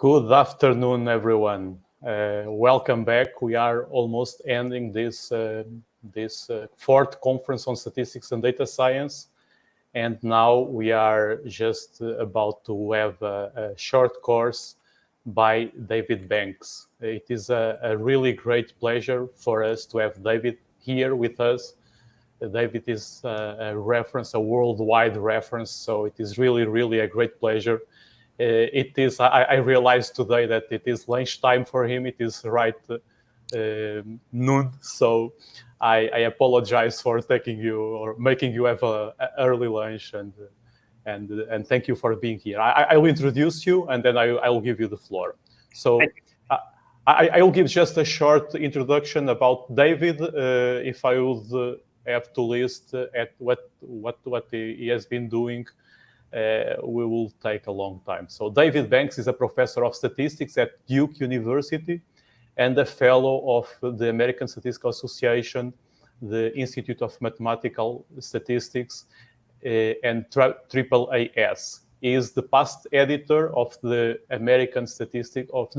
Good afternoon, everyone. Welcome back. We are almost ending this fourth conference on statistics and data science. And now we are just about to have a short course by David Banks. It is a really great pleasure for us to have David here with us. David is a reference, a worldwide reference, so it is really a great pleasure. I realized today that it is lunchtime for him. It is right noon, so I apologize for taking you or making you have an early lunch, and thank you for being here. I will introduce you, and then I will give you the floor. So I will give just a short introduction about David. If I would have to list at what he has been doing, we will take a long time. So David Banks is a professor of statistics at Duke University and a fellow of the American Statistical Association, the Institute of Mathematical Statistics, and AAAS. He is the past editor of the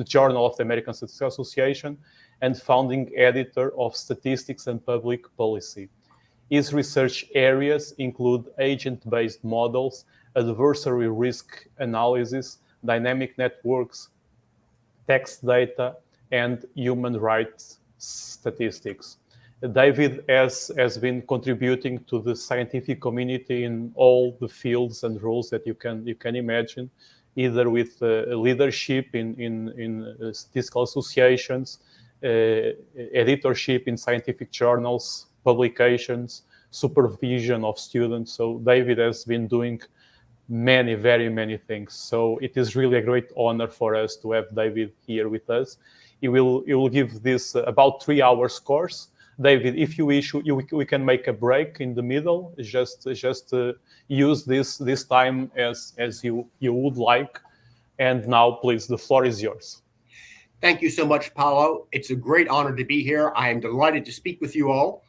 Journal of the American Statistical Association and founding editor of Statistics and Public Policy. His research areas include agent-based models, adversarial risk analysis, dynamic networks, text data, and human rights statistics. David has been contributing to the scientific community in all the fields and roles that you can imagine, either with leadership in statistical associations, editorship in scientific journals, publications, supervision of students. So David has been doing very many things. So it is really a great honor for us to have David here with us. He will give this about 3 hours course. David, if you wish, we can make a break in the middle. Just use this time as you would like. And now, please, the floor is yours. Thank you so much, Paolo. It's a great honor to be here. I am delighted to speak with you all.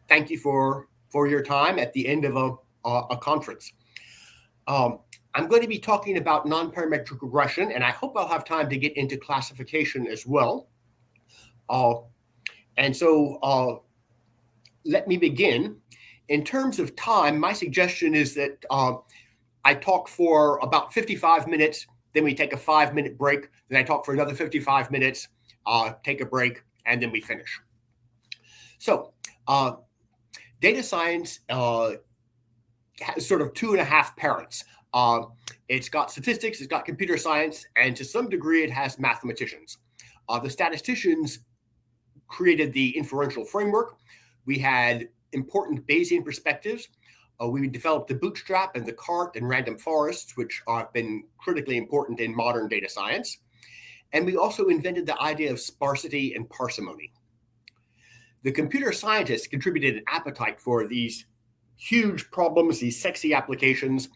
Thank you for your time at the end of a conference. I'm going to be talking about nonparametric regression, and I hope I'll have time to get into classification as well. And so let me begin. In terms of time, my suggestion is that I talk for about 55 minutes, then we take a 5-minute break, then I talk for another 55 minutes, take a break, and then we finish. So data science has sort of 2.5 parents. It's got statistics, it's got computer science, and to some degree it has mathematicians. The statisticians created the inferential framework. We had important Bayesian perspectives. We developed the Bootstrap and the cart and random forests, which have been critically important in modern data science. And we also invented the idea of sparsity and parsimony. The computer scientists contributed an appetite for these huge problems, these sexy applications.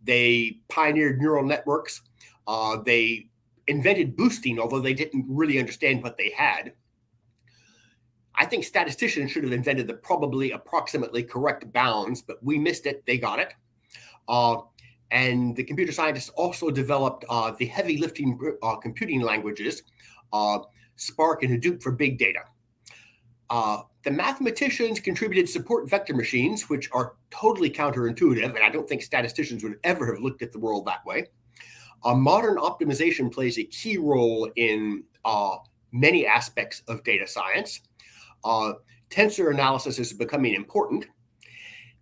They pioneered neural networks. They invented boosting, although they didn't really understand what they had. I think statisticians should have invented the probably approximately correct bounds, but we missed it. They got it. And the computer scientists also developed the heavy lifting computing languages, Spark and Hadoop for big data. The mathematicians contributed support vector machines, which are totally counterintuitive, and I don't think statisticians would ever have looked at the world that way. Modern optimization plays a key role in many aspects of data science. Tensor analysis is becoming important.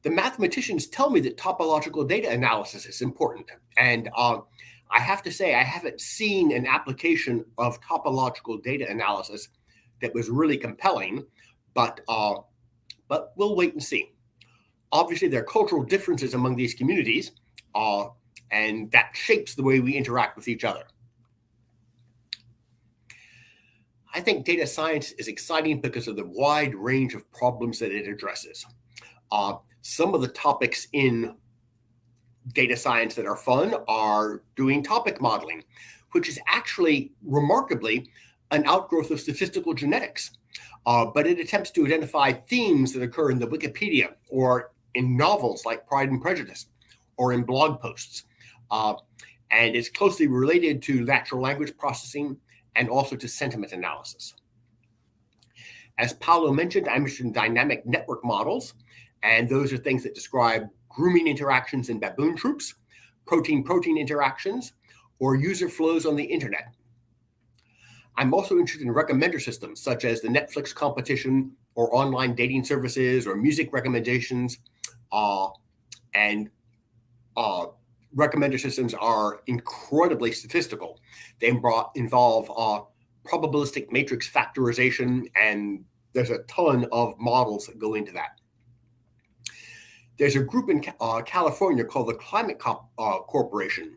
The mathematicians tell me that topological data analysis is important, and I have to say I haven't seen an application of topological data analysis that was really compelling, but we'll wait and see. Obviously, there are cultural differences among these communities, and that shapes the way we interact with each other. I think data science is exciting because of the wide range of problems that it addresses. Some of the topics in data science that are fun are doing topic modeling, which is actually remarkably an outgrowth of statistical genetics. But it attempts to identify themes that occur in the Wikipedia or in novels like Pride and Prejudice or in blog posts. and is closely related to natural language processing and also to sentiment analysis. As Paolo mentioned, I mentioned dynamic network models, and those are things that describe grooming interactions in baboon troops, protein-protein interactions, or user flows on the internet. I'm also interested in recommender systems such as the Netflix competition or online dating services or music recommendations. And recommender systems are incredibly statistical. They involve probabilistic matrix factorization, and there's a ton of models that go into that. There's a group in California called the Climate Corporation,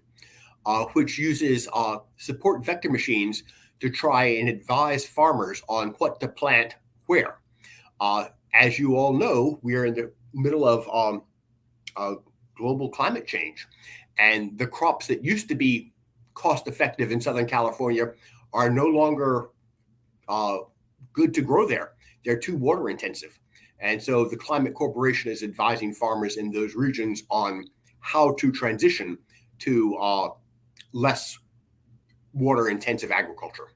which uses support vector machines to try and advise farmers on what to plant where. As you all know, we are in the middle of global climate change, and the crops that used to be cost effective in Southern California are no longer good to grow there. They're too water intensive. And so the Climate Corporation is advising farmers in those regions on how to transition to less water intensive agriculture.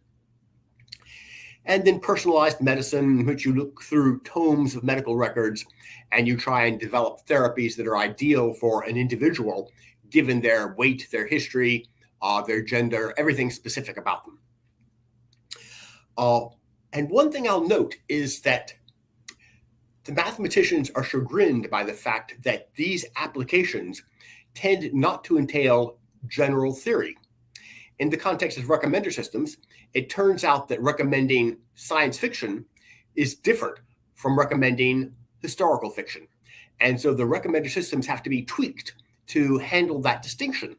And then personalized medicine, in which you look through tomes of medical records and you try and develop therapies that are ideal for an individual, given their weight, their history, their gender, everything specific about them. And one thing I'll note is that the mathematicians are chagrined by the fact that these applications tend not to entail general theory. In the context of recommender systems, it turns out that recommending science fiction is different from recommending historical fiction. And so the recommender systems have to be tweaked to handle that distinction.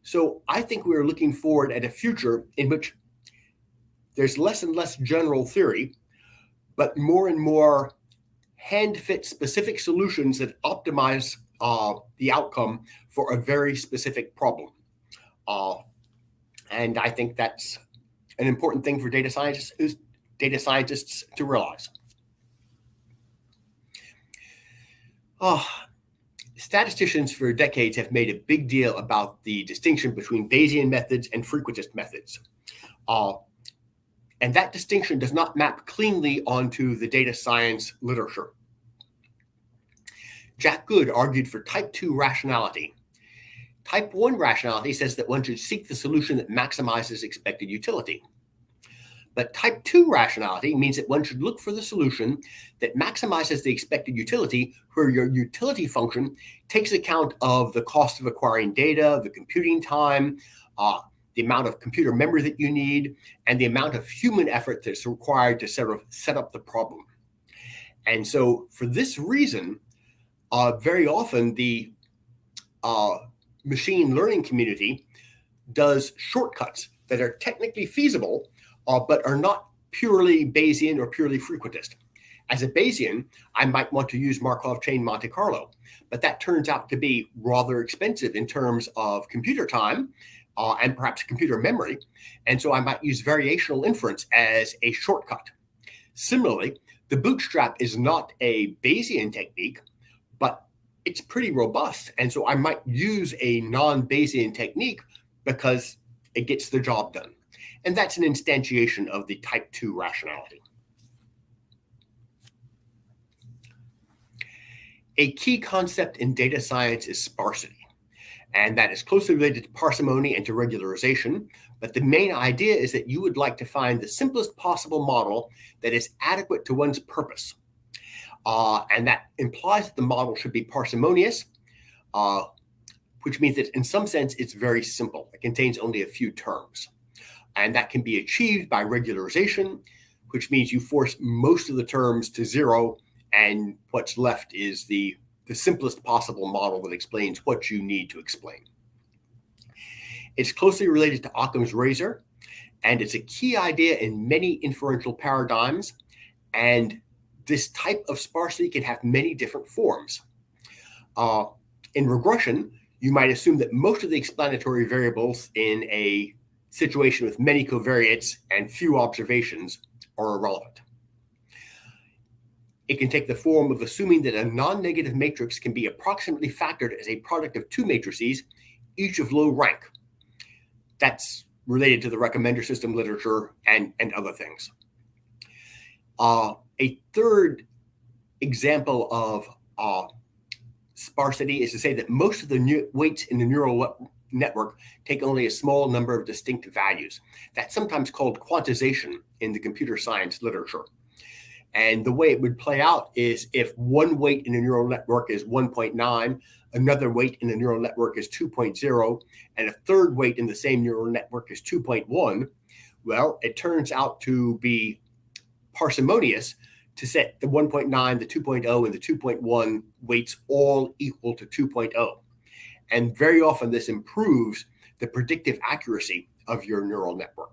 So I think we're looking forward at a future in which there's less and less general theory, but more and more hand-fit specific solutions that optimize the outcome for a very specific problem. And I think that's an important thing for data scientists to realize. Statisticians for decades have made a big deal about the distinction between Bayesian methods and frequentist methods. And that distinction does not map cleanly onto the data science literature. Jack Good argued for type 2 rationality. Type 1 rationality says that one should seek the solution that maximizes expected utility. But type 2 rationality means that one should look for the solution that maximizes the expected utility, where your utility function takes account of the cost of acquiring data, the computing time, the amount of computer memory that you need, and the amount of human effort that's required to sort of set up the problem. And so for this reason, very often the machine learning community does shortcuts that are technically feasible, but are not purely Bayesian or purely frequentist. As a Bayesian, I might want to use Markov chain Monte Carlo, but that turns out to be rather expensive in terms of computer time and perhaps computer memory. And so I might use variational inference as a shortcut. Similarly, the Bootstrap is not a Bayesian technique, but it's pretty robust. And so I might use a non-Bayesian technique because it gets the job done. And that's an instantiation of the type 2 rationality. A key concept in data science is sparsity, and that is closely related to parsimony and to regularization. But the main idea is that you would like to find the simplest possible model that is adequate to one's purpose. And that implies that the model should be parsimonious, which means that in some sense it's very simple. It contains only a few terms. And that can be achieved by regularization, which means you force most of the terms to zero, and what's left is the simplest possible model that explains what you need to explain. It's closely related to Occam's razor, and it's a key idea in many inferential paradigms. And this type of sparsity can have many different forms. In regression, you might assume that most of the explanatory variables in a situation with many covariates and few observations are irrelevant. It can take the form of assuming that a non-negative matrix can be approximately factored as a product of two matrices, each of low rank. that's related to the recommender system literature and other things. A third example of sparsity is to say that most of the weights in the neural network take only a small number of distinct values. That's sometimes called quantization in the computer science literature. And the way it would play out is if one weight in a neural network is 1.9, another weight in the neural network is 2.0, and a third weight in the same neural network is 2.1, well, it turns out to be parsimonious to set the 1.9, the 2.0, and the 2.1 weights all equal to 2.0. And very often this improves the predictive accuracy of your neural network.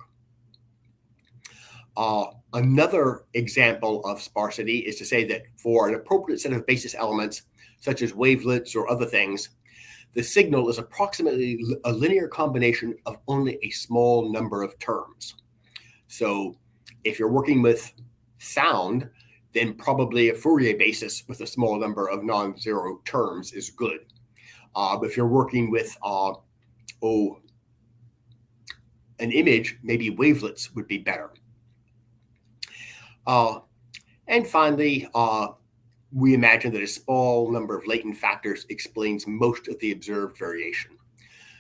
Another example of sparsity is to say that for an appropriate set of basis elements, such as wavelets or other things, the signal is approximately a linear combination of only a small number of terms. So if you're working with sound, then probably a Fourier basis with a small number of non-zero terms is good. But if you're working with an image, maybe wavelets would be better. And finally, we imagine that a small number of latent factors explains most of the observed variation.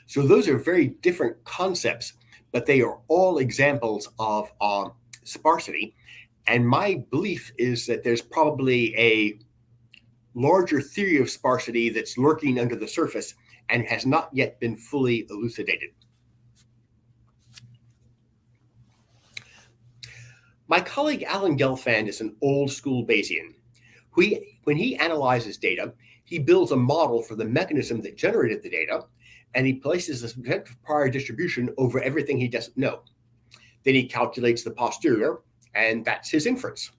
So those are very different concepts, but they are all examples of sparsity. And my belief is that there's probably a larger theory of sparsity that's lurking under the surface and has not yet been fully elucidated. My colleague Alan Gelfand is an old school Bayesian. When he analyzes data, he builds a model for the mechanism that generated the data, and he places a subjective prior distribution over everything he doesn't know. Then he calculates the posterior, and that's his inference.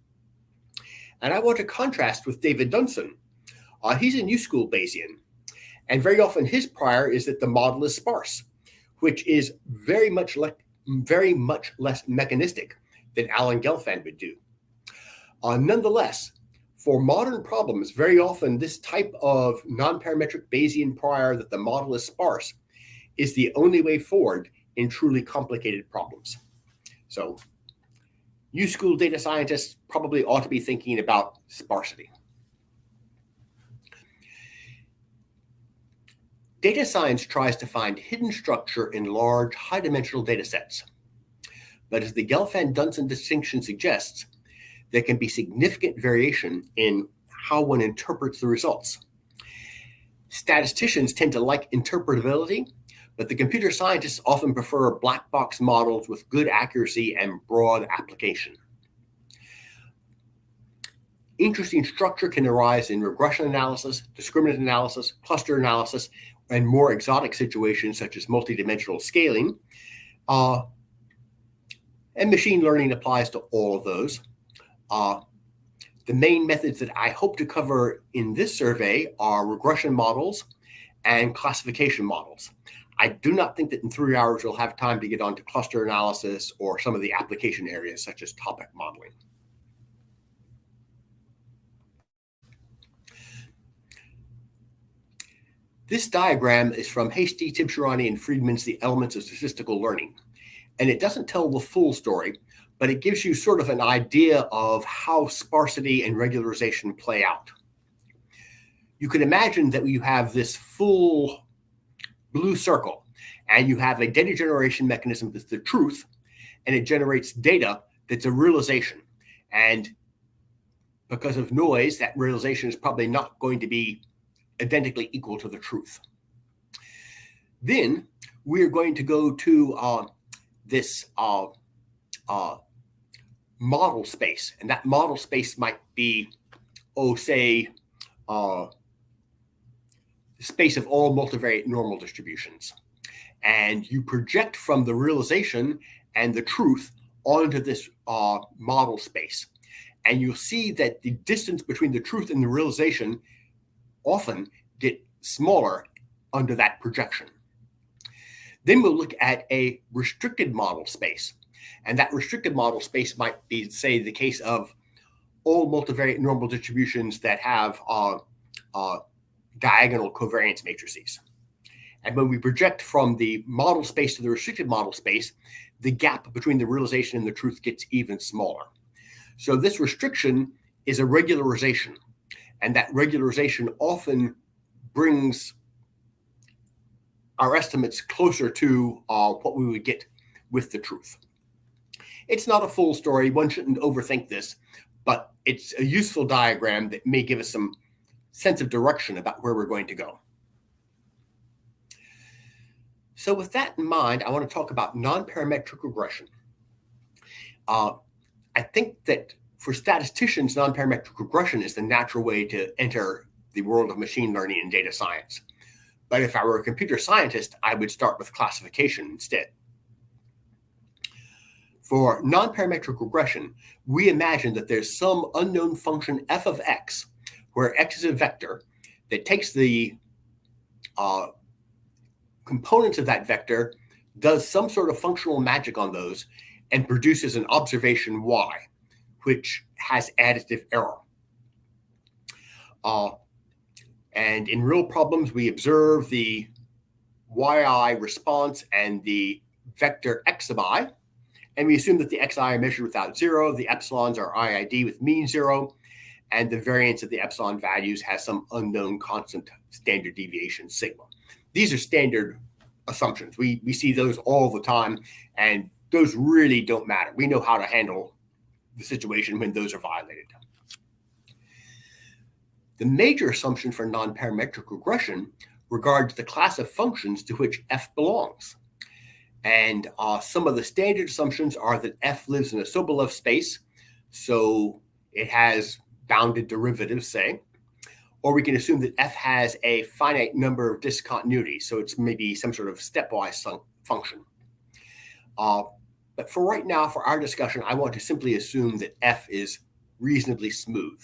And I want to contrast with David Dunson. He's a new school Bayesian, and very often his prior is that the model is sparse, which is very much less mechanistic than Alan Gelfand would do. Nonetheless, for modern problems, very often this type of nonparametric Bayesian prior that the model is sparse is the only way forward in truly complicated problems. So new school data scientists probably ought to be thinking about sparsity. Data science tries to find hidden structure in large, high-dimensional data sets. But as the Gelfand-Dunson distinction suggests, there can be significant variation in how one interprets the results. Statisticians tend to like interpretability, but the computer scientists often prefer black box models with good accuracy and broad application. Interesting structure can arise in regression analysis, discriminant analysis, cluster analysis, and more exotic situations such as multidimensional scaling. And machine learning applies to all of those. The main methods that I hope to cover in this survey are regression models and classification models. I do not think that in 3 hours we'll have time to get onto cluster analysis or some of the application areas such as topic modeling. This diagram is from Hastie, Tibshirani, and Friedman's The Elements of Statistical Learning. And it doesn't tell the full story, but it gives you sort of an idea of how sparsity and regularization play out. You can imagine that you have this full blue circle, and you have a data generation mechanism that's the truth, and it generates data that's a realization. And because of noise, that realization is probably not going to be identically equal to the truth. Then we're going to go to this model space, and that model space might be, say, the space of all multivariate normal distributions. And you project from the realization and the truth onto this model space. And you'll see that the distance between the truth and the realization often get smaller under that projection. Then we'll look at a restricted model space. And that restricted model space might be, say, the case of all multivariate normal distributions that have diagonal covariance matrices. And when we project from the model space to the restricted model space, the gap between the realization and the truth gets even smaller. So this restriction is a regularization, and that regularization often brings our estimates closer to what we would get with the truth. It's not a full story. One shouldn't overthink this, but it's a useful diagram that may give us some sense of direction about where we're going to go. So with that in mind, I want to talk about nonparametric regression. I think that for statisticians, nonparametric regression is the natural way to enter the world of machine learning and data science. But if I were a computer scientist, I would start with classification instead. For nonparametric regression, we imagine that there's some unknown function f of x, where x is a vector that takes the components of that vector, does some sort of functional magic on those, and produces an observation y, which has additive error. And in real problems, we observe the yi response and the vector x sub I, and we assume that the xi are measured without zero, the epsilons are IID with mean zero, and the variance of the epsilon values has some unknown constant standard deviation sigma. These are standard assumptions. We see those all the time, and those really don't matter. We know how to handle the situation when those are violated. The major assumption for nonparametric regression regards the class of functions to which f belongs. And some of the standard assumptions are that f lives in a Sobolev space, so it has bounded derivatives, say. Or we can assume that f has a finite number of discontinuities, so it's maybe some sort of stepwise function. But for right now, for our discussion, I want to simply assume that f is reasonably smooth.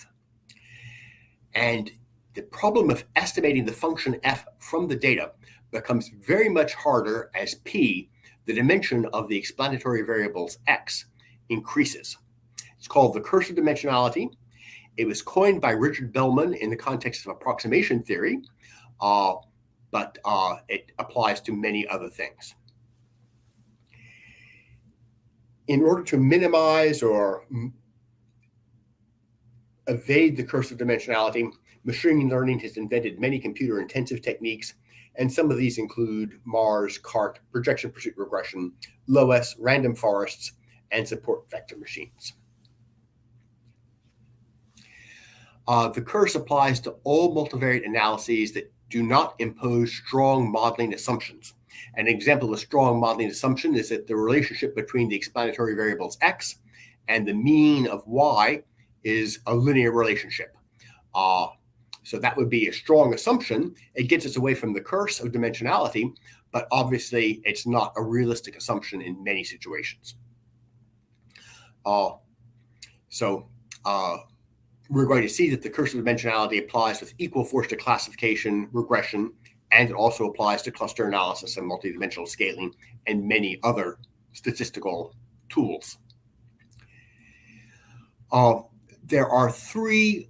And the problem of estimating the function f from the data becomes very much harder as p, the dimension of the explanatory variables x, increases. It's called the curse of dimensionality. It was coined by Richard Bellman in the context of approximation theory, but it applies to many other things. In order to minimize or evade the curse of dimensionality, machine learning has invented many computer-intensive techniques, and some of these include Mars, CART, projection pursuit regression, LOES, random forests, and support vector machines. The curse applies to all multivariate analyses that do not impose strong modeling assumptions. An example of a strong modeling assumption is that the relationship between the explanatory variables x and the mean of y is a linear relationship. So that would be a strong assumption. It gets us away from the curse of dimensionality, but obviously it's not a realistic assumption in many situations. We're going to see that the curse of dimensionality applies with equal force to classification, regression, and it also applies to cluster analysis and multidimensional scaling and many other statistical tools. There are three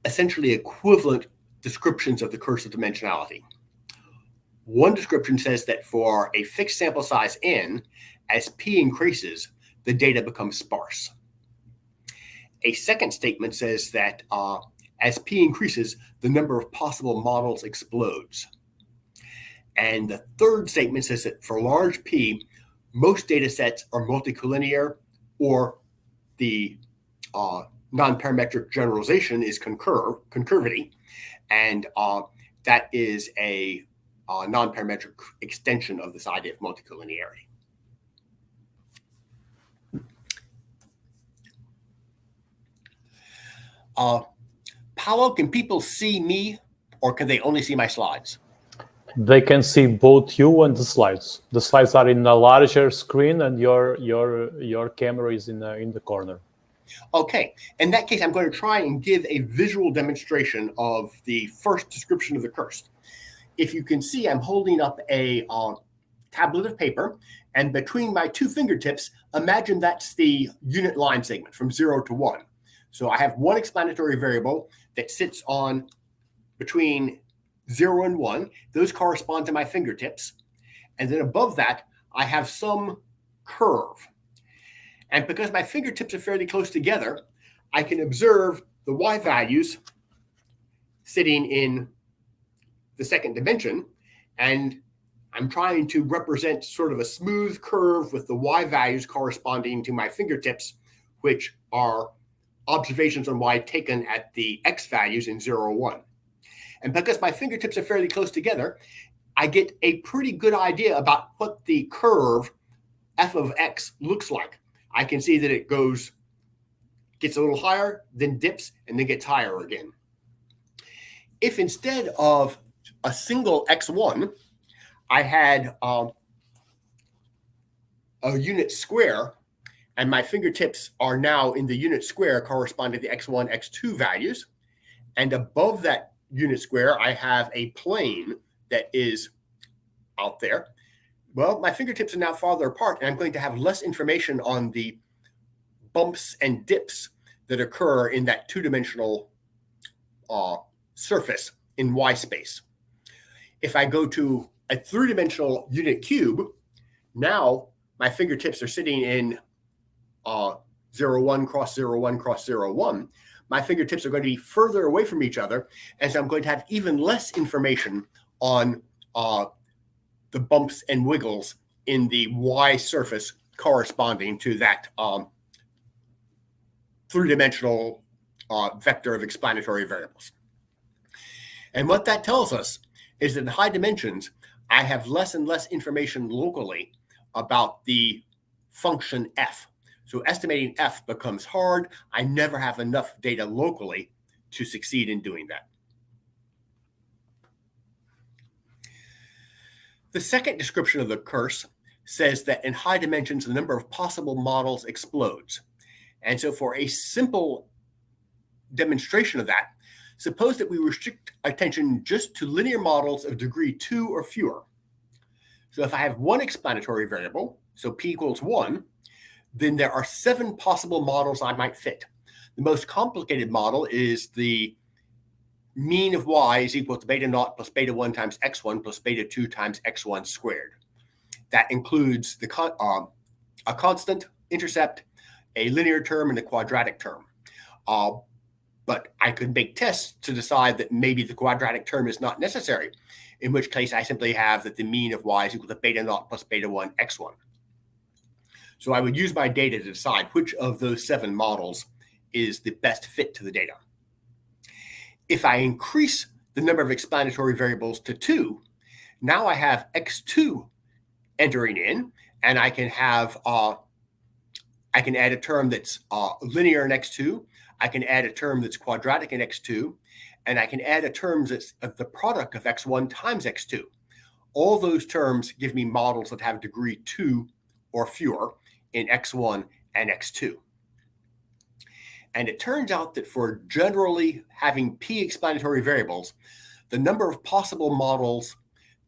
essentially equivalent descriptions of the curse of dimensionality. One description says that for a fixed sample size n, as p increases, the data becomes sparse. A second statement says that as p increases, the number of possible models explodes. And the third statement says that for large p, most data sets are multicollinear, or the nonparametric generalization is concurvity, and that is a nonparametric extension of this idea of multicollinearity. Paolo, can people see me, or can they only see my slides? They can see both you and the slides. The slides are in a larger screen, and your camera is in the corner. Okay, in that case, I'm going to try and give a visual demonstration of the first description of the curse. If you can see, I'm holding up a tablet of paper, and between my two fingertips, imagine that's the unit line segment from 0 to 1. So I have one explanatory variable that sits on between 0 and 1. Those correspond to my fingertips. And then above that, I have some curve. And because my fingertips are fairly close together, I can observe the y values sitting in the second dimension. And I'm trying to represent sort of a smooth curve with the y values corresponding to my fingertips, which are observations on y taken at the x values in 0, 1. And because my fingertips are fairly close together, I get a pretty good idea about what the curve f of x looks like. I can see that it gets a little higher, then dips, and then gets higher again. If instead of a single x1, I had a unit square, and my fingertips are now in the unit square corresponding to the x1, x2 values, and above that unit square, I have a plane that is out there. Well, my fingertips are now farther apart, and I'm going to have less information on the bumps and dips that occur in that two-dimensional surface in y space. If I go to a three-dimensional unit cube, now my fingertips are sitting in 0, 1, cross 0, 1, cross 0, 1. My fingertips are going to be further away from each other, and so I'm going to have even less information on the bumps and wiggles in the y surface corresponding to that three-dimensional vector of explanatory variables. And what that tells us is that in high dimensions, I have less and less information locally about the function f. So estimating f becomes hard. I never have enough data locally to succeed in doing that. The second description of the curse says that in high dimensions, the number of possible models explodes. And so for a simple demonstration of that, suppose that we restrict attention just to linear models of degree 2 or fewer. So if I have one explanatory variable, so p equals 1, then there are 7 possible models I might fit. The most complicated model is the mean of y is equal to beta naught plus beta 1 times x1 plus beta 2 times x1 squared. That includes a constant, intercept, a linear term, and a quadratic term. But I could make tests to decide that maybe the quadratic term is not necessary, in which case I simply have that the mean of y is equal to beta naught plus beta 1 x1. So I would use my data to decide which of those 7 models is the best fit to the data. If I increase the number of explanatory variables to 2, now I have x2 entering in, and I can have I can add a term that's linear in x2. I can add a term that's quadratic in x2, and I can add a term that's the product of x1 times x2. All those terms give me models that have degree 2 or fewer in x1 and x2. And it turns out that for generally having p explanatory variables, the number of possible models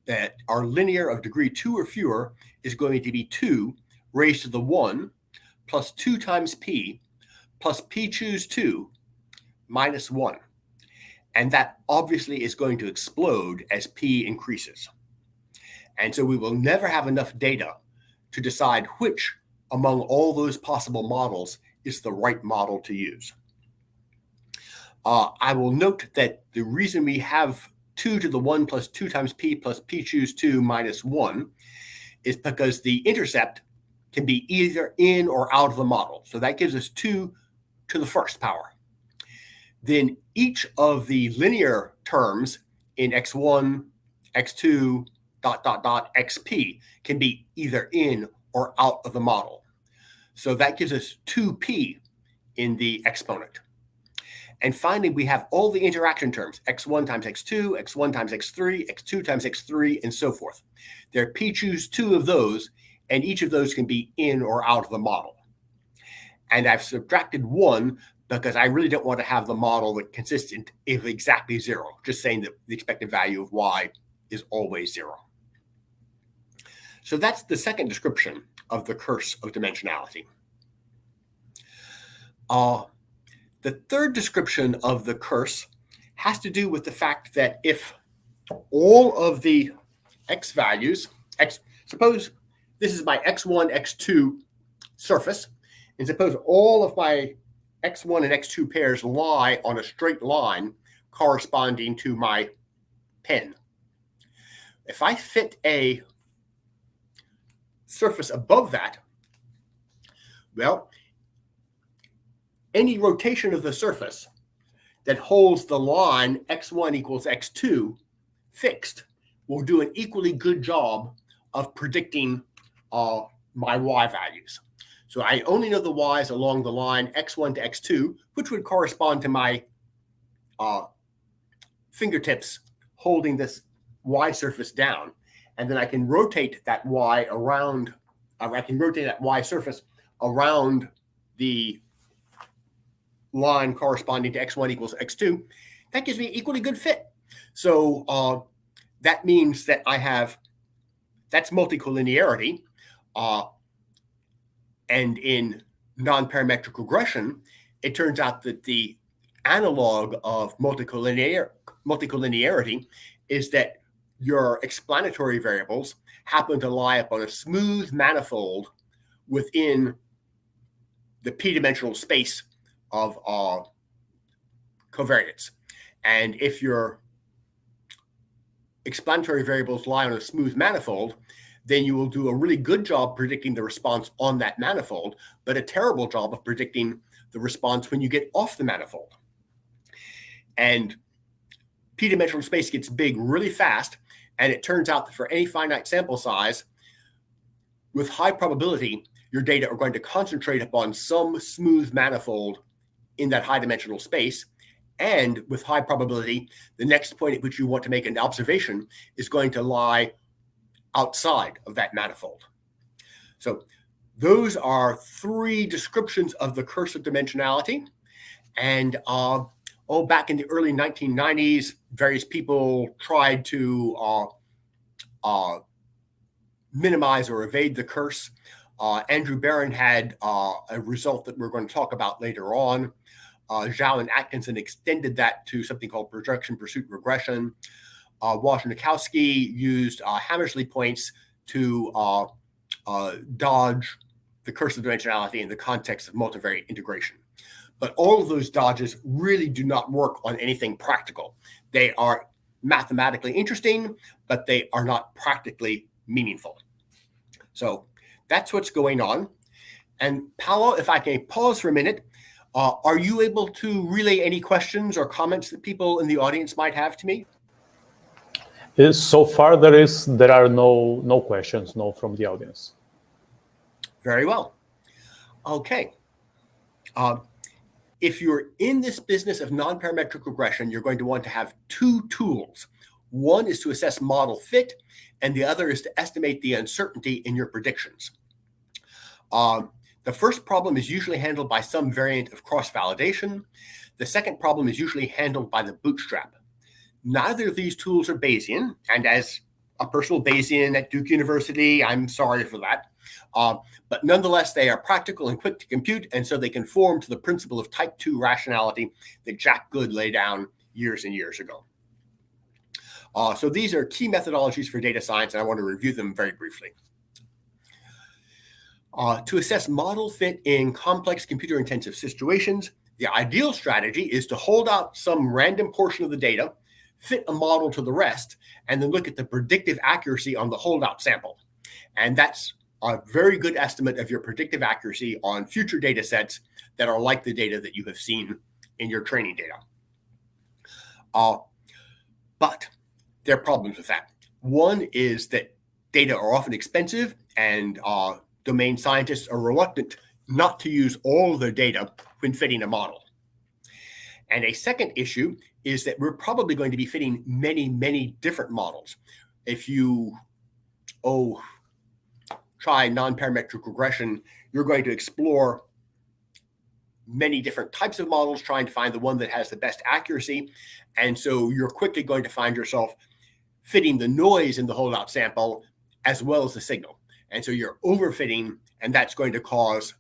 that are linear of degree 2 or fewer is going to be 2 raised to the 1 plus 2 times p plus p choose 2 minus 1. And that obviously is going to explode as p increases. And so we will never have enough data to decide which among all those possible models is the right model to use. I will note that the reason we have 2 to the 1 plus 2 times p plus p choose 2 minus 1 is because the intercept can be either in or out of the model. So that gives us 2 to the first power. Then each of the linear terms in x1, x2, ... xp can be either in or out of the model. So that gives us 2p in the exponent. And finally, we have all the interaction terms, x1 times x2, x1 times x3, x2 times x3, and so forth. There are p choose 2 of those, and each of those can be in or out of the model. And I've subtracted 1 because I really don't want to have the model that consists of exactly 0, just saying that the expected value of y is always 0. So that's the second description of the curse of dimensionality. The third description of the curse has to do with the fact that if all of the x values, suppose this is my x1, x2 surface, and suppose all of my x1 and x2 pairs lie on a straight line corresponding to my pen. If I fit a surface above that, well, any rotation of the surface that holds the line x1 equals x2 fixed will do an equally good job of predicting my y values. So I only know the y's along the line x1 to x2, which would correspond to my fingertips holding this y surface down. And then I can rotate that y around, I can rotate that y surface around the line corresponding to x1 equals x2. That gives me an equally good fit. So that means that I have, that's multicollinearity. And in nonparametric regression, it turns out that the analog of multicollinearity is that your explanatory variables happen to lie upon a smooth manifold within the p-dimensional space of covariates. And if your explanatory variables lie on a smooth manifold, then you will do a really good job predicting the response on that manifold, but a terrible job of predicting the response when you get off the manifold. And p-dimensional space gets big really fast, and it turns out that for any finite sample size, with high probability, your data are going to concentrate upon some smooth manifold in that high dimensional space. And with high probability, the next point at which you want to make an observation is going to lie outside of that manifold. So those are three descriptions of the curse of dimensionality. And back in the early 1990s, various people tried to minimize or evade the curse. Andrew Barron had a result that we're going to talk about later on. Zhao and Atkinson extended that to something called projection pursuit regression. Wojnarowski used Hammersley points to dodge the curse of dimensionality in the context of multivariate integration. But all of those dodges really do not work on anything practical. They are mathematically interesting, but they are not practically meaningful. So that's what's going on. And Paolo, if I can pause for a minute, are you able to relay any questions or comments that people in the audience might have to me? So far, there are no questions, from the audience. Very well. Okay. If you're in this business of nonparametric regression, you're going to want to have two tools. One is to assess model fit, and the other is to estimate the uncertainty in your predictions. The first problem is usually handled by some variant of cross-validation. The second problem is usually handled by the Bootstrap. Neither of these tools are Bayesian, and as a personal Bayesian at Duke University, I'm sorry for that. But nonetheless, they are practical and quick to compute, and so they conform to the principle of type 2 rationality that Jack Good laid down years and years ago. So these are key methodologies for data science, and I want to review them very briefly. To assess model fit in complex computer-intensive situations, the ideal strategy is to hold out some random portion of the data, fit a model to the rest, and then look at the predictive accuracy on the holdout sample. And that's a very good estimate of your predictive accuracy on future data sets that are like the data that you have seen in your training data. But there are problems with that. One is that data are often expensive, and domain scientists are reluctant not to use all of their data when fitting a model. And a second issue is that we're probably going to be fitting many, many different models. If you try nonparametric regression, you're going to explore many different types of models, trying to find the one that has the best accuracy. And so you're quickly going to find yourself fitting the noise in the holdout sample as well as the signal. And so you're overfitting, and that's going to cause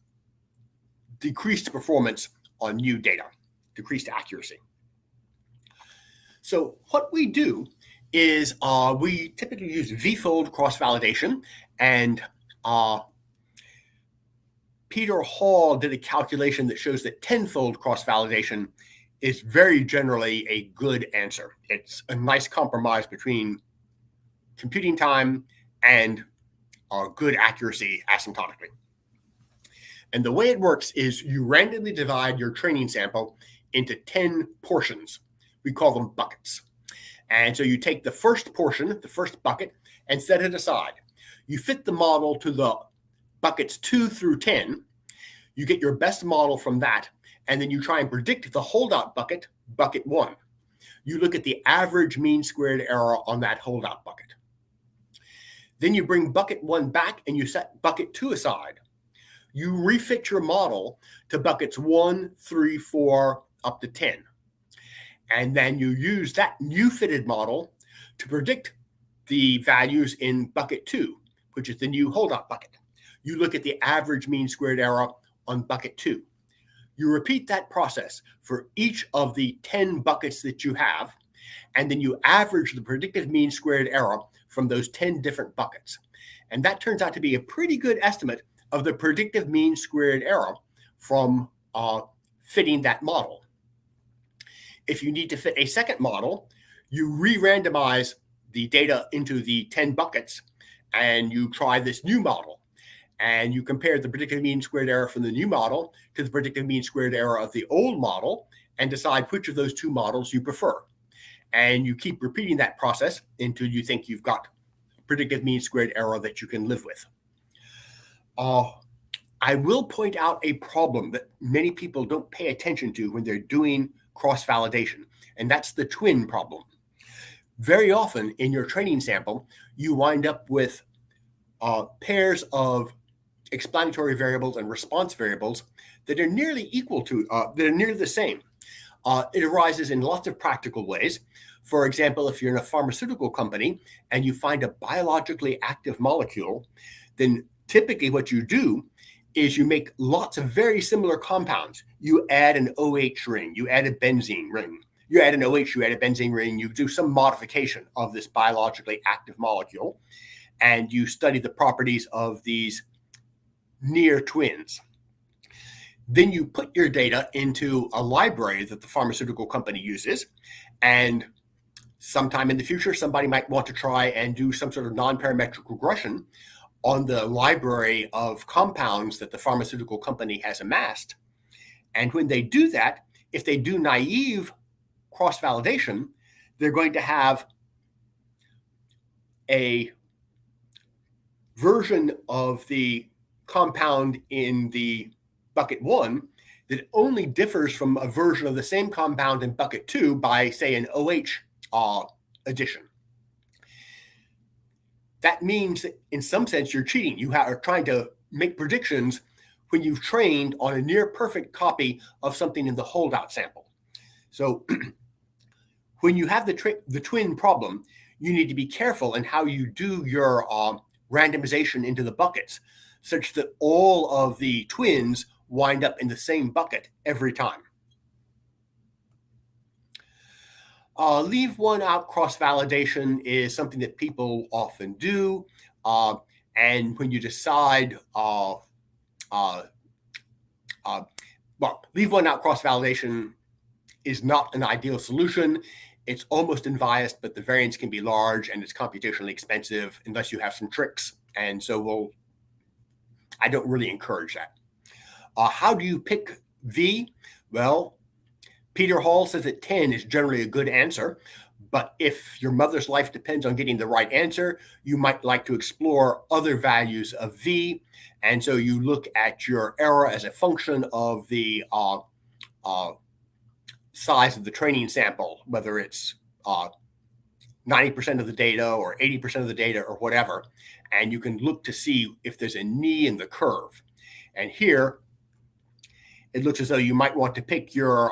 decreased performance on new data, decreased accuracy. So what we do is we typically use V-fold cross-validation, and Peter Hall did a calculation that shows that 10-fold cross-validation is very generally a good answer. It's a nice compromise between computing time and good accuracy asymptotically. And the way it works is you randomly divide your training sample into 10 portions. We call them buckets. And so you take the first portion, the first bucket, and set it aside. You fit the model to the buckets 2 through 10. You get your best model from that, and then you try and predict the holdout bucket, bucket 1. You look at the average mean squared error on that holdout bucket. Then you bring bucket 1 back and you set bucket 2 aside. You refit your model to buckets 1, 3, 4, up to 10. And then you use that new fitted model to predict the values in bucket 2, which is the new holdout bucket. You look at the average mean squared error on bucket 2. You repeat that process for each of the 10 buckets that you have, and then you average the predicted mean squared error from those 10 different buckets. And that turns out to be a pretty good estimate of the predictive mean squared error from fitting that model. If you need to fit a second model, you re-randomize the data into the 10 buckets, and you try this new model. And you compare the predictive mean squared error from the new model to the predictive mean squared error of the old model and decide which of those two models you prefer. And you keep repeating that process until you think you've got a predictive mean squared error that you can live with. I will point out a problem that many people don't pay attention to when they're doing cross-validation, and that's the twin problem. Very often in your training sample, you wind up with pairs of explanatory variables and response variables that are nearly equal to, that are nearly the same. It arises in lots of practical ways. For example, if you're in a pharmaceutical company and you find a biologically active molecule, then typically what you do is you make lots of very similar compounds. You add an OH ring, you add a benzene ring, you add an OH, you add a benzene ring, you do some modification of this biologically active molecule, and you study the properties of these near twins. Then you put your data into a library that the pharmaceutical company uses, and sometime in the future, somebody might want to try and do some sort of nonparametric regression on the library of compounds that the pharmaceutical company has amassed. And when they do that, if they do naive cross-validation, they're going to have a version of the compound in the bucket 1 that only differs from a version of the same compound in bucket 2 by, say, an OH addition. That means that in some sense you're cheating. You are trying to make predictions when you've trained on a near perfect copy of something in the holdout sample. So when you have the twin problem, you need to be careful in how you do your randomization into the buckets, such that all of the twins wind up in the same bucket every time. Leave one out cross-validation is something that people often do. And when you decide, leave one out cross-validation is not an ideal solution. It's almost unbiased, but the variance can be large and it's computationally expensive unless you have some tricks. And so I don't really encourage that. How do you pick V? Well, Peter Hall says that 10 is generally a good answer, but if your mother's life depends on getting the right answer, you might like to explore other values of V. And so you look at your error as a function of the size of the training sample, whether it's 90% of the data or 80% of the data or whatever. And you can look to see if there's a knee in the curve. And here, it looks as though you might want to pick your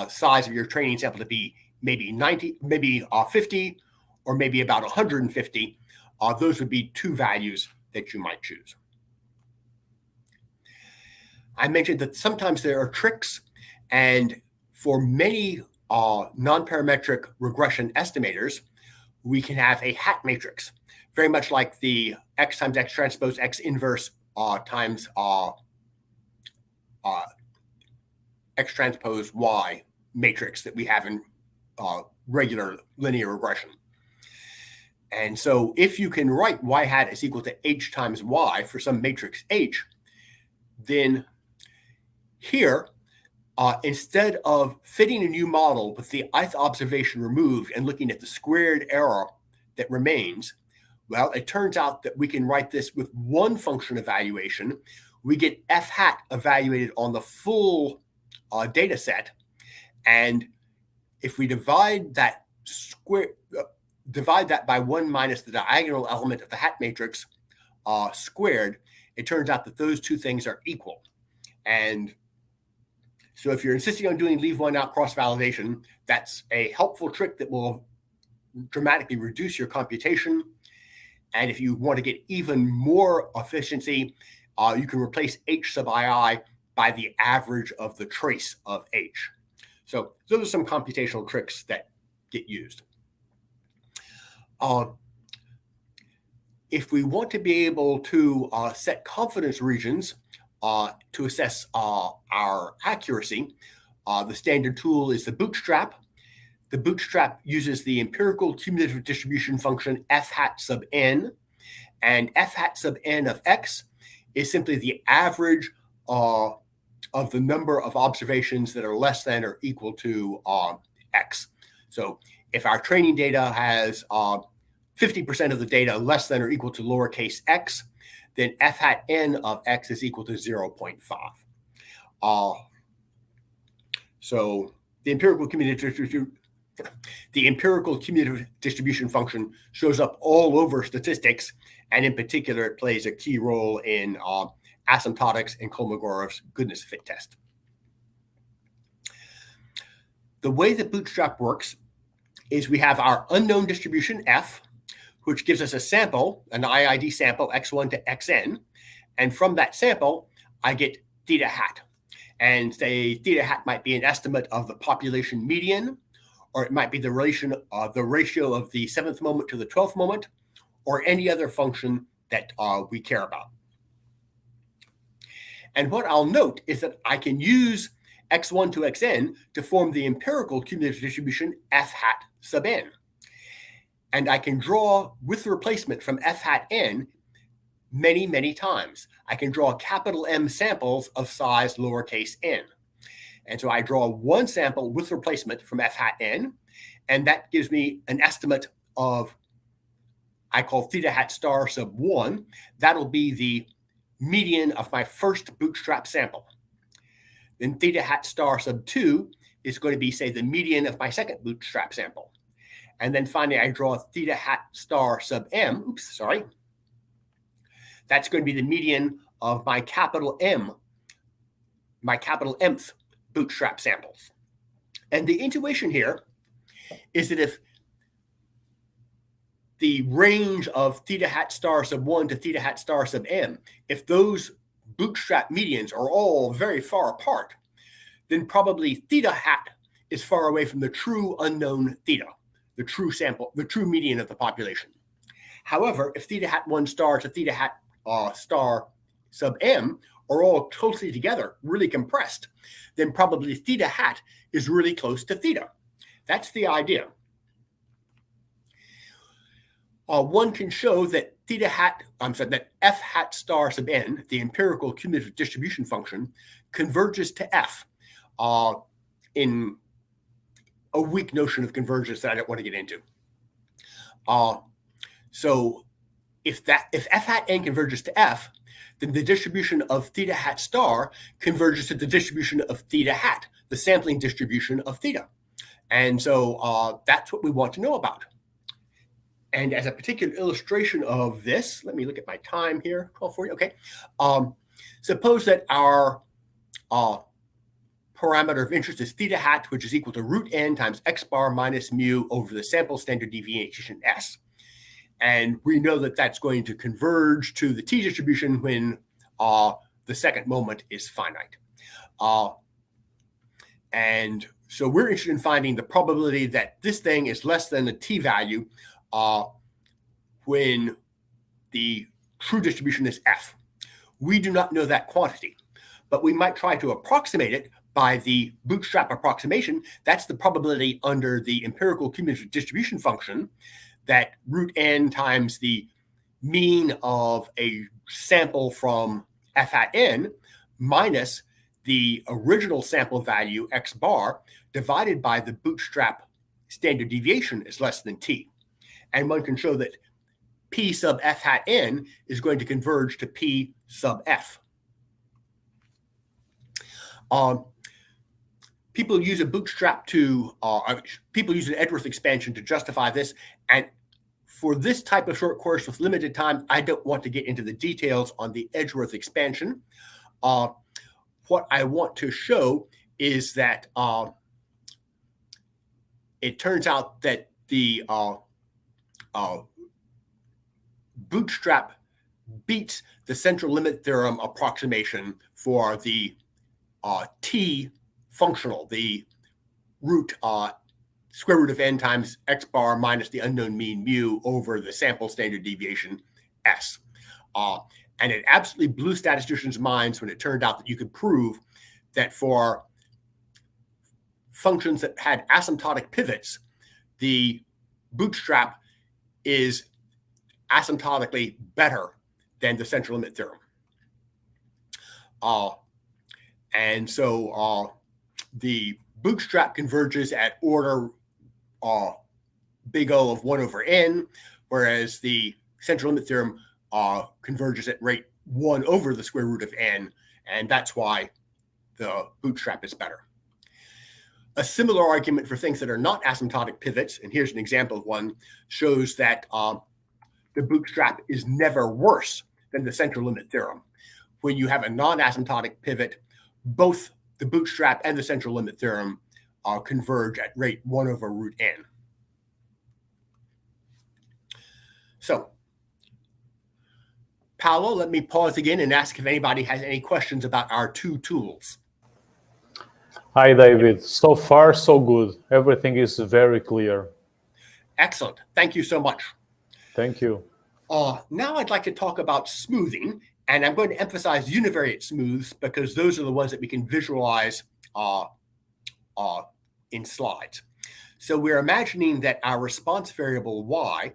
size of your training sample to be maybe 90, maybe 50, or maybe about 150. Those would be two values that you might choose. I mentioned that sometimes there are tricks, and for many nonparametric regression estimators, we can have a hat matrix, very much like the x times x transpose x inverse times x transpose y matrix that we have in regular linear regression. And so if you can write y hat is equal to h times y for some matrix h, then here, instead of fitting a new model with the ith observation removed and looking at the squared error that remains, well, it turns out that we can write this with one function evaluation. We get f hat evaluated on the full data set. And if we divide that by 1 minus the diagonal element of the hat matrix squared, it turns out that those two things are equal. And so if you're insisting on doing leave one out cross-validation, that's a helpful trick that will dramatically reduce your computation. And if you want to get even more efficiency, you can replace h sub ii by the average of the trace of h. So those are some computational tricks that get used. If we want to be able to set confidence regions to assess our accuracy, the standard tool is the Bootstrap. The Bootstrap uses the empirical cumulative distribution function f hat sub n, and f hat sub n of x is simply the average of the number of observations that are less than or equal to x. So if our training data has 50% of the data less than or equal to lowercase x, then f hat n of x is equal to 0.5. So the empirical cumulative distribution function shows up all over statistics, and in particular, it plays a key role in asymptotics and Kolmogorov's goodness fit test. The way that Bootstrap works is we have our unknown distribution f, which gives us a sample, an IID sample, x1 to xn. And from that sample, I get theta hat. And say theta hat might be an estimate of the population median, or it might be the ratio of the 7th moment to the 12th moment, or any other function that we care about. And what I'll note is that I can use x1 to xn to form the empirical cumulative distribution f hat sub n. And I can draw with replacement from f hat n many, many times. I can draw capital M samples of size lowercase n. And so I draw one sample with replacement from f hat n, and that gives me an estimate of, I call theta hat star sub 1. That'll be the median of my first Bootstrap sample. Then theta hat star sub 2 is going to be, say, the median of my second Bootstrap sample. And then finally, I draw theta hat star sub m. Oops, sorry. That's going to be the median of my capital M, my capital Mth Bootstrap samples. And the intuition here is that if the range of theta hat star sub 1 to theta hat star sub m, if those Bootstrap medians are all very far apart, then probably theta hat is far away from the true unknown theta, the true sample, the true median of the population. However, if theta hat 1 star to theta hat star sub m are all closely together, really compressed, then probably theta hat is really close to theta. That's the idea. One can show that that f hat star sub n, the empirical cumulative distribution function, converges to f in a weak notion of convergence that I don't want to get into. So if f hat n converges to f, then the distribution of theta hat star converges to the distribution of theta hat, the sampling distribution of theta. And so that's what we want to know about. And as a particular illustration of this, let me look at my time here, 12:40, okay. Suppose that our parameter of interest is theta hat, which is equal to root n times x bar minus mu over the sample standard deviation s. And we know that that's going to converge to the t distribution when the second moment is finite. And So we're interested in finding the probability that this thing is less than the t-value when the true distribution is f. We do not know that quantity, but we might try to approximate it by the Bootstrap approximation. That's the probability under the empirical cumulative distribution function that root n times the mean of a sample from f hat n minus the original sample value x bar divided by the Bootstrap standard deviation is less than t. And one can show that p sub f hat n is going to converge to p sub f. People use a Bootstrap to, people use an Edgeworth expansion to justify this. And for this type of short course with limited time, I don't want to get into the details on the Edgeworth expansion. What I want to show is that it turns out that the Bootstrap beats the central limit theorem approximation for the t functional, the root square root of n times x bar minus the unknown mean mu over the sample standard deviation s. And it absolutely blew statisticians' minds when it turned out that you could prove that for functions that had asymptotic pivots, the Bootstrap is asymptotically better than the central limit theorem. And so the Bootstrap converges at order big O of 1 over n, whereas the central limit theorem converges at rate 1 over the square root of n, and that's why the Bootstrap is better. A similar argument for things that are not asymptotic pivots, and here's an example of one, shows that the Bootstrap is never worse than the central limit theorem. When you have a non-asymptotic pivot, both the Bootstrap and the central limit theorem converge at rate 1 over root n. So, Paolo, let me pause again and ask if anybody has any questions about our two tools. Hi, David. So far, so good. Everything is very clear. Excellent. Thank you so much. Thank you. Now I'd like to talk about smoothing, and I'm going to emphasize univariate smooths because those are the ones that we can visualize in slides. So we're imagining that our response variable y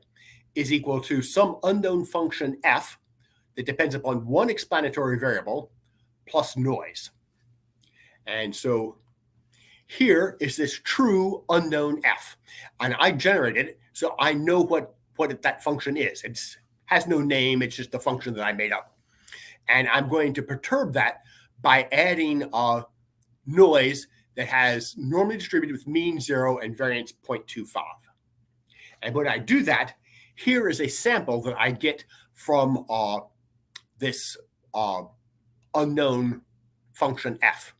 is equal to some unknown function f that depends upon one explanatory variable plus noise. And so here is this true unknown f, and I generated it, so I know what that function is. It has no name, it's just a function that I made up. And I'm going to perturb that by adding noise that has normally distributed with mean 0 and variance 0.25. And when I do that, here is a sample that I get from this unknown function f.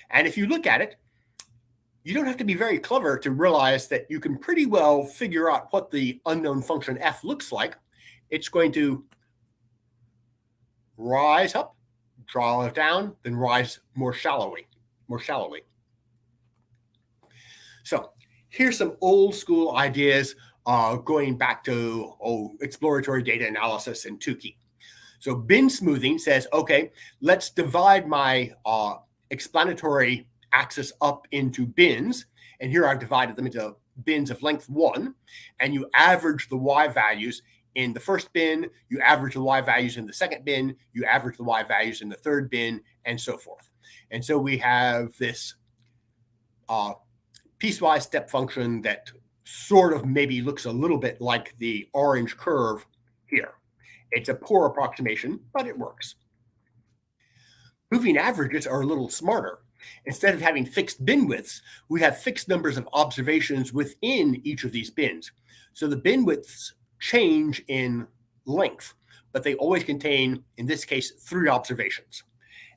And if you look at it, you don't have to be very clever to realize that you can pretty well figure out what the unknown function f looks like. It's going to rise up, draw it down, then rise more shallowly. So here's some old school ideas going back to exploratory data analysis and Tukey. So bin smoothing says, okay, let's divide my explanatory axis up into bins. And here I've divided them into bins of length 1. And you average the y values in the first bin, you average the y values in the second bin, you average the y values in the third bin, and so forth. And so we have this piecewise step function that sort of maybe looks a little bit like the orange curve here. It's a poor approximation, but it works. Moving averages are a little smarter. Instead of having fixed bin widths, we have fixed numbers of observations within each of these bins. So the bin widths change in length, but they always contain, in this case, 3 observations.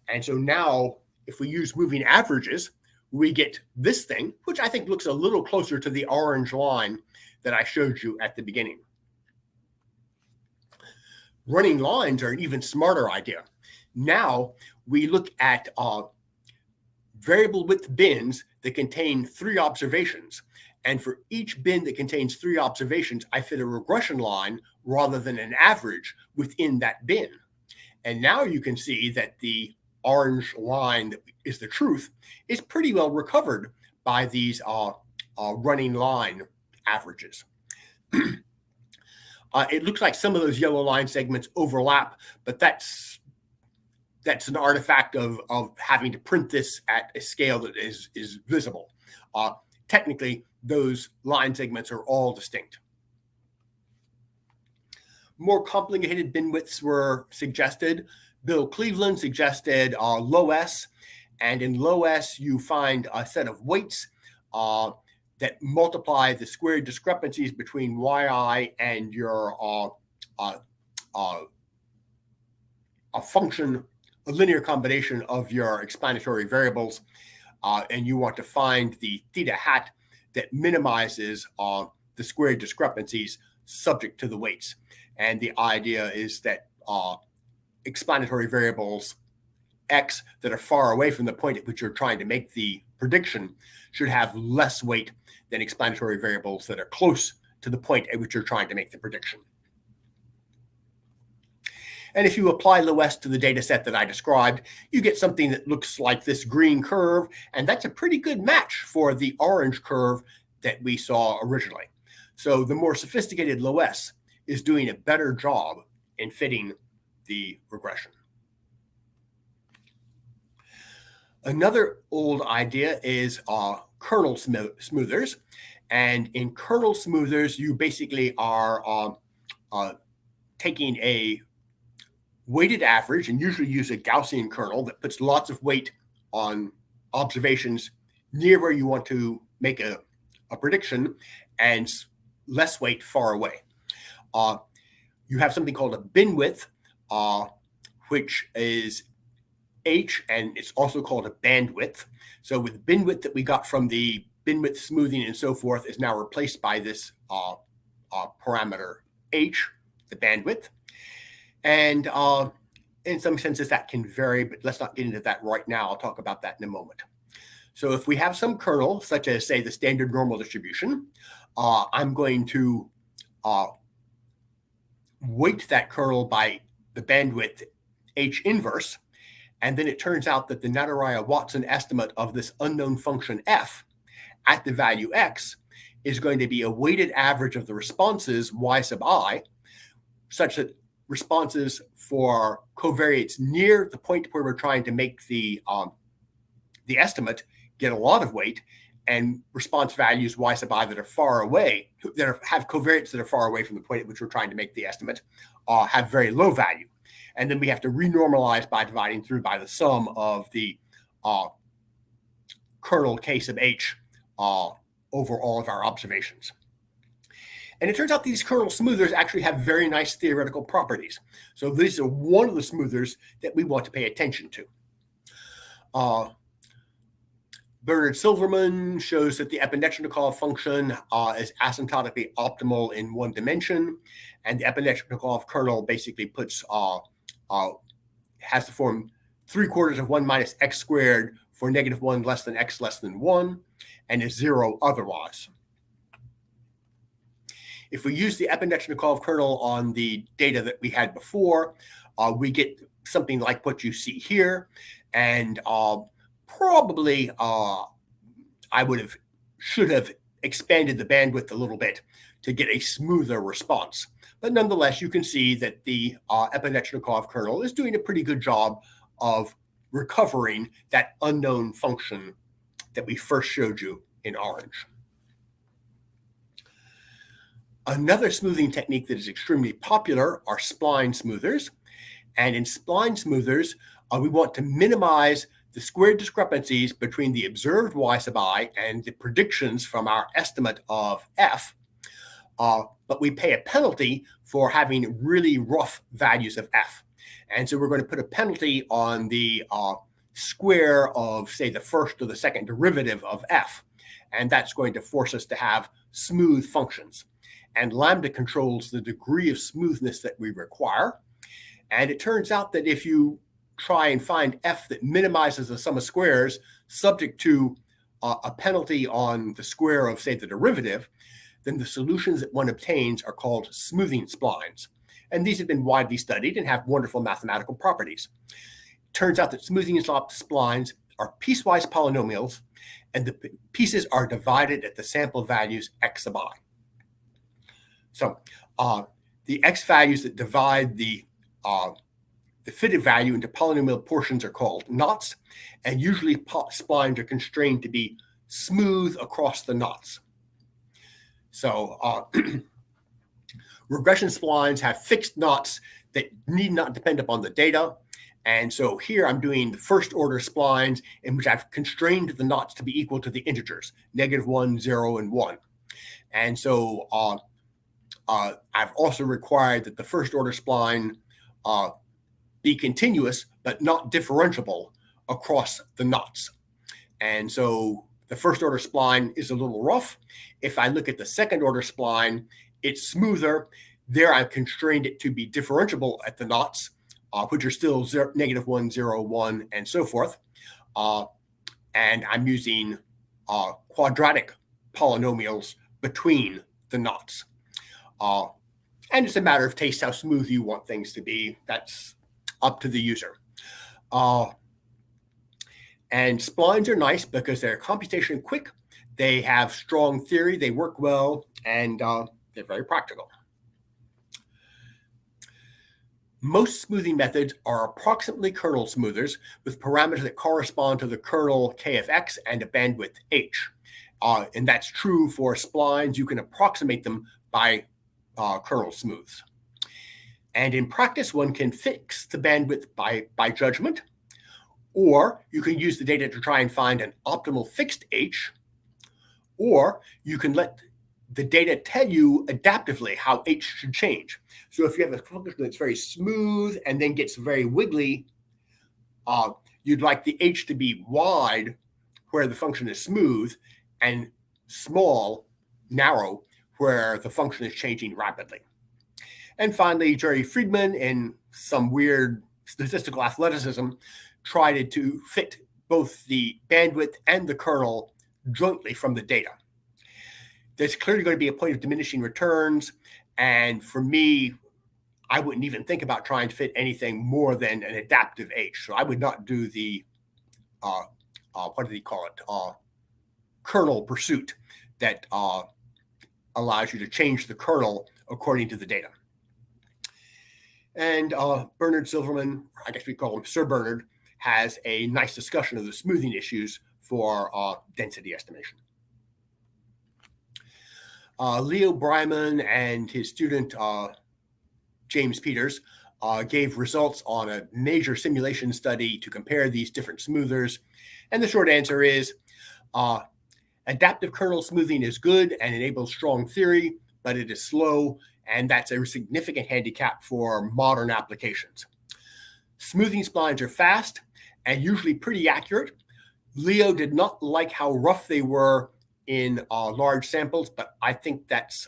And so now, if we use moving averages, we get this thing, which I think looks a little closer to the orange line that I showed you at the beginning. Running lines are an even smarter idea. Now we look at variable width bins that contain 3 observations. And for each bin that contains 3 observations, I fit a regression line rather than an average within that bin. And now you can see that the orange line that is the truth is pretty well recovered by these running line averages. It looks like some of those yellow line segments overlap, but that's an artifact of having to print this at a scale that is visible. Technically, those line segments are all distinct. More complicated bin widths were suggested. Bill Cleveland suggested low S, and in low S you find a set of weights that multiply the squared discrepancies between yi and your a function, a linear combination of your explanatory variables, and you want to find the theta hat that minimizes the squared discrepancies subject to the weights. And the idea is that explanatory variables x that are far away from the point at which you're trying to make the prediction should have less weight than explanatory variables that are close to the point at which you're trying to make the prediction. And if you apply low S to the data set that I described, you get something that looks like this green curve, and that's a pretty good match for the orange curve that we saw originally. So the more sophisticated low S is doing a better job in fitting the regression. Another old idea is kernel smoothers. And in kernel smoothers, you basically are taking a weighted average, and usually use a Gaussian kernel that puts lots of weight on observations near where you want to make a prediction and less weight far away. You have something called a bin width, which is H, and it's also called a bandwidth. So with bin width that we got from the bin width smoothing and so forth is now replaced by this parameter H, the bandwidth. And in some senses that can vary, but let's not get into that right now. I'll talk about that in a moment. So if we have some kernel, such as say the standard normal distribution, I'm going to weight that kernel by the bandwidth H inverse. And then it turns out that the Nadaraya-Watson estimate of this unknown function f at the value x is going to be a weighted average of the responses y sub I, such that responses for covariates near the point where we're trying to make the estimate get a lot of weight, and response values y sub I that are far away, that have covariates that are far away from the point at which we're trying to make the estimate, have very low value. And then we have to renormalize by dividing through by the sum of the kernel k sub h over all of our observations. And it turns out these kernel smoothers actually have very nice theoretical properties. So these are one of the smoothers that we want to pay attention to. Bernard Silverman shows that the Epinechnikov function is asymptotically optimal in one dimension, and the Epinechnikov kernel basically puts has the form 3/4 of 1 minus x squared for -1 less than x less than 1, and is 0 otherwise. If we use the Epinechnikov kernel on the data that we had before, we get something like what you see here, and probably should have expanded the bandwidth a little bit to get a smoother response. But nonetheless, you can see that the Epinechnikov kernel is doing a pretty good job of recovering that unknown function that we first showed you in orange. Another smoothing technique that is extremely popular are spline smoothers. And in spline smoothers, we want to minimize the squared discrepancies between the observed y sub I and the predictions from our estimate of f, but we pay a penalty for having really rough values of f. And so we're going to put a penalty on the square of, say, the first or the second derivative of f, and that's going to force us to have smooth functions. And lambda controls the degree of smoothness that we require. And it turns out that if you try and find f that minimizes the sum of squares subject to a penalty on the square of, say, the derivative, then the solutions that one obtains are called smoothing splines. And these have been widely studied and have wonderful mathematical properties. Turns out that smoothing splines are piecewise polynomials, and the pieces are divided at the sample values x sub I. So the x values that divide the fitted value into polynomial portions are called knots, and usually splines are constrained to be smooth across the knots. So regression splines have fixed knots that need not depend upon the data. And so here I'm doing the first order splines in which I've constrained the knots to be equal to the integers, -1, 0, and 1. And so I've also required that the first order spline be continuous but not differentiable across the knots. And so the first order spline is a little rough. If I look at the second order spline, it's smoother. There I've constrained it to be differentiable at the knots, which are still -1, 0, 1, and so forth. And I'm using quadratic polynomials between the knots. And it's a matter of taste how smooth you want things to be. That's up to the user. And splines are nice because they're computation quick, they have strong theory, they work well, and they're very practical. Most smoothing methods are approximately kernel smoothers with parameters that correspond to the kernel k of x and a bandwidth h. And that's true for splines. You can approximate them by kernel smooths. And in practice, one can fix the bandwidth by judgment, or you can use the data to try and find an optimal fixed h, or you can let the data tell you adaptively how h should change. So if you have a function that's very smooth and then gets very wiggly, you'd like the h to be wide where the function is smooth and small, narrow, where the function is changing rapidly. And finally, Jerry Friedman, in some weird statistical athleticism, tried to fit both the bandwidth and the kernel jointly from the data. There's clearly going to be a point of diminishing returns. And for me, I wouldn't even think about trying to fit anything more than an adaptive H. So I would not do the, what do they call it? Kernel pursuit that allows you to change the kernel according to the data. And Bernard Silverman, I guess we call him Sir Bernard, has a nice discussion of the smoothing issues for density estimation. Leo Breiman and his student James Peters gave results on a major simulation study to compare these different smoothers. And the short answer is adaptive kernel smoothing is good and enables strong theory, but it is slow, and that's a significant handicap for modern applications. Smoothing splines are fast and usually pretty accurate. Leo did not like how rough they were in large samples, but I think that's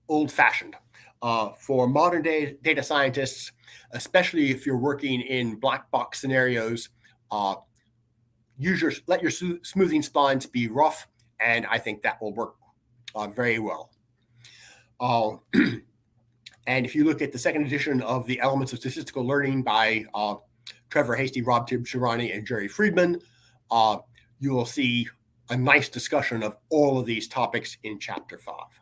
old-fashioned. For modern day data scientists, especially if you're working in black box scenarios, let your smoothing splines be rough, and I think that will work very well. And if you look at the second edition of the Elements of Statistical Learning by Trevor Hasty, Rob Tibshirani, and Jerry Friedman, you will see a nice discussion of all of these topics in Chapter 5.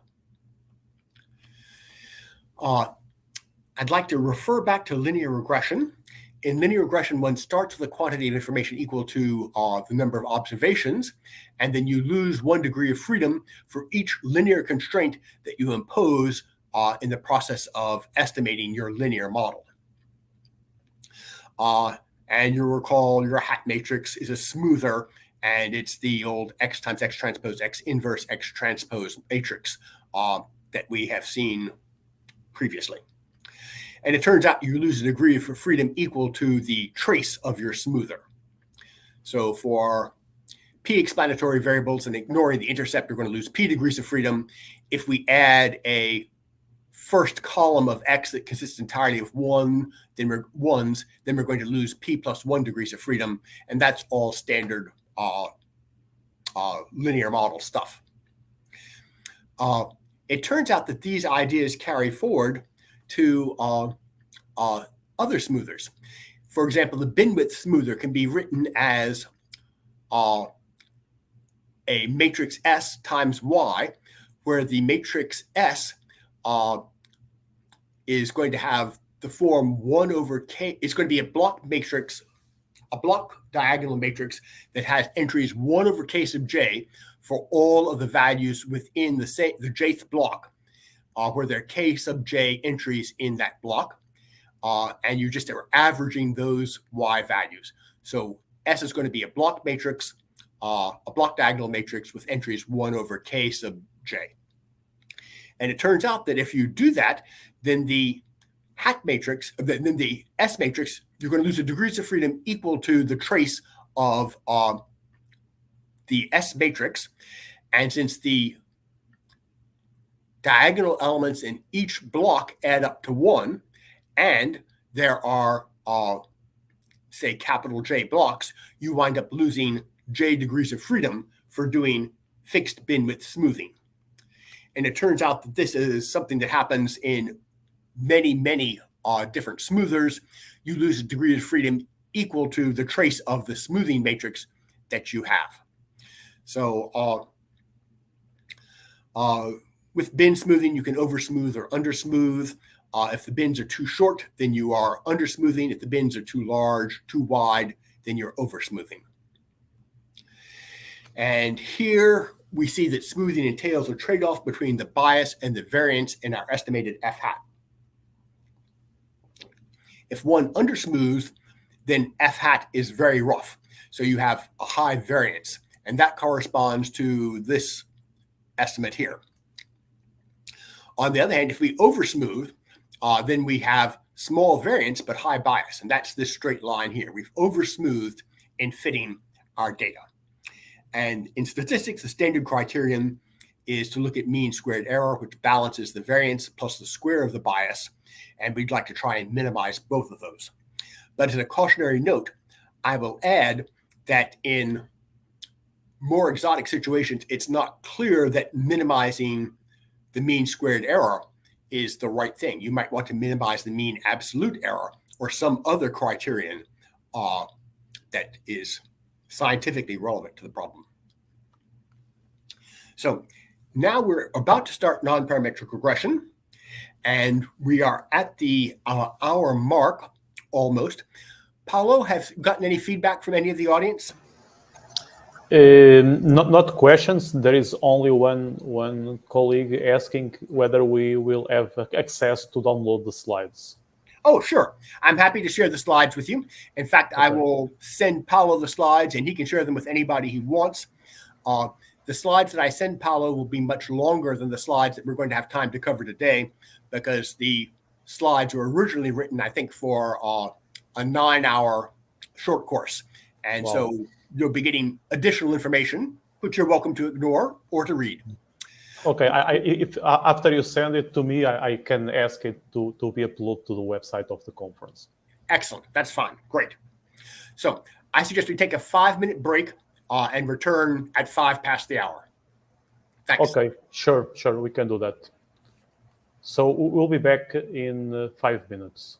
I'd like to refer back to linear regression. In linear regression, one starts with a quantity of information equal to the number of observations, and then you lose 1 degree of freedom for each linear constraint that you impose in the process of estimating your linear model. And you'll recall your hat matrix is a smoother, and it's the old x times x transpose x inverse x transpose matrix that we have seen previously. And it turns out you lose a degree of freedom equal to the trace of your smoother. So for p explanatory variables and ignoring the intercept, you're going to lose p degrees of freedom. If we add a first column of X that consists entirely of ones, then we're going to lose P plus 1 degrees of freedom. And that's all standard linear model stuff. It turns out that these ideas carry forward to other smoothers. For example, the bin width smoother can be written as a matrix S times Y, where the matrix S is going to have the form 1 over K. It's going to be a block matrix, a block diagonal matrix that has entries 1 over K sub J for all of the values within the jth block, where there are K sub J entries in that block. And you just are averaging those Y values. So S is going to be a block matrix, a block diagonal matrix with entries 1 over K sub J. And it turns out that if you do that, then the hat matrix, then the S matrix, you're going to lose the degrees of freedom equal to the trace of the S matrix. And since the diagonal elements in each block add up to 1, and there are, say, capital J blocks, you wind up losing J degrees of freedom for doing fixed bin width smoothing. And it turns out that this is something that happens in many, many different smoothers. You lose a degree of freedom equal to the trace of the smoothing matrix that you have. So with bin smoothing, you can oversmooth or undersmooth. If the bins are too short, then you are undersmoothing. If the bins are too large, too wide, then you're oversmoothing. And here we see that smoothing entails a trade-off between the bias and the variance in our estimated F hat. If one undersmooths, then F hat is very rough. So you have a high variance, and that corresponds to this estimate here. On the other hand, if we oversmooth, then we have small variance but high bias, and that's this straight line here. We've oversmoothed in fitting our data. And in statistics, the standard criterion is to look at mean squared error, which balances the variance plus the square of the bias, and we'd like to try and minimize both of those. But as a cautionary note, I will add that in more exotic situations, it's not clear that minimizing the mean squared error is the right thing. You might want to minimize the mean absolute error or some other criterion that is scientifically relevant to the problem. So now we're about to start nonparametric regression, and we are at the hour mark almost. Paolo, have you gotten any feedback from any of the audience? Not questions. There is only one colleague asking whether we will have access to download the slides. Oh, sure. I'm happy to share the slides with you. In fact, okay. I will send Paolo the slides, and he can share them with anybody he wants. The slides that I send Paolo will be much longer than the slides that we're going to have time to cover today, because the slides were originally written, I think, for a 9-hour short course. And wow. So you'll be getting additional information, which you're welcome to ignore or to read. Okay, if after you send it to me, I can ask it to be uploaded to the website of the conference. Excellent, that's fine, great. So I suggest we take a 5-minute break and return at 5 past the hour. Thanks. Okay, sure, we can do that. So we'll be back in 5 minutes.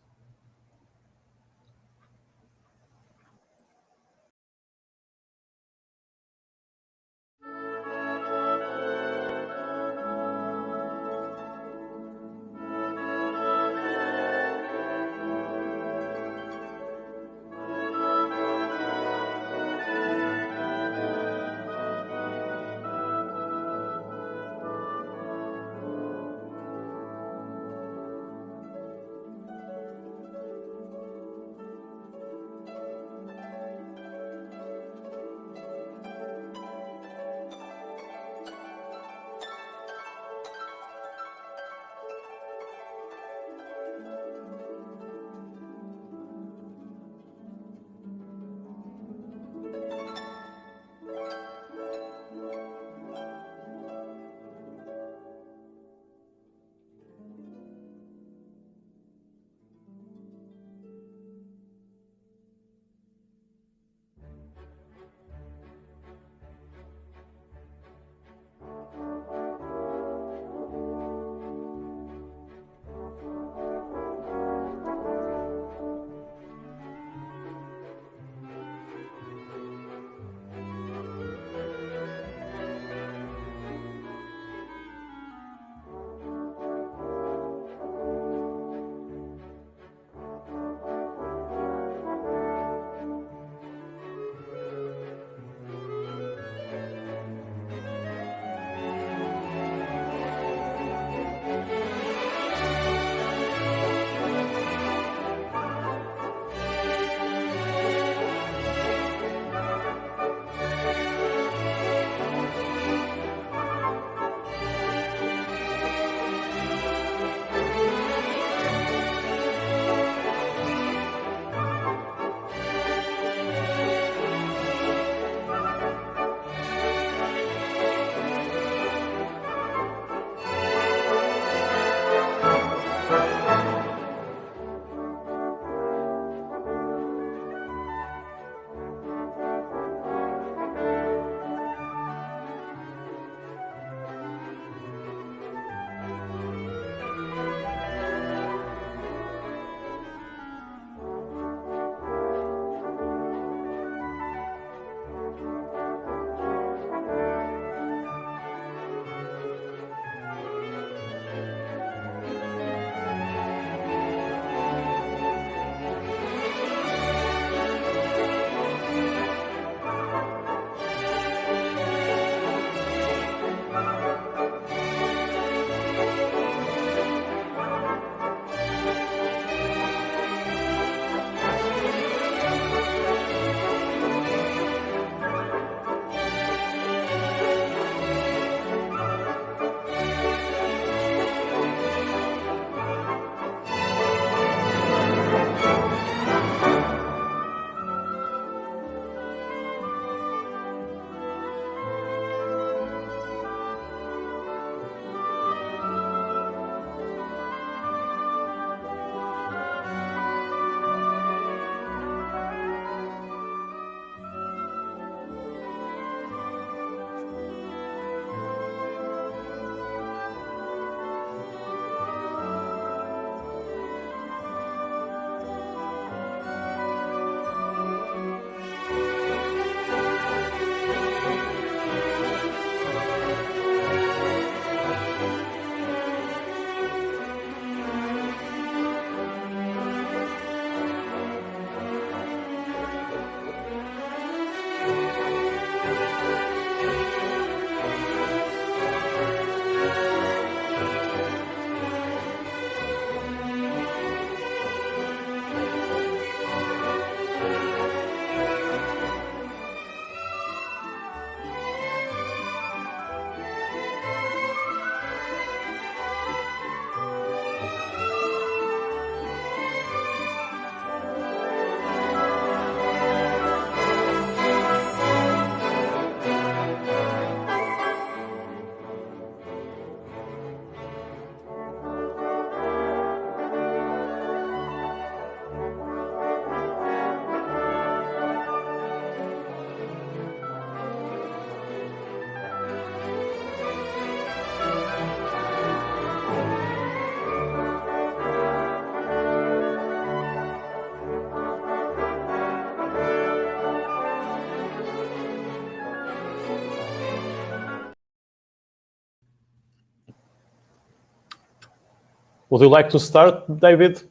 Would you like to start, David?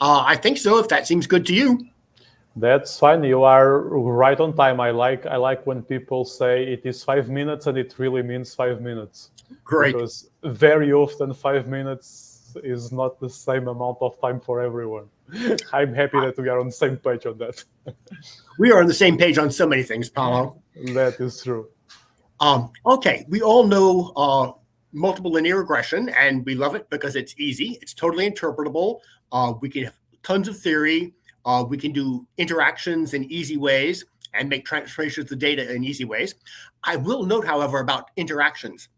I think so, if that seems good to you. That's fine. You are right on time. I like when people say it is 5 minutes and it really means 5 minutes. Great. Because very often 5 minutes is not the same amount of time for everyone. I'm happy that we are on the same page on that. We are on the same page on so many things, Paulo. That is true. Okay, we all know multiple linear regression, and we love it because it's easy. It's totally interpretable. We can have tons of theory. We can do interactions in easy ways and make transformations of data in easy ways. I will note, however, about interactions.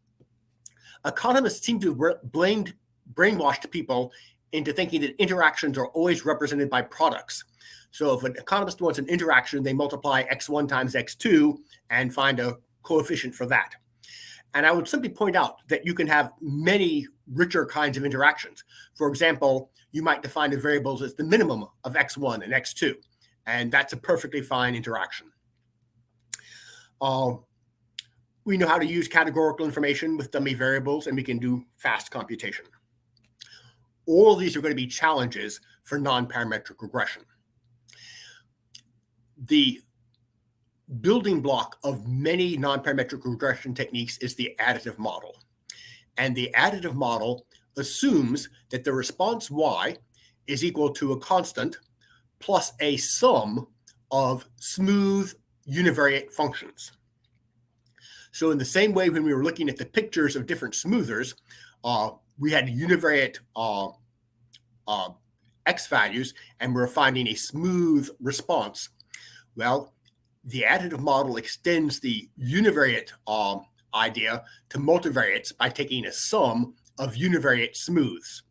Economists seem to have brainwashed people into thinking that interactions are always represented by products. So if an economist wants an interaction, they multiply x1 times x2 and find a coefficient for that. And I would simply point out that you can have many richer kinds of interactions. For example, you might define the variables as the minimum of x1 and x2, and that's a perfectly fine interaction. We know how to use categorical information with dummy variables, and we can do fast computation. All of these are going to be challenges for nonparametric regression. The building block of many nonparametric regression techniques is the additive model. And the additive model assumes that the response y is equal to a constant plus a sum of smooth univariate functions. So in the same way, when we were looking at the pictures of different smoothers, we had univariate x values, and we're finding a smooth response. Well, the additive model extends the univariate idea to multivariates by taking a sum of univariate smooths.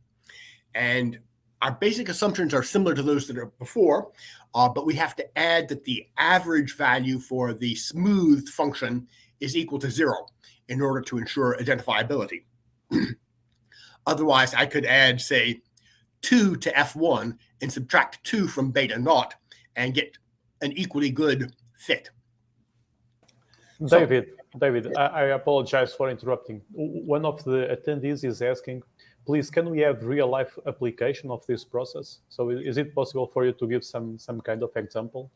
And our basic assumptions are similar to those that are before, but we have to add that the average value for the smooth function is equal to 0 in order to ensure identifiability. Otherwise, I could add, say, 2 to f1 and subtract 2 from beta naught and get an equally good fit. David, I apologize for interrupting. One of the attendees is asking, please, can we have real-life application of this process? So is it possible for you to give some kind of example?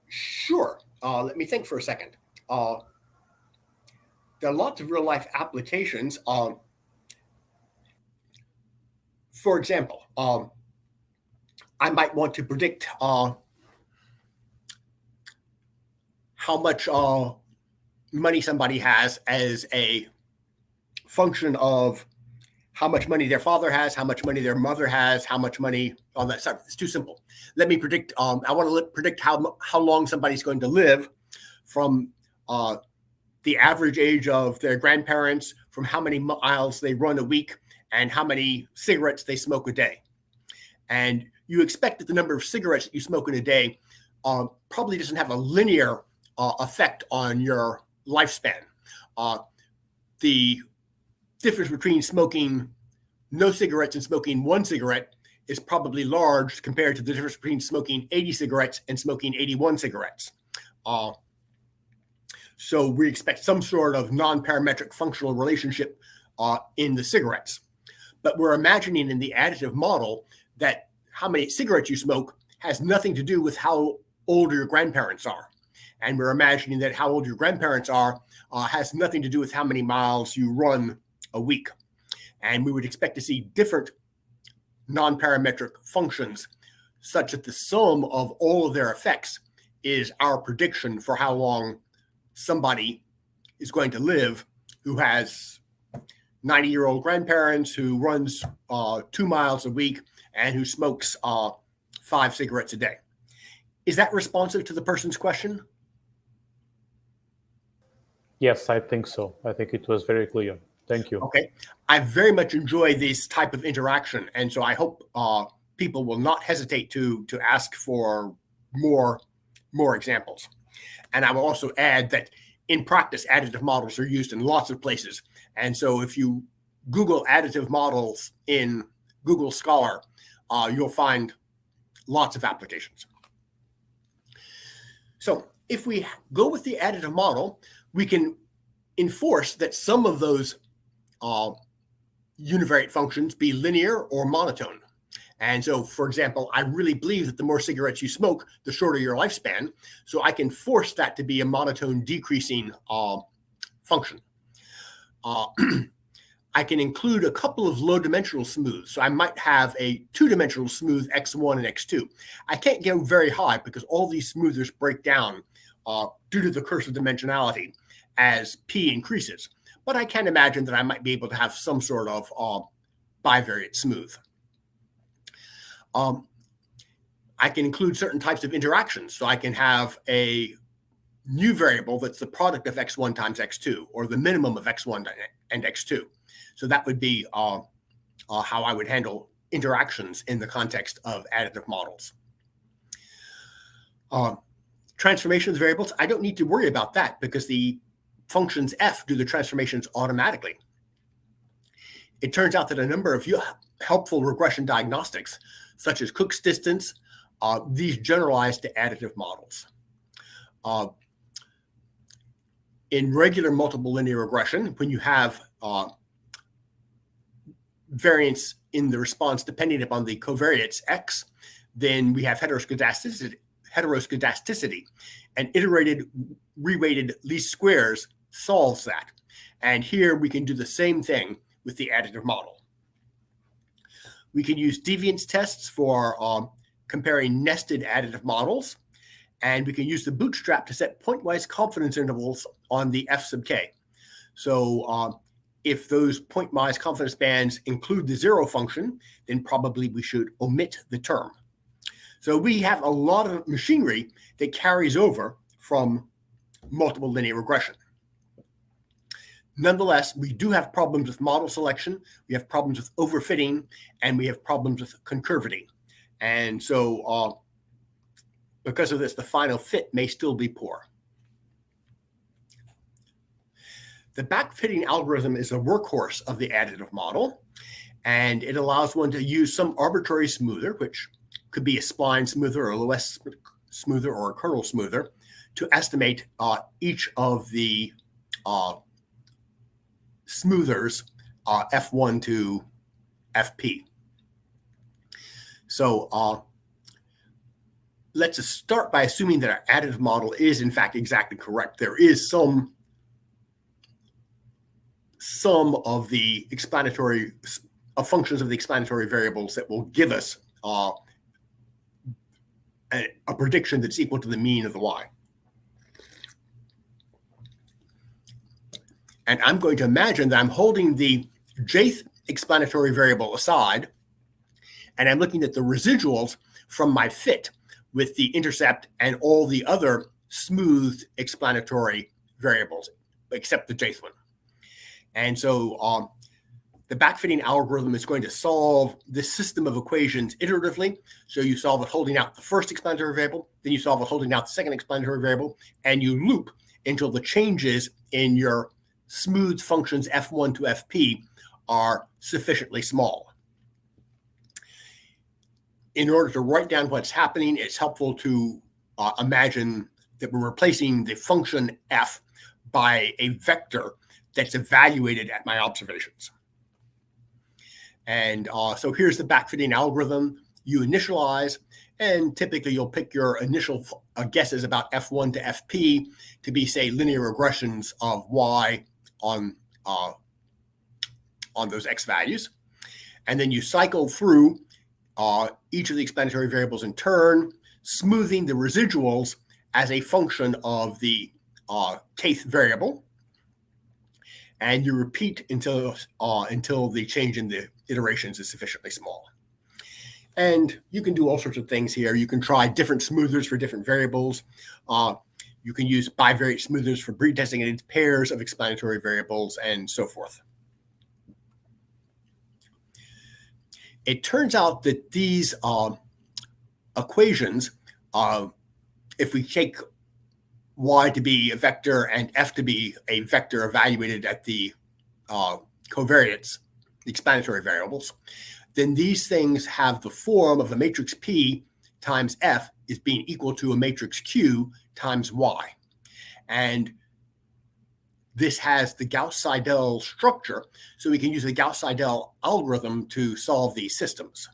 Sure. Let me think for a second. There are lots of real-life applications. For example, I might want to predict how much money somebody has as a function of how much money their father has, how much money their mother has, how much money, all that stuff. It's too simple. Let me predict, I want to predict how long somebody's going to live from the average age of their grandparents, from how many miles they run a week, and how many cigarettes they smoke a day. And you expect that the number of cigarettes that you smoke in a day probably doesn't have a linear effect on your lifespan. The difference between smoking no cigarettes and smoking 1 cigarette is probably large compared to the difference between smoking 80 cigarettes and smoking 81 cigarettes. So we expect some sort of non-parametric functional relationship in the cigarettes. But we're imagining in the additive model that how many cigarettes you smoke has nothing to do with how old your grandparents are. And we're imagining that how old your grandparents are has nothing to do with how many miles you run a week. And we would expect to see different non-parametric functions such that the sum of all of their effects is our prediction for how long somebody is going to live who has 90-year-old grandparents, who runs 2 miles a week, and who smokes 5 cigarettes a day. Is that responsive to the person's question? Yes, I think so. I think it was very clear. Thank you. Okay. I very much enjoy this type of interaction. And so I hope people will not hesitate to ask for more examples. And I will also add that in practice, additive models are used in lots of places. And so if you Google additive models in Google Scholar, you'll find lots of applications. So if we go with the additive model, we can enforce that some of those univariate functions be linear or monotone. And so, for example, I really believe that the more cigarettes you smoke, the shorter your lifespan. So I can force that to be a monotone decreasing function. I can include a couple of low-dimensional smooths. So I might have a two-dimensional smooth x1 and x2. I can't go very high because all these smoothers break down due to the curse of dimensionality as p increases. But I can imagine that I might be able to have some sort of bivariate smooth. I can include certain types of interactions. So I can have a new variable that's the product of x1 times x2, or the minimum of x1 and x2. So that would be how I would handle interactions in the context of additive models. Transformations variables, I don't need to worry about that because the functions f do the transformations automatically. It turns out that a number of helpful regression diagnostics, such as Cook's distance, these generalize to additive models. In regular multiple linear regression, when you have variance in the response depending upon the covariates x, then we have heteroscedasticity, and iterated reweighted least squares solves that. And here we can do the same thing with the additive model. We can use deviance tests for comparing nested additive models, and we can use the Bootstrap to set pointwise confidence intervals on the f sub k. So if those pointwise confidence bands include the zero function, then probably we should omit the term. So we have a lot of machinery that carries over from multiple linear regression. Nonetheless, we do have problems with model selection, we have problems with overfitting, and we have problems with concurvity. And so because of this, the final fit may still be poor. The backfitting algorithm is a workhorse of the additive model, and it allows one to use some arbitrary smoother, which could be a spline smoother or a Lewis smoother or a kernel smoother, to estimate each of the smoothers f1 to fp. So let's just start by assuming that our additive model is in fact exactly correct. There is some of the explanatory functions of the explanatory variables that will give us a prediction that's equal to the mean of the y. And I'm going to imagine that I'm holding the jth explanatory variable aside, and I'm looking at the residuals from my fit with the intercept and all the other smooth explanatory variables, except the jth one. And so the backfitting algorithm is going to solve this system of equations iteratively. So you solve it holding out the first explanatory variable, then you solve it holding out the second explanatory variable, and you loop until the changes in your smooth functions f1 to fp are sufficiently small. In order to write down what's happening, it's helpful to imagine that we're replacing the function f by a vector that's evaluated at my observations. And so here's the backfitting algorithm. You initialize, and typically you'll pick your initial guesses about f1 to fp to be, say, linear regressions of y on those x values. And then you cycle through each of the explanatory variables in turn, smoothing the residuals as a function of the kth variable. And you repeat until the change in the iterations is sufficiently small. And you can do all sorts of things here. You can try different smoothers for different variables. You can use bivariate smoothers for pre-designated pairs of explanatory variables and so forth. It turns out that these equations, if we take y to be a vector and f to be a vector evaluated at the covariates, the explanatory variables, then these things have the form of a matrix P times f is being equal to a matrix Q times y. And this has the Gauss-Seidel structure, so we can use the Gauss-Seidel algorithm to solve these systems.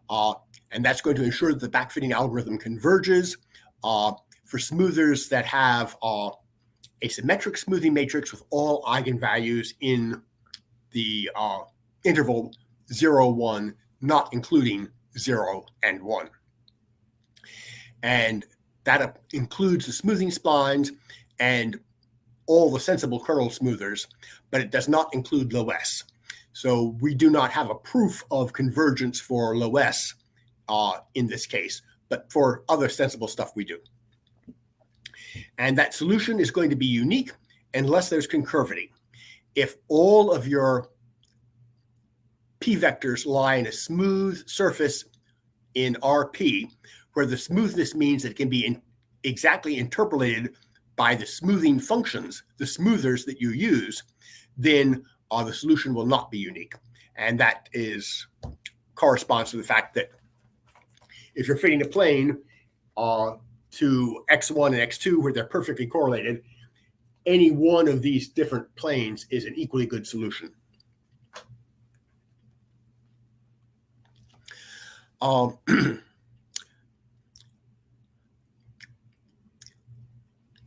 And that's going to ensure that the backfitting algorithm converges for smoothers that have a symmetric smoothing matrix with all eigenvalues in the interval 0, 1, not including 0 and 1. And that includes the smoothing splines and all the sensible kernel smoothers, but it does not include low S. So we do not have a proof of convergence for low S in this case, but for other sensible stuff we do. And that solution is going to be unique unless there's concurvity. If all of your p vectors lie in a smooth surface in RP, where the smoothness means that it can be exactly interpolated by the smoothing functions, the smoothers that you use, then the solution will not be unique. And that corresponds to the fact that if you're fitting a plane to x1 and x2 where they're perfectly correlated, any one of these different planes is an equally good solution.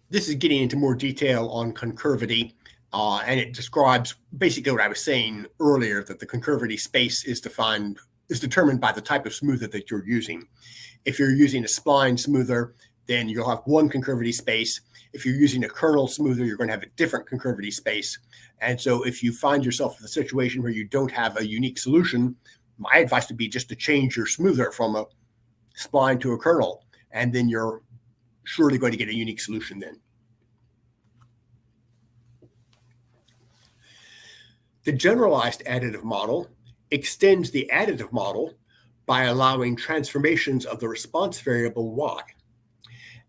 This is getting into more detail on concurvity, and it describes basically what I was saying earlier, that the concurvity space is determined by the type of smoother that you're using. If you're using a spline smoother, then you'll have one concurvity space. If you're using a kernel smoother, you're going to have a different concurvity space. And so if you find yourself in a situation where you don't have a unique solution, my advice would be just to change your smoother from a spline to a kernel, and then you're surely going to get a unique solution then. The generalized additive model extends the additive model by allowing transformations of the response variable y.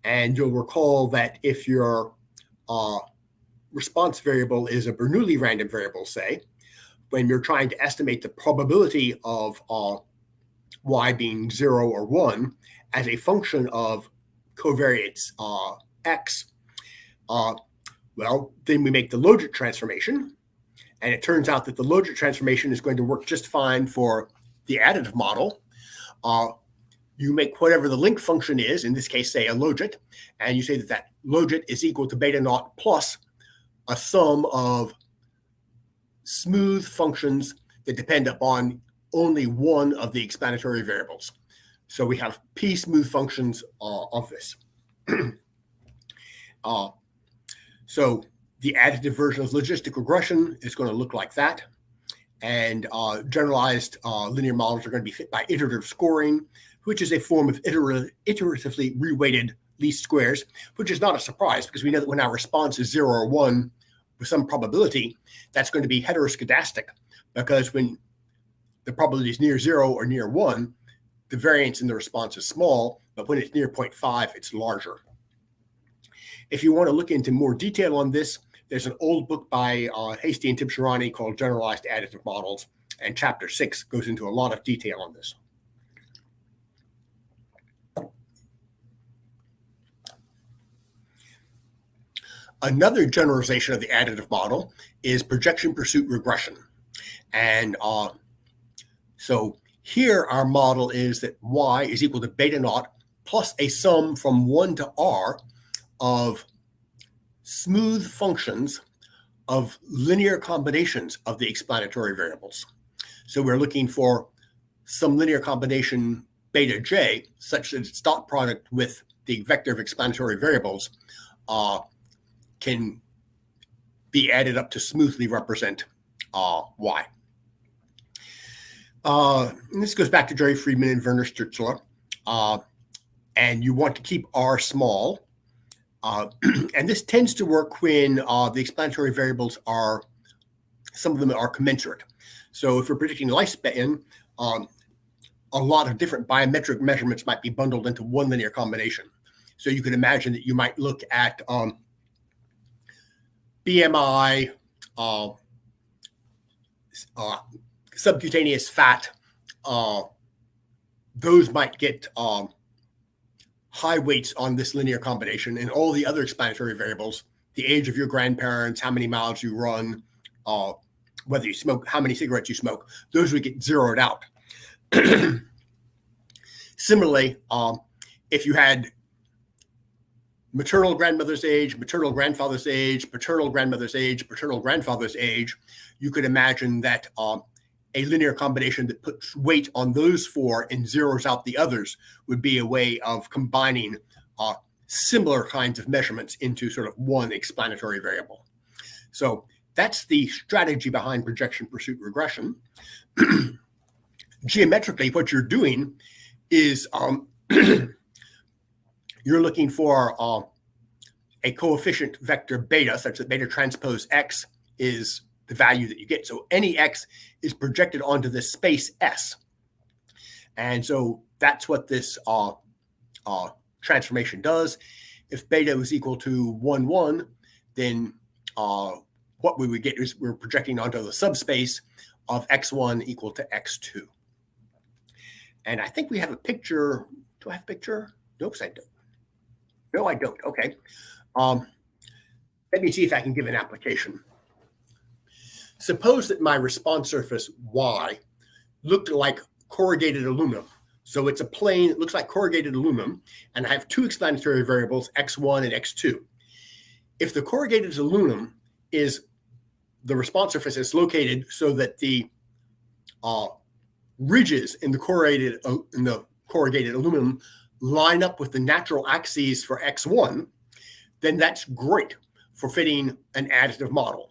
And you'll recall that if your response variable is a Bernoulli random variable, say, when you're trying to estimate the probability of y being 0 or 1 as a function of covariates x, well, then we make the logit transformation. And it turns out that the logit transformation is going to work just fine for the additive model. You make whatever the link function is, in this case, say a logit, and you say that that logit is equal to beta naught plus a sum of smooth functions that depend upon only one of the explanatory variables. So we have p smooth functions of this. So the additive version of logistic regression is going to look like that. And generalized linear models are going to be fit by iterative scoring, which is a form of iteratively reweighted least squares, which is not a surprise because we know that when our response is 0 or 1 with some probability, that's going to be heteroscedastic, because when the probability is near 0 or near 1, the variance in the response is small, but when it's near 0.5, it's larger. If you want to look into more detail on this, there's an old book by Hastie and Tibshirani called Generalized Additive Models, and chapter 6 goes into a lot of detail on this. Another generalization of the additive model is projection pursuit regression. And so here our model is that y is equal to beta naught plus a sum from 1 to r of smooth functions of linear combinations of the explanatory variables. So we're looking for some linear combination beta j such that its dot product with the vector of explanatory variables can be added up to smoothly represent y. And this goes back to Jerry Friedman and Werner Stutzler. And you want to keep r small. And this tends to work when the explanatory variables are, some of them are commensurate. So if we're predicting lifespan, a lot of different biometric measurements might be bundled into one linear combination. So you can imagine that you might look at BMI, subcutaneous fat. Those might get high weights on this linear combination, and all the other explanatory variables, the age of your grandparents, how many miles you run, whether you smoke, how many cigarettes you smoke, those would get zeroed out. Similarly, if you had maternal grandmother's age, maternal grandfather's age, paternal grandmother's age, paternal grandfather's age, you could imagine that a linear combination that puts weight on those four and zeroes out the others would be a way of combining similar kinds of measurements into sort of one explanatory variable. So that's the strategy behind projection pursuit regression. Geometrically, what you're doing is you're looking for a coefficient vector beta such that beta transpose x is the value that you get. So any x is projected onto this space S. And so that's what this transformation does. If beta is equal to 1, 1, then what we would get is we're projecting onto the subspace of x1 equal to x2. And I think we have a picture. Do I have a picture? Nope, I don't. No, I don't. Okay. Let me see if I can give an application. Suppose that my response surface y looked like corrugated aluminum. So it's a plane, it looks like corrugated aluminum, and I have two explanatory variables, x1 and x2. If the corrugated aluminum is, the response surface is located so that the ridges in the corrugated aluminum line up with the natural axes for x1, then that's great for fitting an additive model.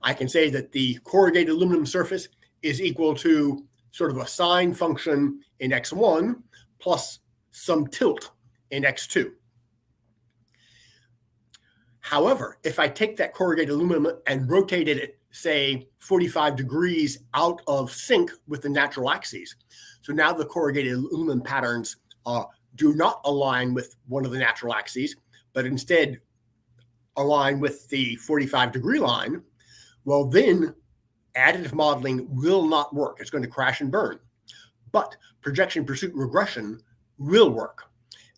I can say that the corrugated aluminum surface is equal to sort of a sine function in x1 plus some tilt in x2. However, if I take that corrugated aluminum and rotate it, say, 45 degrees out of sync with the natural axes, so now the corrugated aluminum patterns do not align with one of the natural axes, but instead align with the 45-degree line, well, then additive modeling will not work. It's going to crash and burn. But projection pursuit regression will work.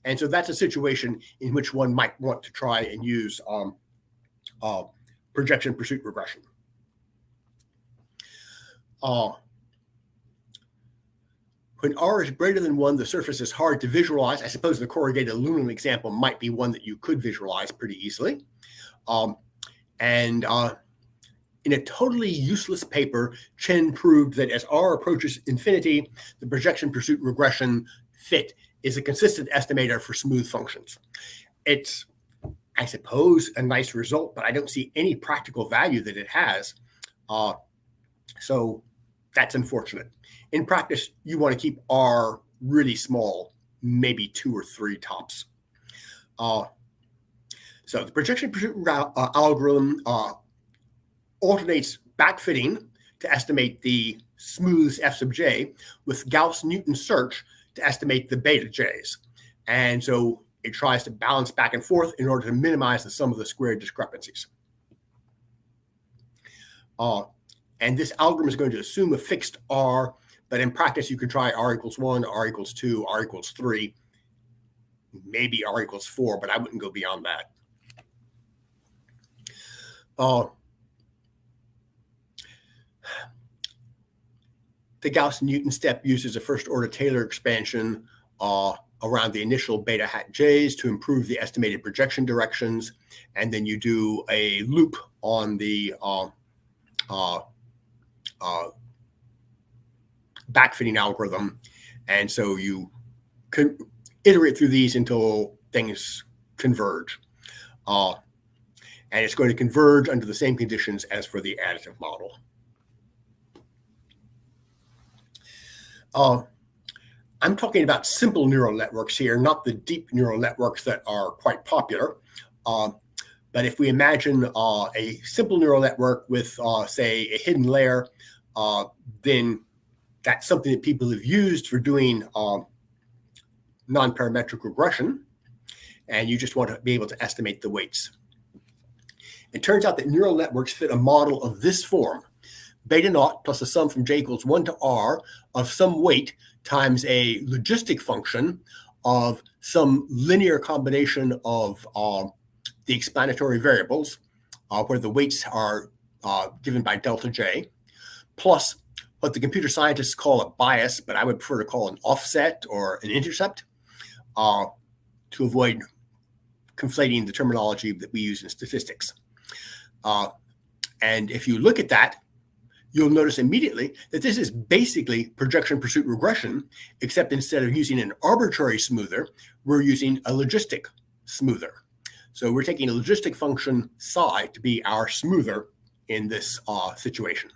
And so that's a situation in which one might want to try and use projection pursuit regression. When R is greater than 1, the surface is hard to visualize. I suppose the corrugated aluminum example might be one that you could visualize pretty easily. In a totally useless paper, Chen proved that as R approaches infinity, the projection pursuit regression fit is a consistent estimator for smooth functions. It's, I suppose, a nice result, but I don't see any practical value that it has. So that's unfortunate. In practice, you want to keep R really small, maybe 2 or 3 tops. So the projection pursuit algorithm alternates backfitting to estimate the smooths f sub j with Gauss-Newton search to estimate the beta j's. And so it tries to balance back and forth in order to minimize the sum of the squared discrepancies. And this algorithm is going to assume a fixed R, but in practice, you can try R equals 1, R equals 2, R equals 3, maybe R equals 4, but I wouldn't go beyond that. The Gauss-Newton step uses a first-order Taylor expansion around the initial beta hat j's to improve the estimated projection directions, and then you do a loop on the backfitting algorithm, and so you can iterate through these until things converge. And it's going to converge under the same conditions as for the additive model. I'm talking about simple neural networks here, not the deep neural networks that are quite popular. But if we imagine a simple neural network with, say, a hidden layer, then that's something that people have used for doing nonparametric regression, and you just want to be able to estimate the weights. It turns out that neural networks fit a model of this form: beta naught plus a sum from j equals 1 to r of some weight times a logistic function of some linear combination of the explanatory variables, where the weights are given by delta J, plus what the computer scientists call a bias, but I would prefer to call an offset or an intercept to avoid conflating the terminology that we use in statistics. And if you look at that, you'll notice immediately that this is basically projection pursuit regression, except instead of using an arbitrary smoother, we're using a logistic smoother. So we're taking a logistic function psi to be our smoother in this situation.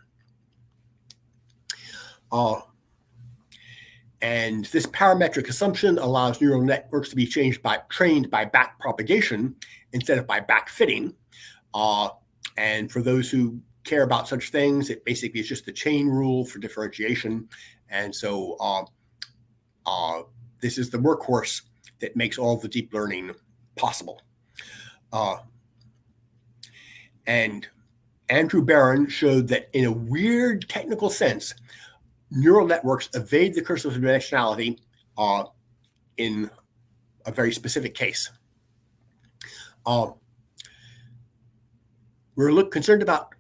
And this parametric assumption allows neural networks to be trained by back propagation instead of by back fitting. And for those who care about such things, it basically is just the chain rule for differentiation. And so this is the workhorse that makes all the deep learning possible. And Andrew Barron showed that in a weird technical sense, neural networks evade the curse of dimensionality in a very specific case. We're concerned about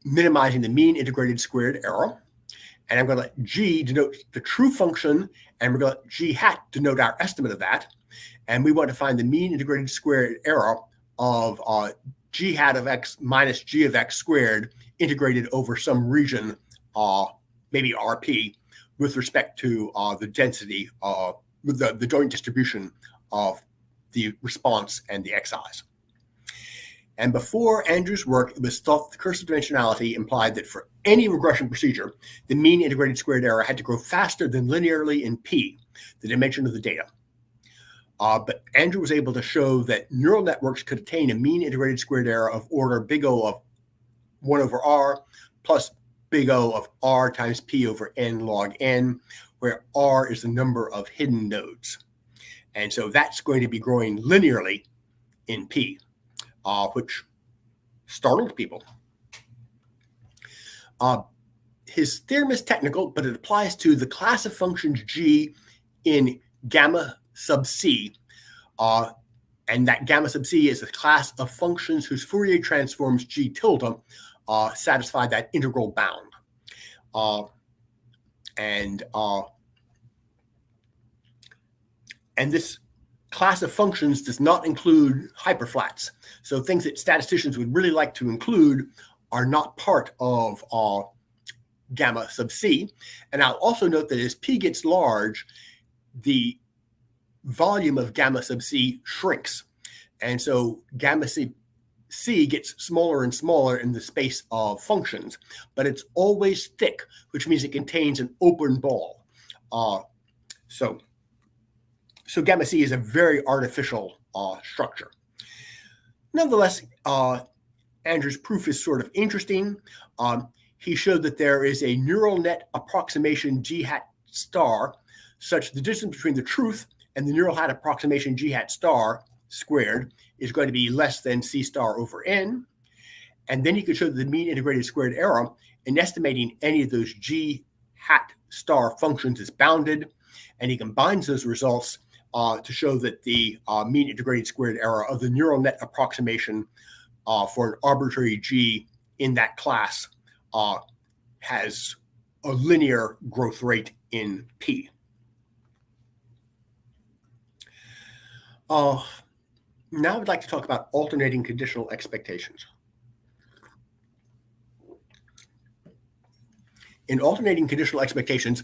minimizing the mean integrated squared error. And I'm going to let G denote the true function, and we're going to let G hat denote our estimate of that. And we want to find the mean integrated squared error of G hat of x minus G of x squared integrated over some region, maybe RP, with respect to the density, the joint distribution of the response and the xi's. And before Andrew's work, it was thought the curse of dimensionality implied that for any regression procedure, the mean integrated squared error had to grow faster than linearly in P, the dimension of the data. But Andrew was able to show that neural networks could attain a mean integrated squared error of order big O of 1 over R plus big O of R times P over N log N, where R is the number of hidden nodes. And so that's going to be growing linearly in P, which startled people. His theorem is technical, but it applies to the class of functions G in gamma sub C. And that gamma sub C is a class of functions whose Fourier transforms G tilde satisfy that integral bound. And this class of functions does not include hyperflats. So things that statisticians would really like to include are not part of gamma sub C. And I'll also note that as P gets large, the volume of gamma sub C shrinks. And so gamma C gets smaller and smaller in the space of functions, but it's always thick, which means it contains an open ball. So gamma C is a very artificial structure. Nonetheless, Andrew's proof is sort of interesting. He showed that there is a neural net approximation G hat star such the distance between the truth and the neural hat approximation G hat star squared is going to be less than C star over N. And then he could show that the mean integrated squared error in estimating any of those G hat star functions is bounded. And he combines those results to show that the mean integrated squared error of the neural net approximation for an arbitrary G in that class has a linear growth rate in P. Now I'd like to talk about alternating conditional expectations. In alternating conditional expectations,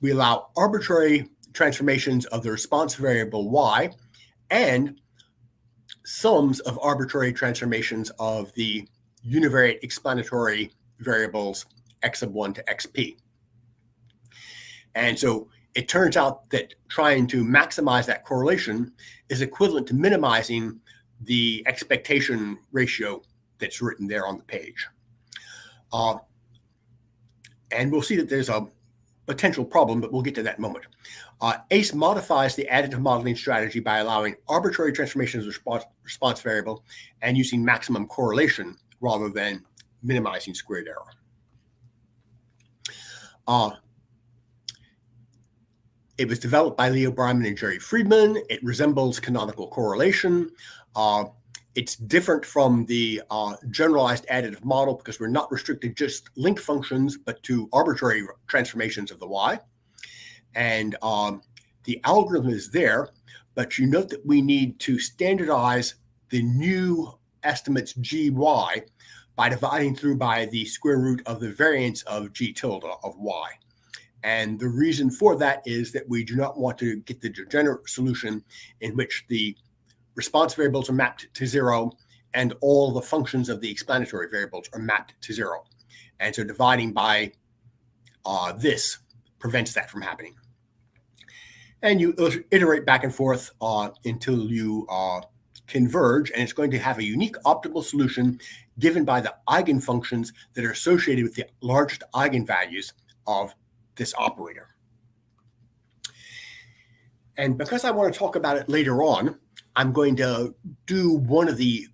we allow arbitrary transformations of the response variable y and sums of arbitrary transformations of the univariate explanatory variables x sub 1 to xp. And so it turns out that trying to maximize that correlation is equivalent to minimizing the expectation ratio that's written there on the page. And we'll see that there's a potential problem, but we'll get to that in a moment. ACE modifies the additive modeling strategy by allowing arbitrary transformations of response variable and using maximum correlation rather than minimizing squared error. It was developed by Leo Breiman and Jerry Friedman. It resembles canonical correlation. It's different from the generalized additive model because we're not restricted just link functions, but to arbitrary transformations of the y. And the algorithm is there, but you note that we need to standardize the new estimates gy by dividing through by the square root of the variance of g tilde of y. And the reason for that is that we do not want to get the degenerate solution in which the response variables are mapped to 0 and all the functions of the explanatory variables are mapped to 0. And so dividing by this prevents that from happening. And you iterate back and forth until you converge, and it's going to have a unique optimal solution given by the eigenfunctions that are associated with the largest eigenvalues of this operator. And because I want to talk about it later on, I'm going to do one of the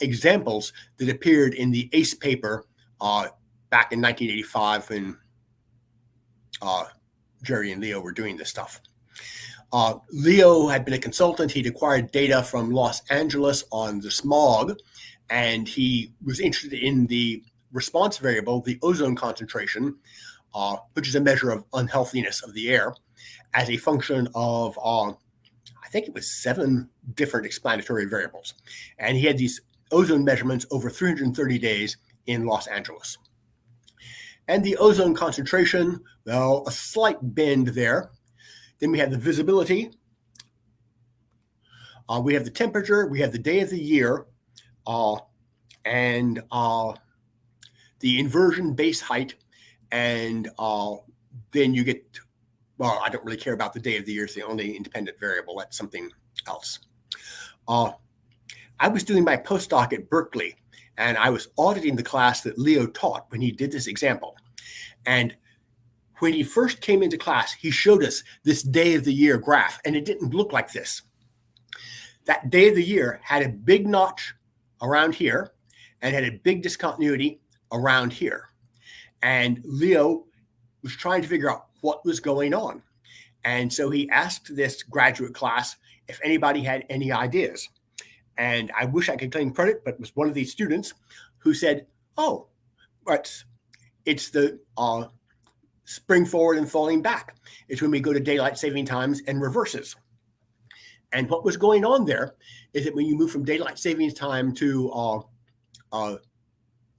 examples that appeared in the ACE paper back in 1985 when Jerry and Leo were doing this stuff. Leo had been a consultant. He'd acquired data from Los Angeles on the smog, and he was interested in the response variable, the ozone concentration, which is a measure of unhealthiness of the air, as a function of, I think it was 7 different explanatory variables. And he had these ozone measurements over 330 days in Los Angeles. And the ozone concentration, well, a slight bend there. Then we have the visibility. We have the temperature. We have the day of the year. And the inversion base height. And then you get, well, I don't really care about the day of the year. It's the only independent variable. That's something else. I was doing my postdoc at Berkeley, and I was auditing the class that Leo taught when he did this example. And when he first came into class, he showed us this day of the year graph, and it didn't look like this. That day of the year had a big notch around here and had a big discontinuity around here. And Leo was trying to figure out what was going on. And so he asked this graduate class if anybody had any ideas. And I wish I could claim credit, but it was one of these students who said, oh, it's the spring forward and falling back. It's when we go to daylight saving times and reverses. And what was going on there is that when you move from daylight savings time to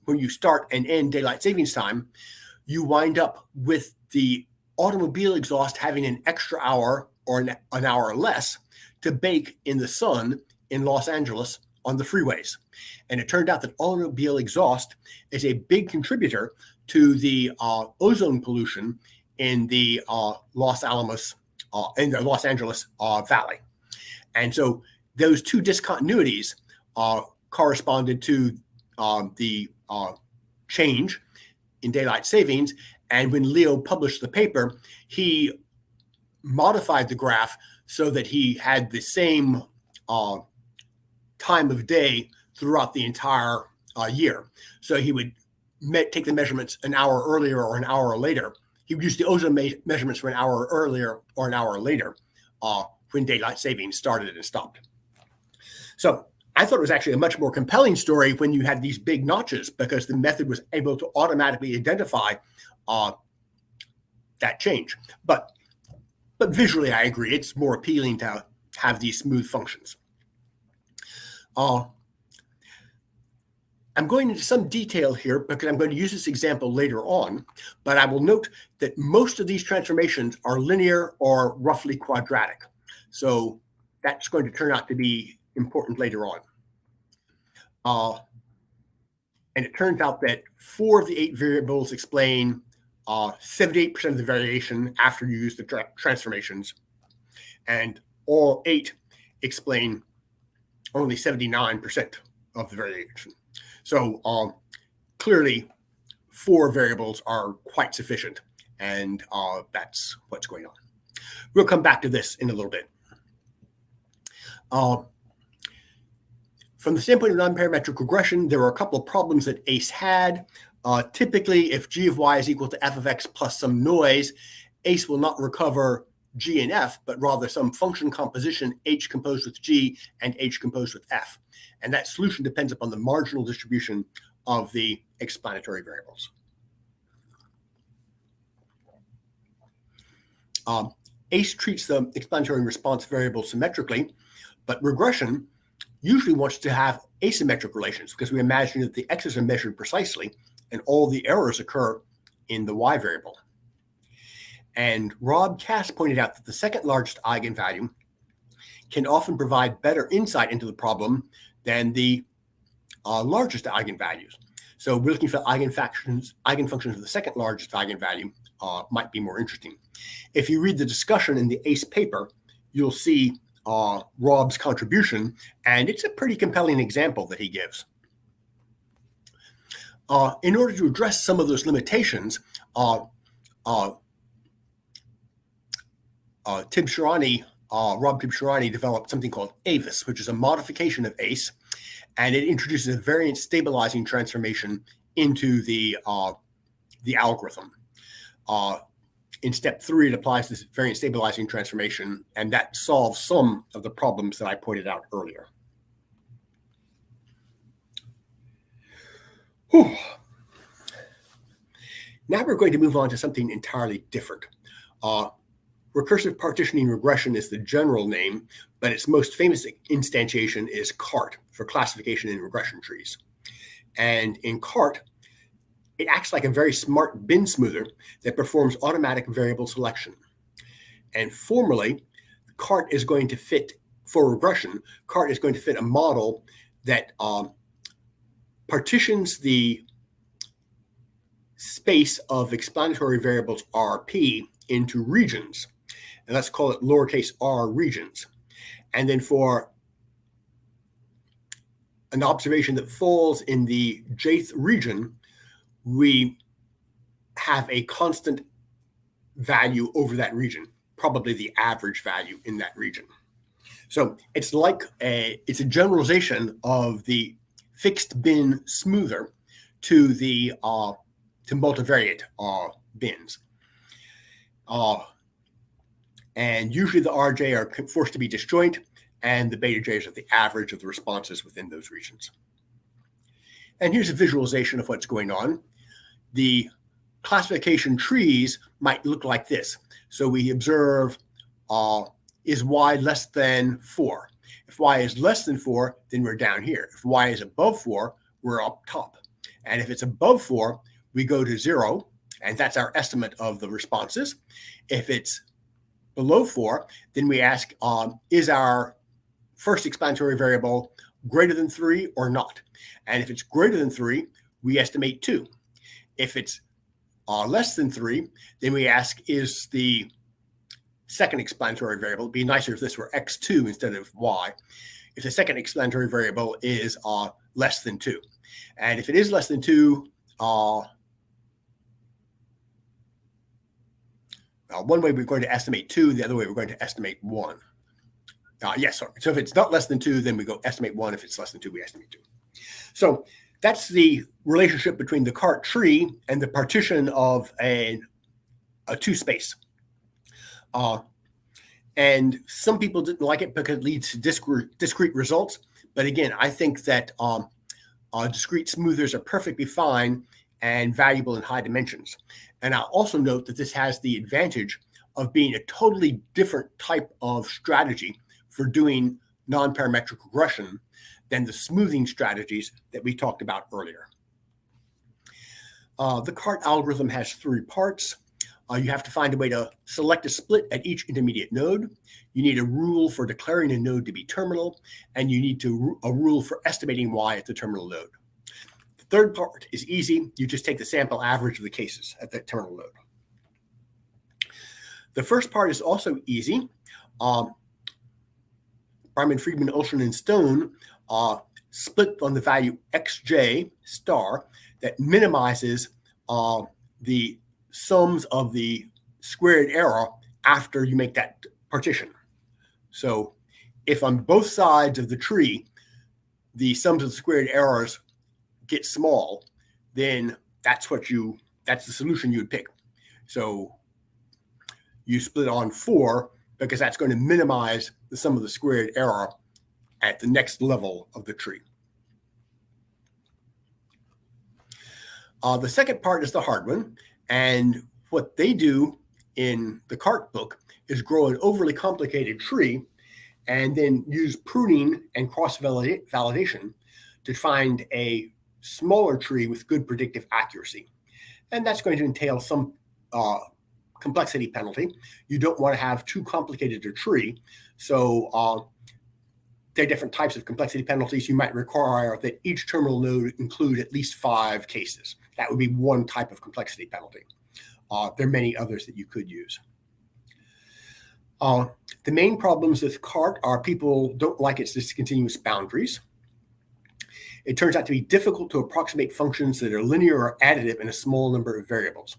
when you start and end daylight savings time, you wind up with the automobile exhaust having an extra hour or an hour less to bake in the sun in Los Angeles on the freeways. And it turned out that automobile exhaust is a big contributor to the ozone pollution in the Los Angeles Valley. And so those two discontinuities corresponded to the change in daylight savings. And when Leo published the paper, he modified the graph so that he had the same time of day throughout the entire year. So he would take the measurements an hour earlier or an hour later. He would use the ozone measurements for an hour earlier or an hour later when daylight savings started and stopped. So I thought it was actually a much more compelling story when you had these big notches, because the method was able to automatically identify that change. But visually, I agree, it's more appealing to have these smooth functions. I'm going into some detail here because I'm going to use this example later on, but I will note that most of these transformations are linear or roughly quadratic. So that's going to turn out to be important later on. And it turns out that 4 of the 8 variables explain 78% of the variation after you use the transformations, and all 8 explain only 79% of the variation. So clearly 4 variables are quite sufficient, and that's what's going on. We'll come back to this in a little bit. From the standpoint of nonparametric regression, there were a couple of problems that ACE had. Typically, if g of y is equal to f of x plus some noise, ACE will not recover G and F, but rather some function composition H composed with G and H composed with F. And that solution depends upon the marginal distribution of the explanatory variables. ACE treats the explanatory response variable symmetrically, but regression usually wants to have asymmetric relations because we imagine that the x's are measured precisely and all the errors occur in the y variable. And Rob Cass pointed out that the second largest eigenvalue can often provide better insight into the problem than the largest eigenvalues. So we're looking for eigenfunctions of the second largest eigenvalue might be more interesting. If you read the discussion in the ACE paper, you'll see Rob's contribution, and it's a pretty compelling example that he gives. In order to address some of those limitations, Rob Tibshirani developed something called AVIS, which is a modification of ACE, and it introduces a variance stabilizing transformation into the algorithm. In step 3, it applies this variance stabilizing transformation, and that solves some of the problems that I pointed out earlier. Whew. Now we're going to move on to something entirely different. Recursive partitioning regression is the general name, but its most famous instantiation is CART, for classification in regression trees. And in CART, it acts like a very smart bin smoother that performs automatic variable selection. And formally, CART is going to fit, for regression, CART is going to fit a model that partitions the space of explanatory variables RP into regions. And let's call it lowercase r regions. And then for an observation that falls in the jth region, we have a constant value over that region, probably the average value in that region. So it's like it's a generalization of the fixed bin smoother to the to multivariate bins. And usually the RJ are forced to be disjoint, and the beta J's are the average of the responses within those regions. And here's a visualization of what's going on. The classification trees might look like this. So we observe, is y less than 4? If y is less than 4, then we're down here. If y is above 4, we're up top. And if it's above 4, we go to 0, and that's our estimate of the responses. If it's below 4, then we ask, is our first explanatory variable greater than 3 or not? And if it's greater than 3, we estimate 2. If it's less than 3, then we ask, is the second explanatory variable, it'd be nicer if this were x2 instead of y, if the second explanatory variable is less than 2. And if it is less than 2, one way we're going to estimate 2, the other way we're going to estimate 1. Yes, sorry. So if it's not less than 2, then we go estimate 1. If it's less than 2, we estimate 2. So that's the relationship between the CART tree and the partition of a 2 space. And some people didn't like it because it leads to discrete results. But again, I think that discrete smoothers are perfectly fine and valuable in high dimensions. And I'll also note that this has the advantage of being a totally different type of strategy for doing nonparametric regression than the smoothing strategies that we talked about earlier. The CART algorithm has 3 parts. You have to find a way to select a split at each intermediate node. You need a rule for declaring a node to be terminal, and you need a rule for estimating y at the terminal node. The third part is easy. You just take the sample average of the cases at that terminal node. The first part is also easy. Bryman, Friedman, Olshan, and Stone split on the value xj star that minimizes the sums of the squared error after you make that partition. So if on both sides of the tree, the sums of the squared errors get small, then that's the solution you would pick. So you split on 4 because that's going to minimize the sum of the squared error at the next level of the tree. The second part is the hard one, and what they do in the CART book is grow an overly complicated tree and then use pruning and cross-validation to find a smaller tree with good predictive accuracy. And that's going to entail some complexity penalty. You don't want to have too complicated a tree. So there are different types of complexity penalties. You might require that each terminal node include at least 5 cases. That would be one type of complexity penalty. There are many others that you could use. The main problems with CART are people don't like its discontinuous boundaries. It turns out to be difficult to approximate functions that are linear or additive in a small number of variables.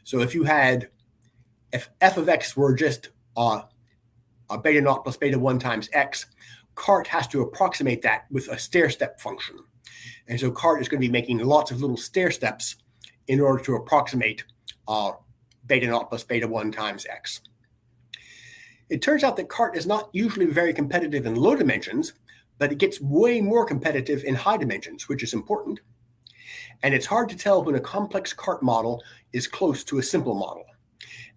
So if f of x were just a beta naught plus beta 1 times x, CART has to approximate that with a stair-step function. And so CART is going to be making lots of little stair steps in order to approximate beta naught plus beta 1 times x. It turns out that CART is not usually very competitive in low dimensions, but it gets way more competitive in high dimensions, which is important. And it's hard to tell when a complex CART model is close to a simple model.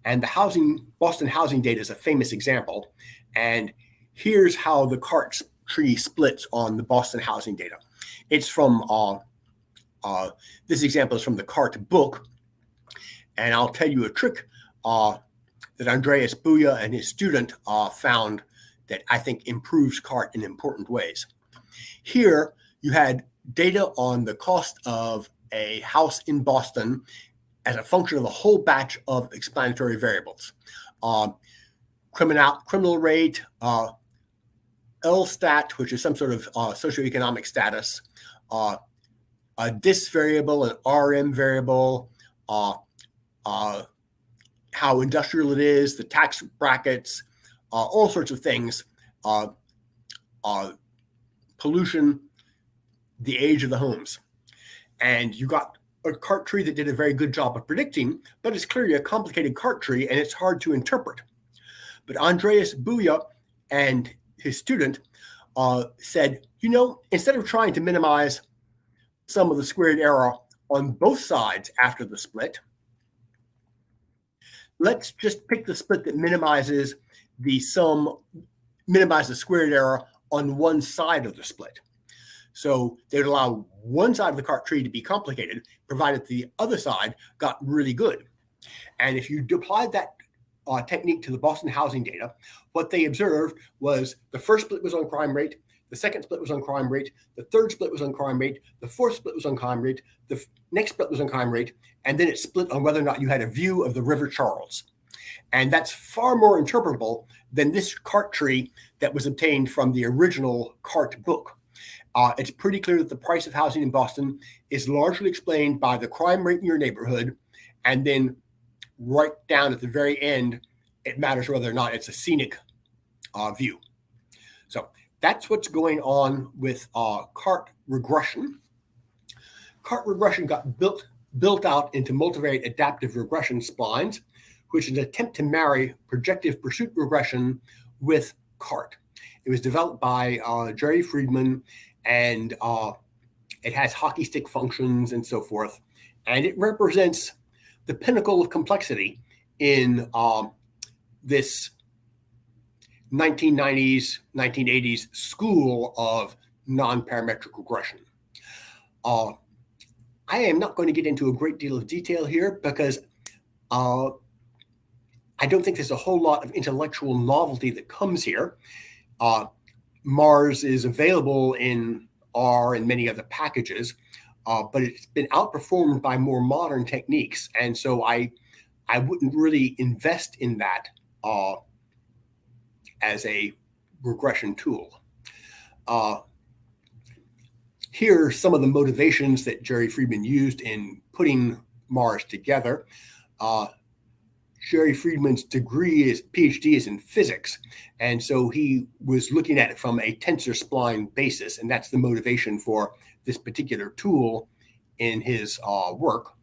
And the Boston housing data is a famous example. And here's how the CART tree splits on the Boston housing data. It's from, this example is from the CART book. And I'll tell you a trick that Andreas Buya and his student found that I think improves CART in important ways. Here, you had data on the cost of a house in Boston as a function of a whole batch of explanatory variables. Criminal rate, LSTAT, which is some sort of socioeconomic status, a DIS variable, an RM variable, how industrial it is, the tax brackets, all sorts of things, pollution, the age of the homes. And you got a CART tree that did a very good job of predicting, but it's clearly a complicated CART tree and it's hard to interpret. But Andreas Buya and his student said, instead of trying to minimize some of the squared error on both sides after the split, let's just pick the split that minimizes the squared error on one side of the split. So they would allow one side of the CART tree to be complicated, provided the other side got really good. And if you applied that technique to the Boston housing data, what they observed was the first split was on crime rate, the second split was on crime rate, the third split was on crime rate, the fourth split was on crime rate, the next split was on crime rate, and then it split on whether or not you had a view of the River Charles. And that's far more interpretable than this CART tree that was obtained from the original CART book. It's pretty clear that the price of housing in Boston is largely explained by the crime rate in your neighborhood, and then right down at the very end, it matters whether or not it's a scenic view. So that's what's going on with CART regression. CART regression got built out into multivariate adaptive regression splines, which is an attempt to marry projective pursuit regression with CART. It was developed by Jerry Friedman, and it has hockey stick functions and so forth. And it represents the pinnacle of complexity in this 1990s, 1980s school of nonparametric regression. I am not going to get into a great deal of detail here because I don't think there's a whole lot of intellectual novelty that comes here. Mars is available in R and many other packages, but it's been outperformed by more modern techniques. And so I wouldn't really invest in that as a regression tool. Here are some of the motivations that Jerry Friedman used in putting Mars together. Jerry Friedman's PhD is in physics. And so he was looking at it from a tensor spline basis. And that's the motivation for this particular tool in his work.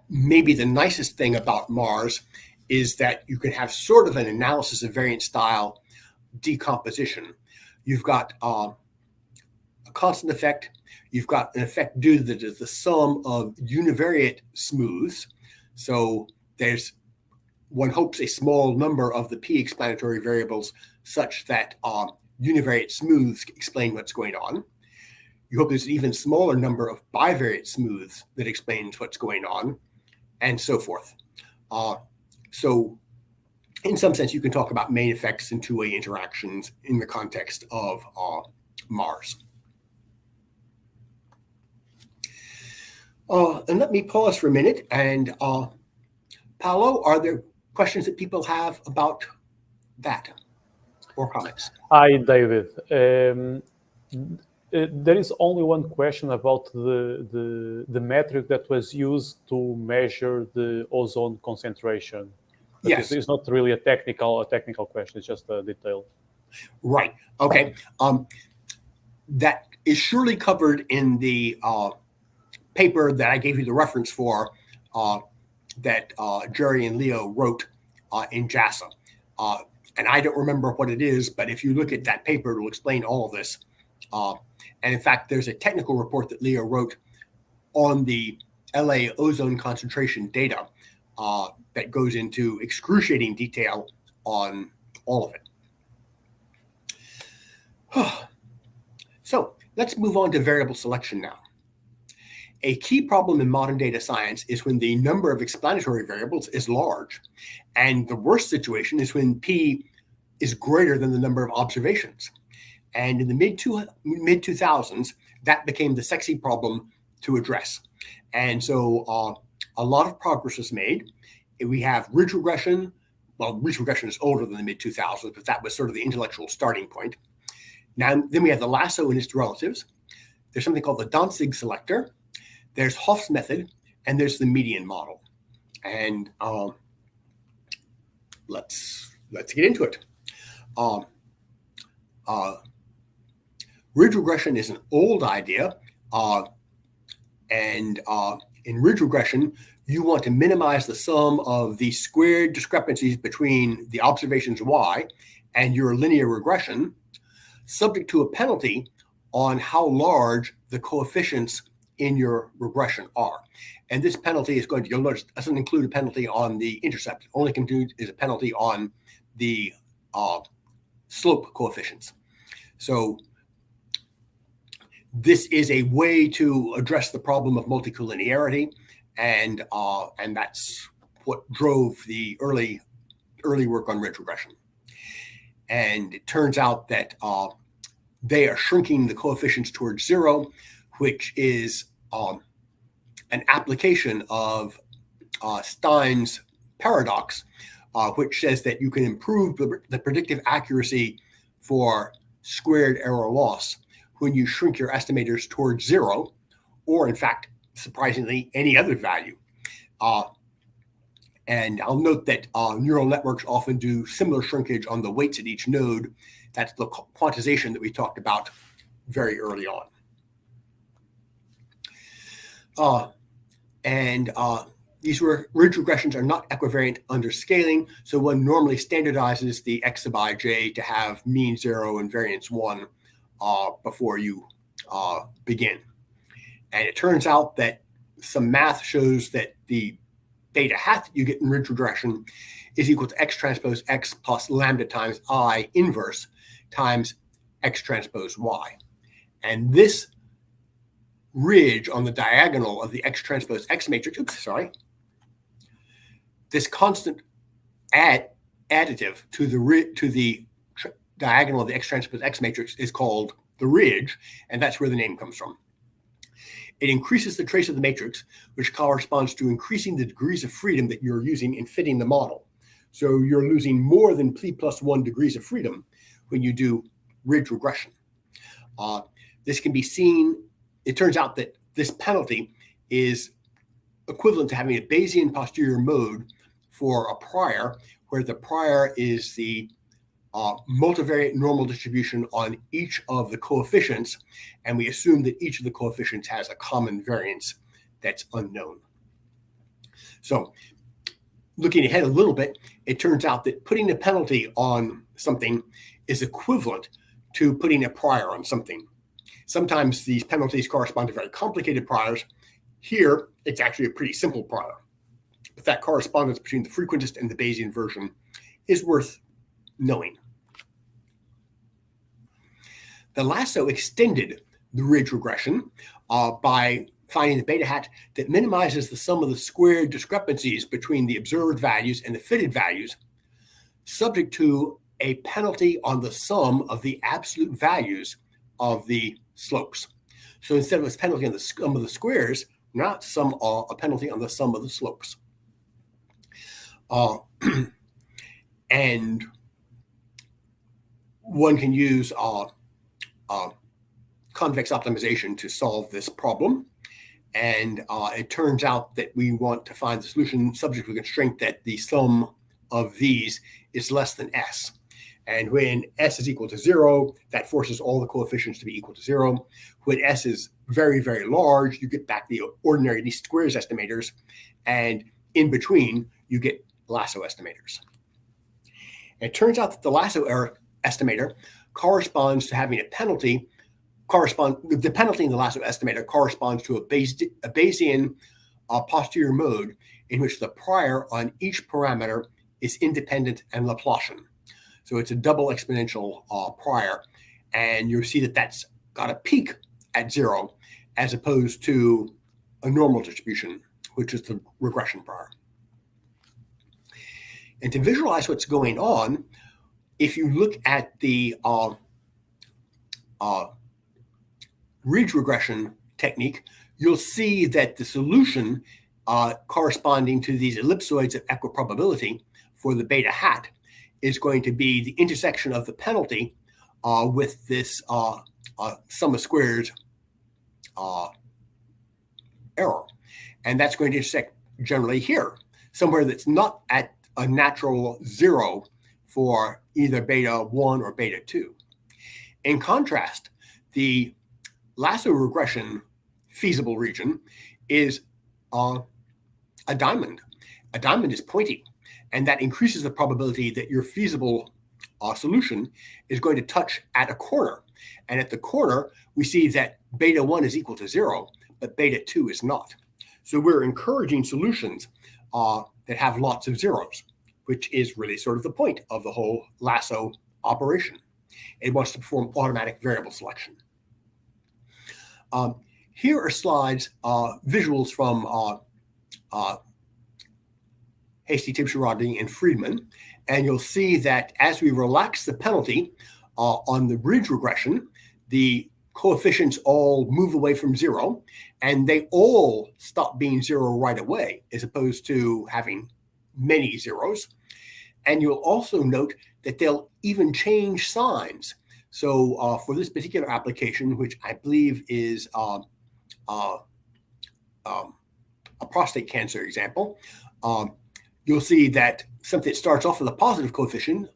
Maybe the nicest thing about Mars is that you can have sort of an analysis of variance style decomposition. You've got a constant effect. You've got an effect due to the sum of univariate smooths. So there's, one hopes, a small number of the p explanatory variables such that univariate smooths explain what's going on. You hope there's an even smaller number of bivariate smooths that explains what's going on, and so forth. So in some sense, you can talk about main effects and two-way interactions in the context of Mars. And let me pause for a minute. And Paolo, are there questions that people have about that or comments? Hi, David. There is only one question about the metric that was used to measure the ozone concentration. But yes, it's not really a technical question. It's just a detail. Right. Okay. That is surely covered in the paper that I gave you the reference for, that Jerry and Leo wrote in JASA. And I don't remember what it is, but if you look at that paper, it will explain all of this. And in fact, there's a technical report that Leo wrote on the LA ozone concentration data that goes into excruciating detail on all of it. So let's move on to variable selection now. A key problem in modern data science is when the number of explanatory variables is large. And the worst situation is when P is greater than the number of observations. And in the mid-2000s, that became the sexy problem to address. And so a lot of progress was made. We have ridge regression. Well, ridge regression is older than the mid-2000s, but that was sort of the intellectual starting point. Now, then we have the lasso and its relatives. There's something called the Dantzig selector. There's Hoff's method, and there's the median model. And let's get into it. Ridge regression is an old idea, and in ridge regression, you want to minimize the sum of the squared discrepancies between the observations y and your linear regression, subject to a penalty on how large the coefficients in your regression are. And this penalty is going to, you'll notice, doesn't include a penalty on the intercept. It only is a penalty on the slope coefficients. So this is a way to address the problem of multicollinearity, and that's what drove the early work on ridge regression. And it turns out that they are shrinking the coefficients towards zero, which is an application of Stein's paradox, which says that you can improve the predictive accuracy for squared error loss when you shrink your estimators towards zero, or in fact, surprisingly, any other value. And I'll note that neural networks often do similar shrinkage on the weights at each node. That's the quantization that we talked about very early on. These ridge regressions are not equivariant under scaling, so one normally standardizes the x sub ij to have mean 0 and variance 1 before you begin. And it turns out that some math shows that the beta hat that you get in ridge regression is equal to x transpose x plus lambda times I inverse times x transpose y. And this ridge on the diagonal of the x transpose x matrix, this constant additive to the diagonal of the x transpose x matrix is called the ridge, and that's where the name comes from. It increases the trace of the matrix, which corresponds to increasing the degrees of freedom that you're using in fitting the model. So you're losing more than p+1 degrees of freedom when you do ridge regression. This can be seen. It turns out that this penalty is equivalent to having a Bayesian posterior mode for a prior, where the prior is the multivariate normal distribution on each of the coefficients, and we assume that each of the coefficients has a common variance that's unknown. So looking ahead a little bit, it turns out that putting a penalty on something is equivalent to putting a prior on something. Sometimes these penalties correspond to very complicated priors. Here, it's actually a pretty simple prior. But that correspondence between the frequentist and the Bayesian version is worth knowing. The lasso extended the ridge regression by finding the beta hat that minimizes the sum of the squared discrepancies between the observed values and the fitted values, subject to a penalty on the sum of the absolute values of the slopes. So instead of a penalty on the sum of the squares, not a penalty on the sum of the slopes. And one can use convex optimization to solve this problem. And it turns out that we want to find the solution subject to the constraint that the sum of these is less than S. And when S is equal to 0, that forces all the coefficients to be equal to 0. When S is very, very large, you get back the ordinary least squares estimators. And in between, you get lasso estimators. And it turns out that the lasso estimator corresponds to having a penalty. The penalty in the lasso estimator corresponds to a Bayesian posterior mode in which the prior on each parameter is independent and Laplacian. So it's a double exponential prior, and you'll see that that's got a peak at 0 as opposed to a normal distribution, which is the regression prior. And to visualize what's going on, if you look at the ridge regression technique, you'll see that the solution corresponding to these ellipsoids of equiprobability for the beta hat is going to be the intersection of the penalty with this sum of squares error. And that's going to intersect generally here, somewhere that's not at a natural 0 for either beta 1 or beta 2. In contrast, the lasso regression feasible region is a diamond. A diamond is pointy, and that increases the probability that your feasible solution is going to touch at a corner. And at the corner, we see that beta 1 is equal to 0, but beta 2 is not. So we're encouraging solutions that have lots of zeros, which is really sort of the point of the whole lasso operation. It wants to perform automatic variable selection. Here are slides, visuals from Hasty, Tibshiradi, and Friedman. And you'll see that as we relax the penalty on the ridge regression, the coefficients all move away from 0, and they all stop being 0 right away, as opposed to having many zeros. And you'll also note that they'll even change signs. So for this particular application, which I believe is a prostate cancer example, you'll see that something that starts off with a positive coefficient,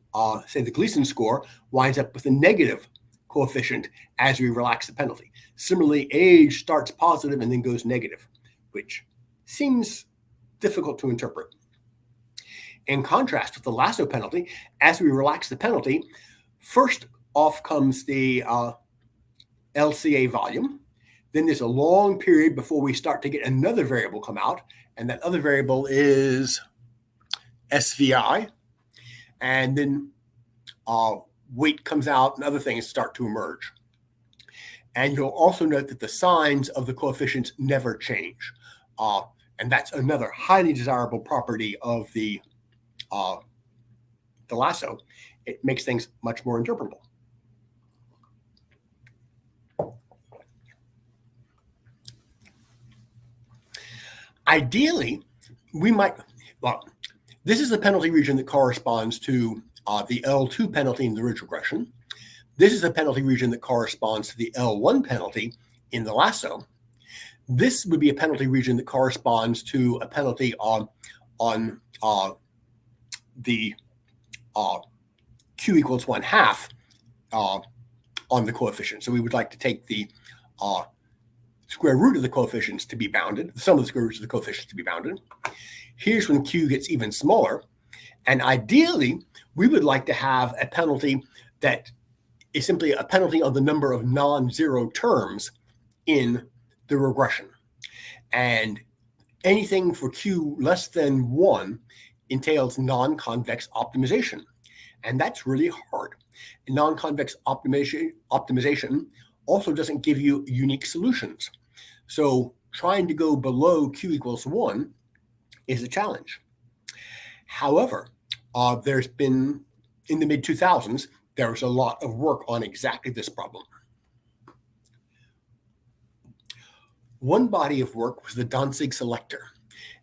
say the Gleason score, winds up with a negative coefficient as we relax the penalty. Similarly, age starts positive and then goes negative, which seems difficult to interpret. In contrast with the lasso penalty, as we relax the penalty, first off comes the LCA volume. Then there's a long period before we start to get another variable come out, and that other variable is SVI. And then weight comes out and other things start to emerge. And you'll also note that the signs of the coefficients never change. And that's another highly desirable property of the lasso. It makes things much more interpretable. Ideally, we might, well, this is the penalty region that corresponds to the L2 penalty in the ridge regression. This is the penalty region that corresponds to the L1 penalty in the lasso. This would be a penalty region that corresponds to a penalty on the Q equals 1/2 on the coefficient. So we would like to take the square root of the coefficients to be bounded, the sum of the square roots of the coefficients to be bounded. Here's when Q gets even smaller. And ideally, we would like to have a penalty that is simply a penalty on the number of non-zero terms in the regression. And anything for Q less than 1 entails non-convex optimization. And that's really hard. Non-convex optimization also doesn't give you unique solutions. So trying to go below Q equals 1 is a challenge. However, there's been, in the mid-2000s, there was a lot of work on exactly this problem. One body of work was the Danzig selector,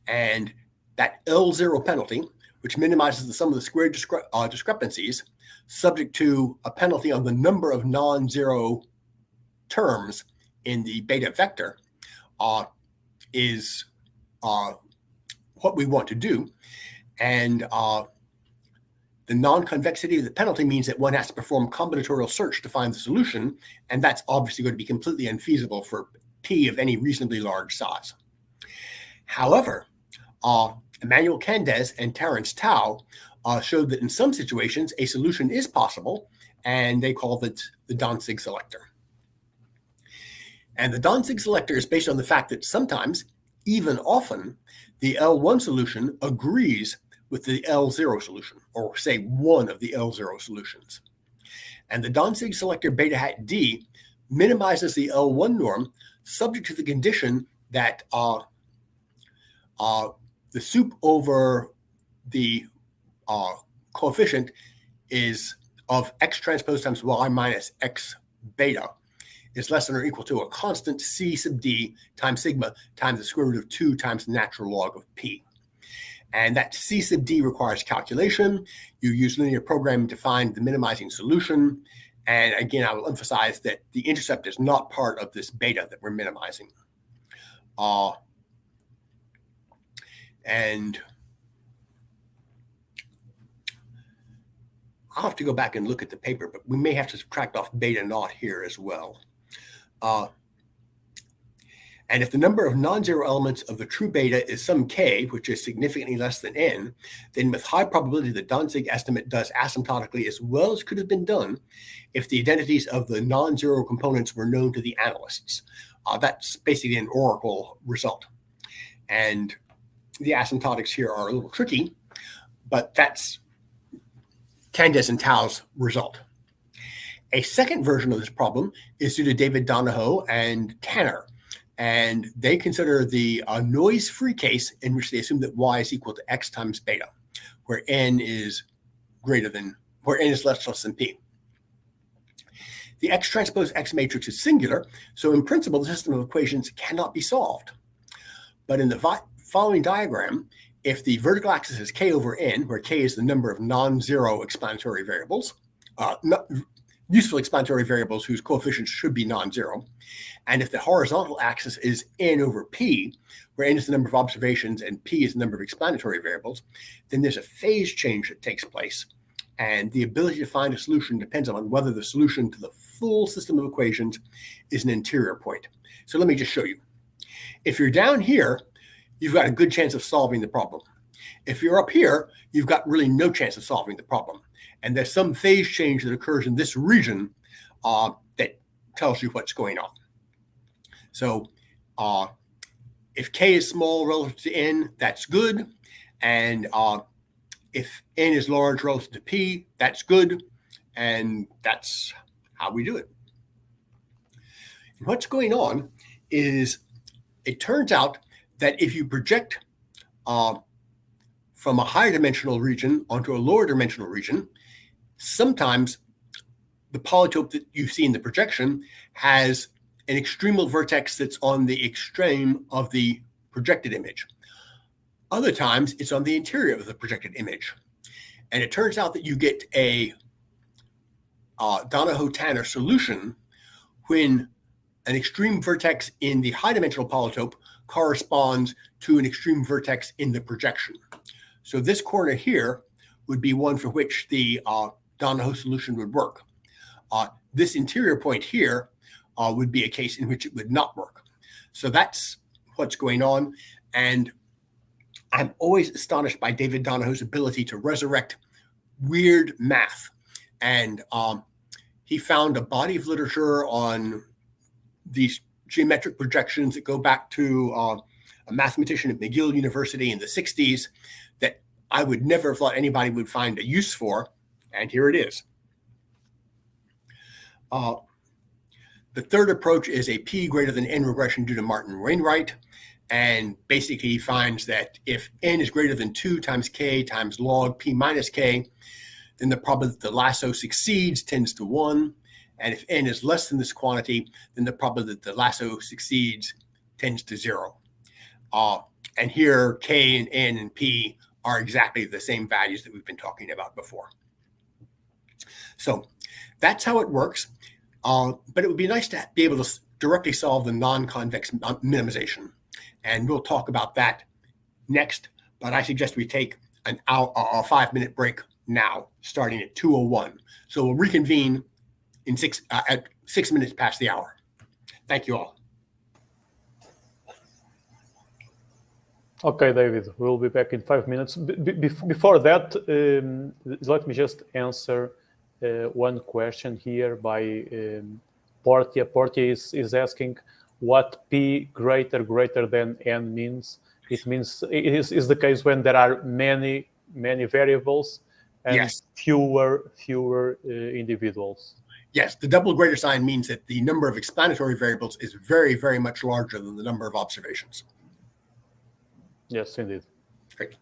and that L0 penalty, which minimizes the sum of the squared discrepancies, subject to a penalty on the number of non-zero terms in the beta vector, is what we want to do. And the non-convexity of the penalty means that one has to perform combinatorial search to find the solution, and that's obviously going to be completely unfeasible for P of any reasonably large size. However, Emmanuel Candes and Terence Tao showed that in some situations a solution is possible, and they called it the Danzig selector. And the Danzig selector is based on the fact that sometimes, even often, the L1 solution agrees with the L0 solution, or say one of the L0 solutions. And the Danzig selector beta hat D minimizes the L1 norm subject to the condition that the sup over the coefficient is of x transpose times y minus x beta is less than or equal to a constant c sub d times sigma times the square root of 2 times the natural log of p. And that c sub d requires calculation. You use linear programming to find the minimizing solution. And again, I will emphasize that the intercept is not part of this beta that we're minimizing. And I'll have to go back and look at the paper, but we may have to subtract off beta naught here as well. And if the number of non-zero elements of the true beta is some k, which is significantly less than n, then with high probability the Danzig estimate does asymptotically as well as could have been done if the identities of the non-zero components were known to the analysts. That's basically an oracle result. And the asymptotics here are a little tricky, but that's Candes and Tao's result. A second version of this problem is due to David Donahoe and Tanner. And they consider the noise-free case in which they assume that y is equal to x times beta, where n is less than p. The x transpose x matrix is singular, so in principle, the system of equations cannot be solved. But in the following diagram, if the vertical axis is k over n, where k is the number of non-zero explanatory variables, useful explanatory variables whose coefficients should be non-zero, and if the horizontal axis is n over p, where n is the number of observations and p is the number of explanatory variables, then there's a phase change that takes place. And the ability to find a solution depends on whether the solution to the full system of equations is an interior point. So let me just show you. If you're down here, you've got a good chance of solving the problem. If you're up here, you've got really no chance of solving the problem. And there's some phase change that occurs in this region that tells you what's going on. So if k is small relative to n, that's good. And if n is large relative to p, that's good. And that's how we do it. And what's going on is it turns out that if you project from a higher dimensional region onto a lower dimensional region, sometimes the polytope that you see in the projection has an extremal vertex that's on the extreme of the projected image. Other times, it's on the interior of the projected image. And it turns out that you get a Donahoe-Tanner solution when an extreme vertex in the high dimensional polytope corresponds to an extreme vertex in the projection. So this corner here would be one for which the Donahoe solution would work. This interior point here would be a case in which it would not work. So that's what's going on. And I'm always astonished by David Donahue's ability to resurrect weird math. And he found a body of literature on these geometric projections that go back to a mathematician at McGill University in the 60s that I would never have thought anybody would find a use for. And here it is. The third approach is a P greater than N regression due to Martin Wainwright. And basically he finds that if N is greater than 2 times K times log P minus K, then the probability that the lasso succeeds tends to 1. And if N is less than this quantity, then the probability that the lasso succeeds tends to 0. And here K and N and P are exactly the same values that we've been talking about before. So that's how it works. But it would be nice to be able to directly solve the non-convex minimization. And we'll talk about that next. But I suggest we take a 5-minute break now, starting at 2:01. So we'll reconvene in at 6 minutes past the hour. Thank you all. Okay, David, we'll be back in 5 minutes. Before that, let me just answer one question here by Portia. Portia is asking what P greater than N means. It means it is the case when there are many variables and yes. fewer individuals. Yes, the double greater sign means that the number of explanatory variables is very, very much larger than the number of observations. Yes, indeed. Great.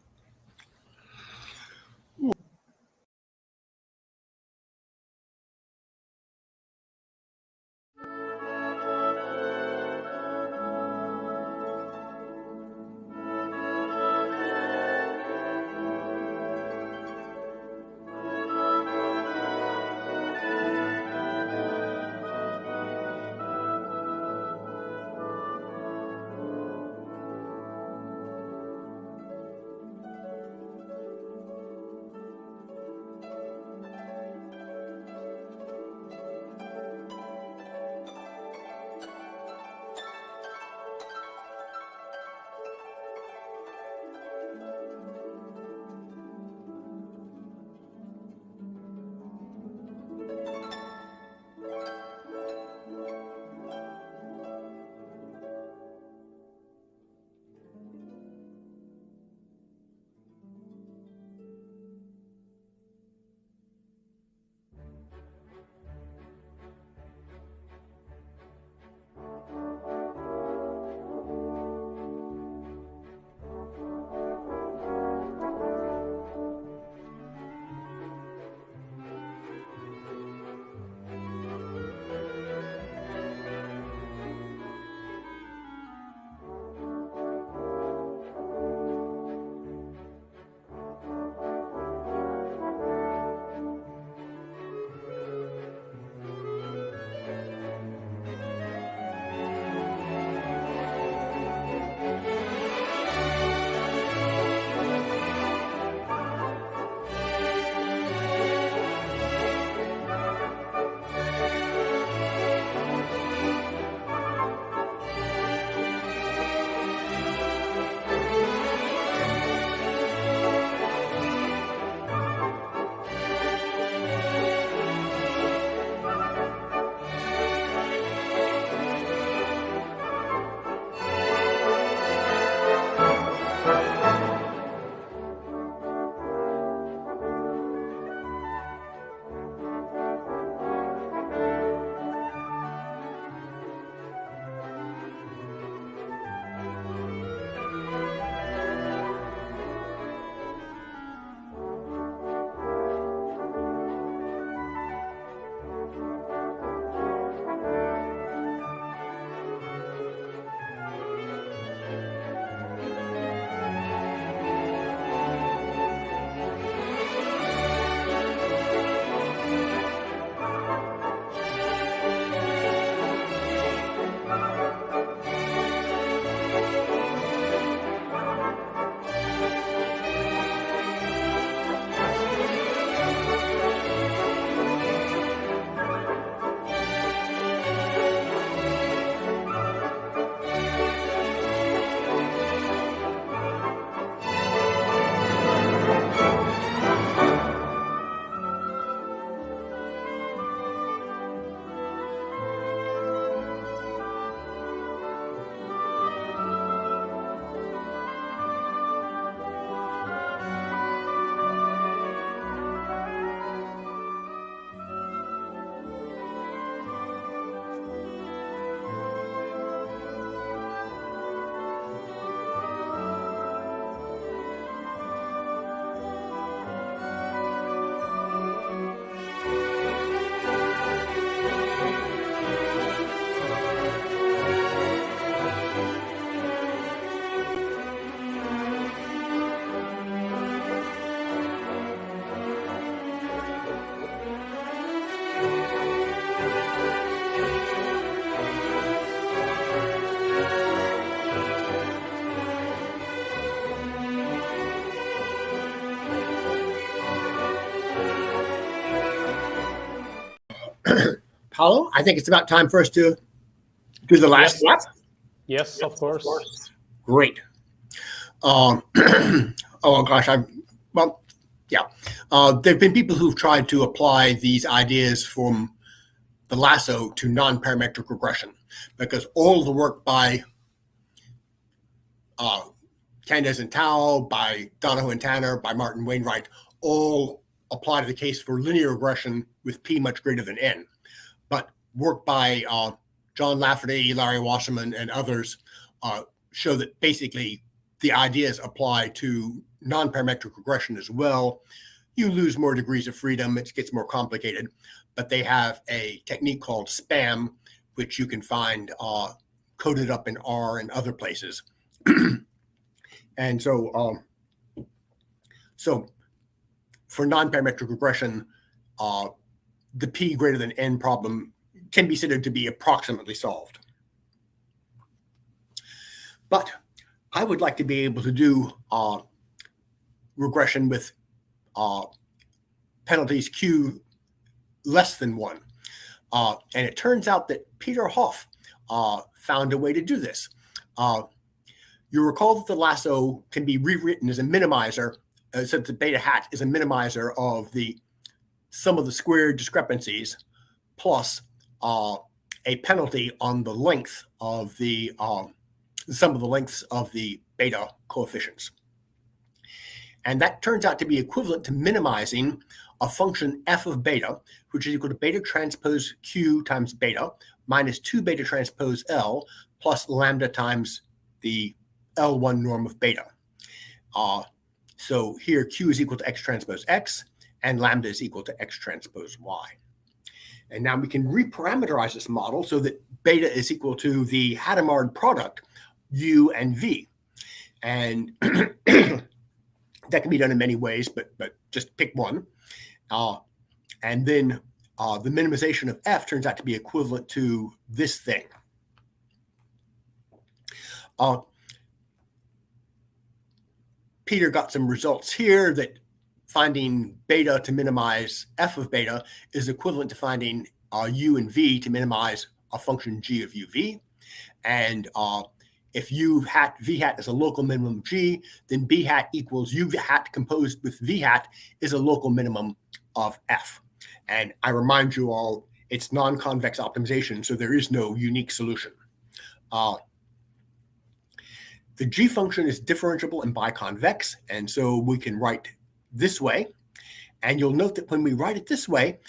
Paulo, I think it's about time for us to do the last lap. Yes, of course. Great. Oh gosh, there've been people who've tried to apply these ideas from the lasso to non-parametric regression, because all the work by Candes and Tao, by Donahoe and Tanner, by Martin Wainwright, all apply to the case for linear regression with p much greater than n. But work by John Lafferty, Larry Wasserman, and others show that basically the ideas apply to non-parametric regression as well. You lose more degrees of freedom, it gets more complicated, but they have a technique called SPAM, which you can find coded up in R and other places. And so for non-parametric regression, the p greater than n problem can be considered to be approximately solved. But I would like to be able to do regression with penalties q less than 1. And it turns out that Peter Hoff found a way to do this. You recall that the lasso can be rewritten as a minimizer, since the beta hat is a minimizer of the sum of the squared discrepancies plus a penalty on the length of the sum of the lengths of the beta coefficients. And that turns out to be equivalent to minimizing a function f of beta, which is equal to beta transpose q times beta minus 2 beta transpose L plus lambda times the L1 norm of beta. So here q is equal to x transpose x and lambda is equal to x transpose y. And now we can reparameterize this model so that beta is equal to the Hadamard product u and v. And that can be done in many ways, but just pick one. And then the minimization of f turns out to be equivalent to this thing. Peter got some results here that finding beta to minimize f of beta is equivalent to finding u and v to minimize a function g of uv. And if u hat v hat is a local minimum g, then b hat equals u hat composed with v hat is a local minimum of f. And I remind you all, it's non-convex optimization, so there is no unique solution. The g function is differentiable and biconvex, and so we can write this way. And you'll note that when we write it this way,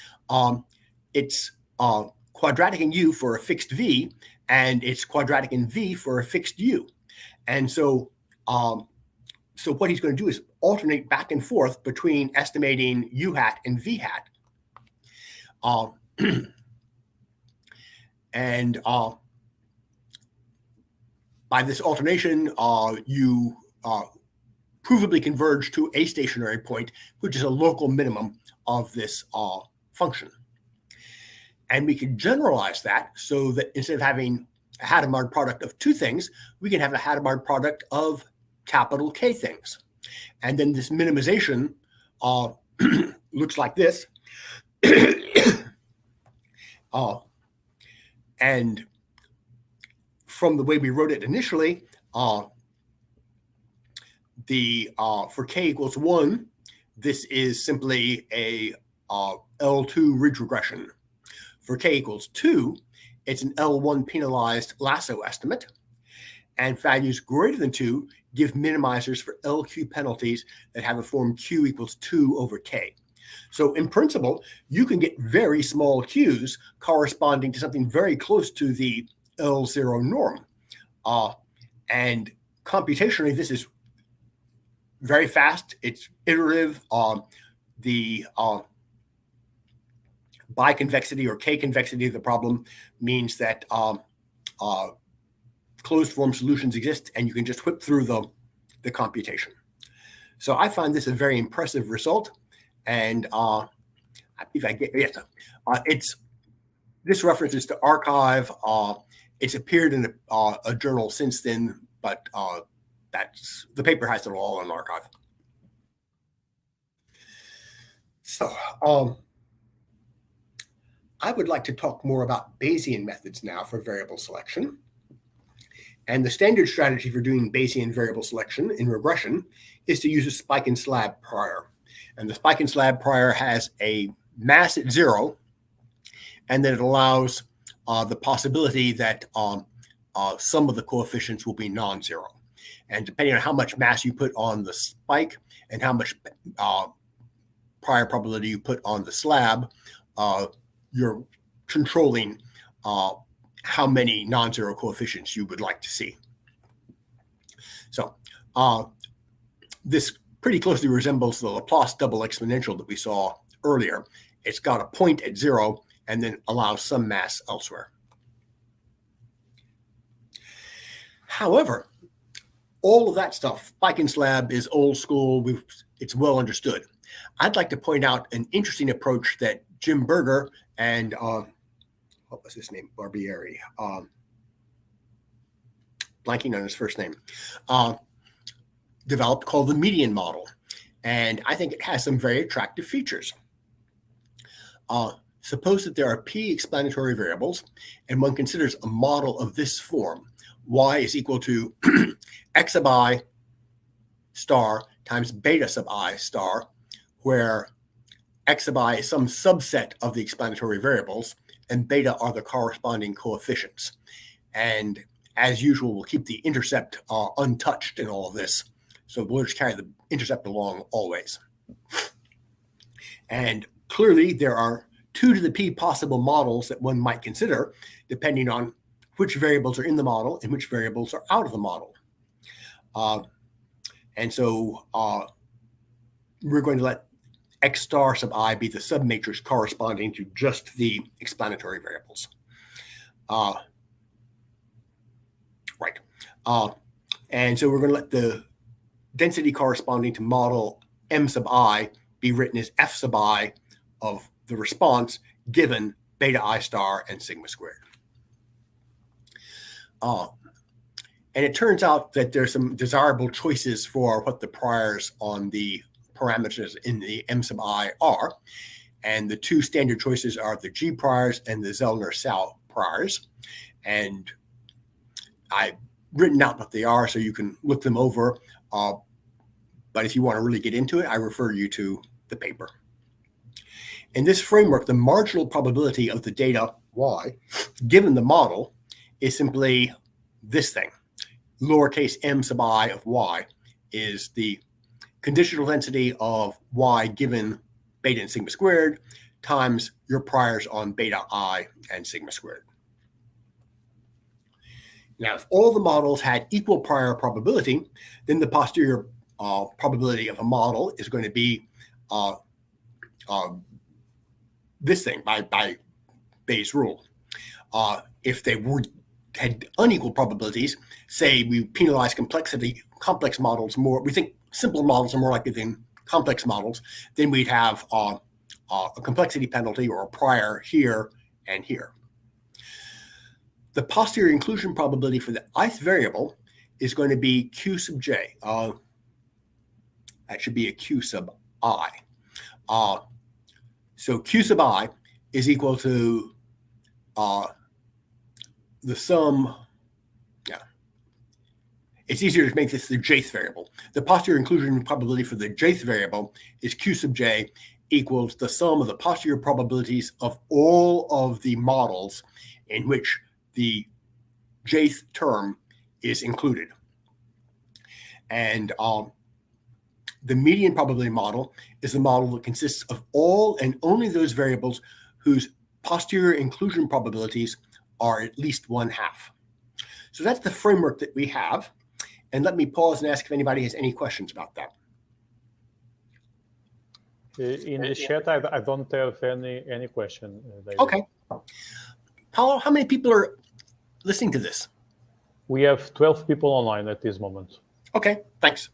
it's quadratic in u for a fixed v, and it's quadratic in v for a fixed u. And so, so what he's going to do is alternate back and forth between estimating u hat and v hat. And by this alternation, you provably converge to a stationary point, which is a local minimum of this function. And we can generalize that so that instead of having a Hadamard product of two things, we can have a Hadamard product of capital K things. And then this minimization looks like this. And from the way we wrote it initially, for k equals 1, this is simply a L2 ridge regression. For k equals 2, it's an L1 penalized lasso estimate. And values greater than 2 give minimizers for LQ penalties that have a form q equals 2 over k. So in principle, you can get very small q's corresponding to something very close to the L0 norm. And computationally, this is very fast. It's iterative. The biconvexity or k-convexity of the problem means that closed form solutions exist, and you can just whip through the computation. So I find this a very impressive result. And if I get, yes, this references to archive. It's appeared in a journal since then, but that's the paper has it all in archive. So I would like to talk more about Bayesian methods now for variable selection. And the standard strategy for doing Bayesian variable selection in regression is to use a spike and slab prior. And the spike and slab prior has a mass at 0, and then it allows the possibility that some of the coefficients will be non-zero. And depending on how much mass you put on the spike and how much prior probability you put on the slab, you're controlling how many non-zero coefficients you would like to see. So this pretty closely resembles the Laplace double exponential that we saw earlier. It's got a point at 0 and then allows some mass elsewhere. However, all of that stuff, spike and slab, is old school. It's well understood. I'd like to point out an interesting approach that Jim Berger and what was his name? Barbieri. Blanking on his first name. Developed, called the median model. And I think it has some very attractive features. Suppose that there are p explanatory variables, and one considers a model of this form. Y is equal to x sub I star times beta sub I star, where x sub I is some subset of the explanatory variables, and beta are the corresponding coefficients. And as usual, we'll keep the intercept untouched in all of this. So we'll just carry the intercept along always. And clearly, there are 2 to the p possible models that one might consider, depending on which variables are in the model and which variables are out of the model. And so we're going to let x star sub I be the submatrix corresponding to just the explanatory variables. Right. And so we're going to let the density corresponding to model m sub I be written as f sub I of the response given beta I star and sigma squared. And it turns out that there's some desirable choices for what the priors on the parameters in the m sub I are. And the 2 standard choices are the G priors and the Zellner-Sau priors. And I've written out what they are so you can look them over. But if you want to really get into it, I refer you to the paper. In this framework, the marginal probability of the data y given the model is simply this thing. Lowercase m sub I of y is the conditional density of y given beta and sigma squared times your priors on beta I and sigma squared. Now, if all the models had equal prior probability, then the posterior probability of a model is going to be this thing by Bayes' rule. If they had unequal probabilities, say we penalize complex models more, we think simpler models are more likely than complex models, then we'd have a complexity penalty or a prior here and here. The posterior inclusion probability for the ith variable is going to be q sub j. That should be a q sub I. So q sub I is equal to the sum. Yeah, it's easier to make this the jth variable. The posterior inclusion probability for the jth variable is q sub j equals the sum of the posterior probabilities of all of the models in which the jth term is included. And the median probability model is the model that consists of all and only those variables whose posterior inclusion probabilities are at least 1/2. So that's the framework that we have. And let me pause and ask if anybody has any questions about that. In the chat, I don't have any question. David. Okay. How many people are listening to this? We have 12 people online at this moment. Okay, thanks.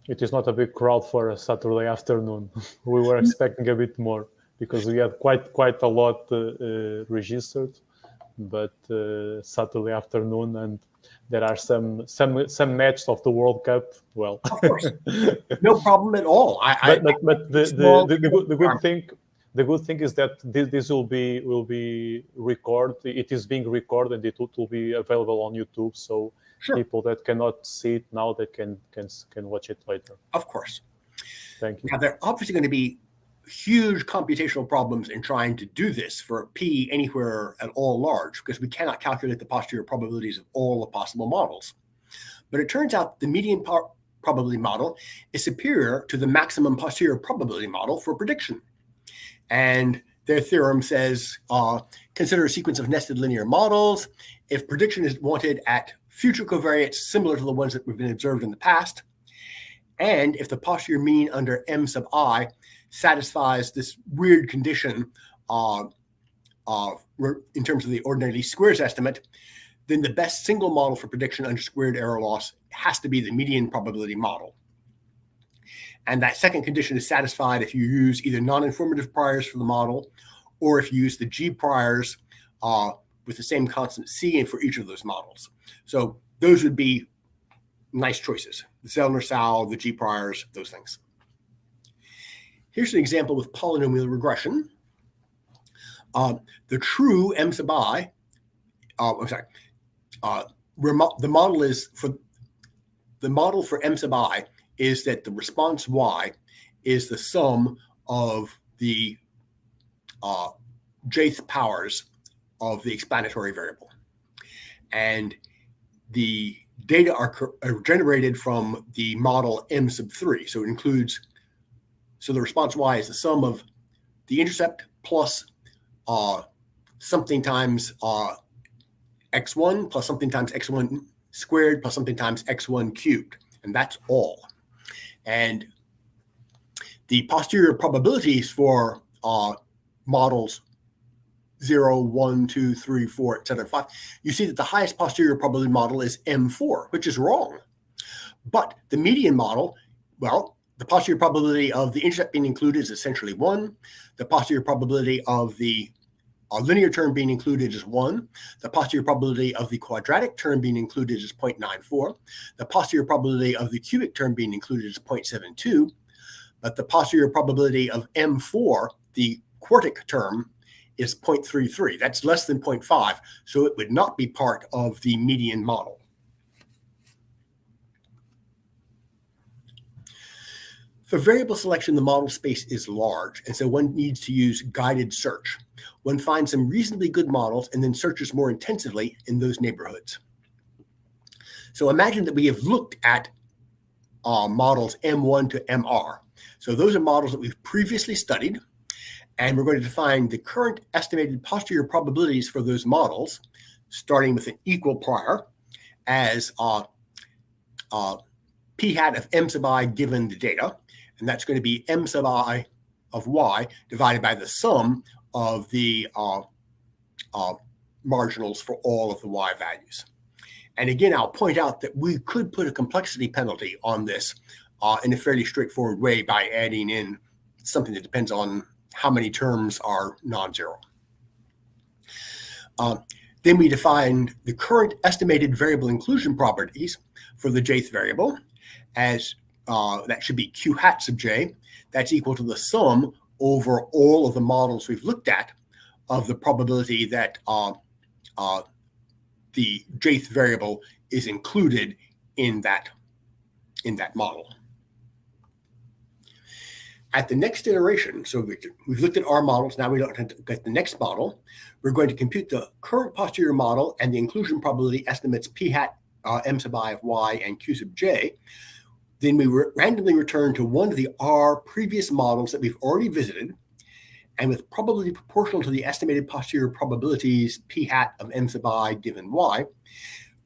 It is not a big crowd for a Saturday afternoon. We were expecting a bit more because we had quite a lot registered, but Saturday afternoon, and there are some matches of the World Cup. Well, of course, no problem at all. But the good thing, the good thing is that this will be recorded. It is being recorded, and it will be available on YouTube. So Sure. people that cannot see it now, they can watch it later. Of course. Thank you. Now, there are obviously going to be huge computational problems in trying to do this for P anywhere at all large, because we cannot calculate the posterior probabilities of all the possible models. But it turns out the median probability model is superior to the maximum posterior probability model for prediction. And their theorem says, consider a sequence of nested linear models. If prediction is wanted at future covariates similar to the ones that we've been observed in the past, and if the posterior mean under M sub I satisfies this weird condition in terms of the ordinary least squares estimate, then the best single model for prediction under squared error loss has to be the median probability model. And that second condition is satisfied if you use either non-informative priors for the model, or if you use the G priors with the same constant C and for each of those models. So those would be nice choices. The Zellner-Sau, the G priors, those things. Here's an example with polynomial regression. The true M sub I, the model is for the model for M sub I is that the response Y is the sum of the jth powers of the explanatory variable. And the data are generated from the model M sub 3. So it includes, so the response Y is the sum of the intercept plus something times x1 plus something times x1 squared plus something times x1 cubed. And that's all. And the posterior probabilities for models 0, 1, 2, 3, 4, et cetera, 5, you see that the highest posterior probability model is M4, which is wrong. But the median model, well, the posterior probability of the intercept being included is essentially 1. The posterior probability of the linear term being included is 1. The posterior probability of the quadratic term being included is 0.94. The posterior probability of the cubic term being included is 0.72. But the posterior probability of M4, the quartic term, is 0.33. That's less than 0.5, so it would not be part of the median model. For variable selection, the model space is large, and so one needs to use guided search. One finds some reasonably good models and then searches more intensively in those neighborhoods. So imagine that we have looked at models M1 to MR. So those are models that we've previously studied, and we're going to define the current estimated posterior probabilities for those models, starting with an equal prior, as p hat of M sub I given the data. And that's going to be M sub I of Y divided by the sum of the marginals for all of the Y values. And again, I'll point out that we could put a complexity penalty on this in a fairly straightforward way by adding in something that depends on how many terms are non-zero. Then we defined the current estimated variable inclusion properties for the jth variable as that should be Q hat sub j. That's equal to the sum over all of the models we've looked at of the probability that the jth variable is included in that model. At the next iteration, so we've looked at our models, now we look at the next model. We're going to compute the current posterior model and the inclusion probability estimates p hat M sub I of Y and Q sub j. Then we randomly return to one of the R previous models that we've already visited, and with probability proportional to the estimated posterior probabilities p hat of M sub I given Y,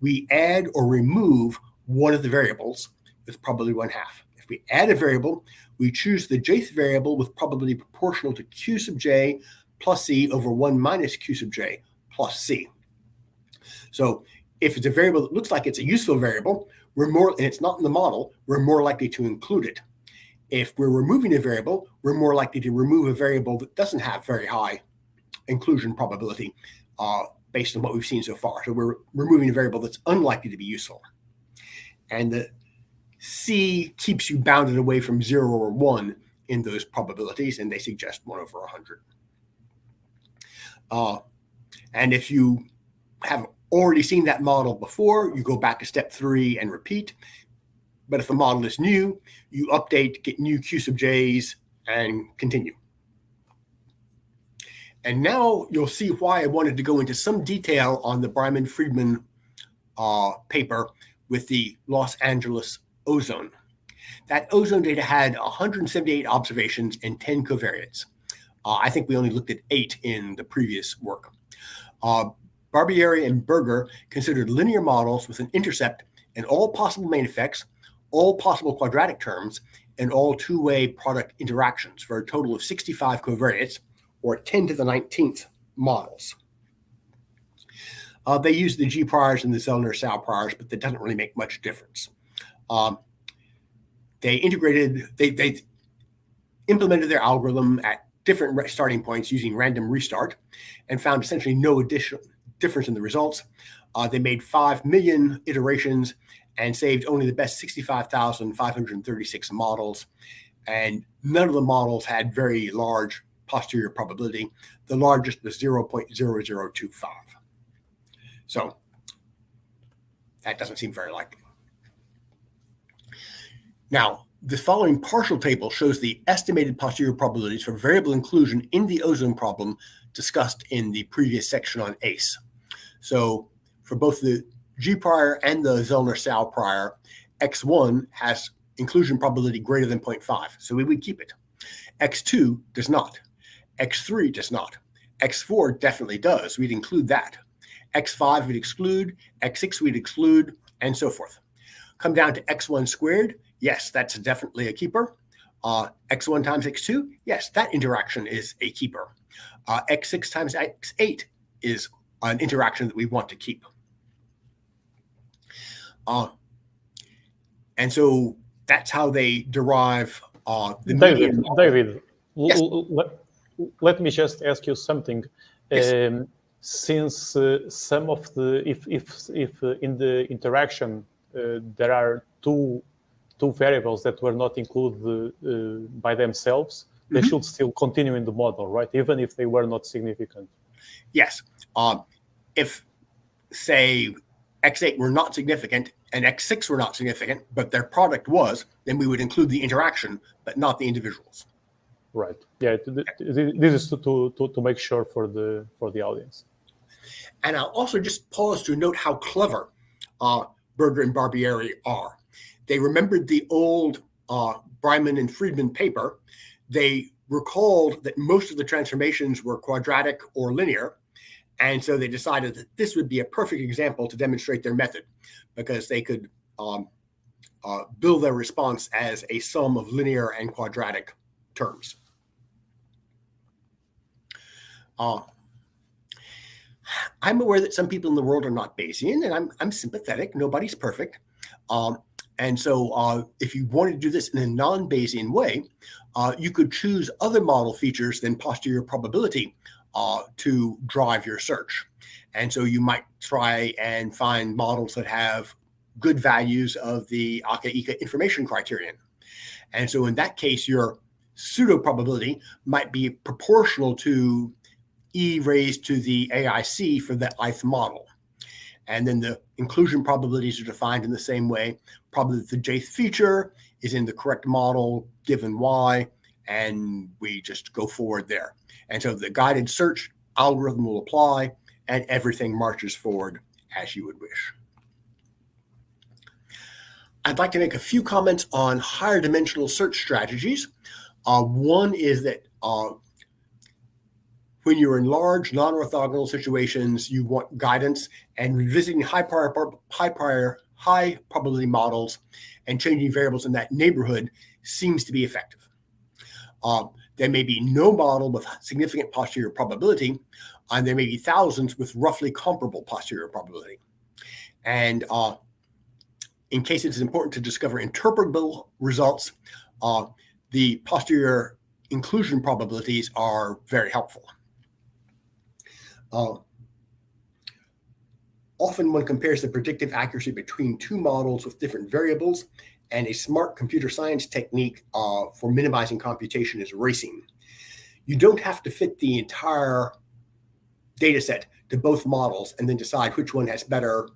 we add or remove one of the variables with probability 1/2. If we add a variable, we choose the jth variable with probability proportional to Q sub j plus C over 1 minus Q sub j plus C. So if it's a variable that looks like it's a useful variable, and it's not in the model, we're more likely to include it. If we're removing a variable, we're more likely to remove a variable that doesn't have very high inclusion probability based on what we've seen so far. So we're removing a variable that's unlikely to be useful. And the C keeps you bounded away from 0 or 1 in those probabilities, and they suggest 1 over 100. And if you have already seen that model before, you go back to step 3 and repeat. But if the model is new, you update, get new Q sub j's, and continue. And now you'll see why I wanted to go into some detail on the Breiman-Friedman paper with the Los Angeles ozone. That ozone data had 178 observations and 10 covariates. I think we only looked at 8 in the previous work. Barbieri and Berger considered linear models with an intercept in all possible main effects, all possible quadratic terms, and all two-way product interactions for a total of 65 covariates, or 10 to the 19th models. They used the G priors and the Zellner-Sau priors, but that doesn't really make much difference. They implemented their algorithm at different starting points using random restart and found essentially no additional difference in the results. They made 5 million iterations and saved only the best 65,536 models. And none of the models had very large posterior probability. The largest was 0.0025. So that doesn't seem very likely. Now, the following partial table shows the estimated posterior probabilities for variable inclusion in the ozone problem discussed in the previous section on ACE. So for both the G prior and the Zellner-Sau prior, X1 has inclusion probability greater than 0.5, so we would keep it. X2 does not. X3 does not. X4 definitely does. We'd include that. X5 we'd exclude, X6 we'd exclude, and so forth. Come down to X1 squared. Yes, that's definitely a keeper. X1 times X2. Yes, that interaction is a keeper. X6 times X8 is an interaction that we want to keep. And so that's how they derive the median. David, Yes. Let me just ask you something. Yes. Since some of the, if in the interaction there are two variables that were not included by themselves, they should still continue in the model, right? Even if they were not significant. Yes. If, say, X8 were not significant and X6 were not significant, but their product was, then we would include the interaction, but not the individuals. Right. Yeah. This is to make sure for the audience. And I'll also just pause to note how clever Berger and Barbieri are. They remembered the old Breiman and Friedman paper. They recalled that most of the transformations were quadratic or linear. And so they decided that this would be a perfect example to demonstrate their method, because they could build their response as a sum of linear and quadratic terms. I'm aware that some people in the world are not Bayesian, and I'm sympathetic. Nobody's perfect. And so if you want to do this in a non-Bayesian way, you could choose other model features than posterior probability to drive your search. And so you might try and find models that have good values of the ACA-ICA information criterion. And so in that case, your pseudo probability might be proportional to E raised to the AIC for the ith model. And then the inclusion probabilities are defined in the same way. Probably the jth feature is in the correct model given Y, and we just go forward there. And so the guided search algorithm will apply, and everything marches forward as you would wish. I'd like to make a few comments on higher dimensional search strategies. One is that when you're in large non-orthogonal situations, you want guidance, and revisiting high probability models and changing variables in that neighborhood seems to be effective. There may be no model with significant posterior probability, and there may be thousands with roughly comparable posterior probability. And in case it is important to discover interpretable results, the posterior inclusion probabilities are very helpful. Often one compares the predictive accuracy between two models with different variables, And a smart computer science technique for minimizing computation is racing. You don't have to fit the entire data set to both models and then decide which one has better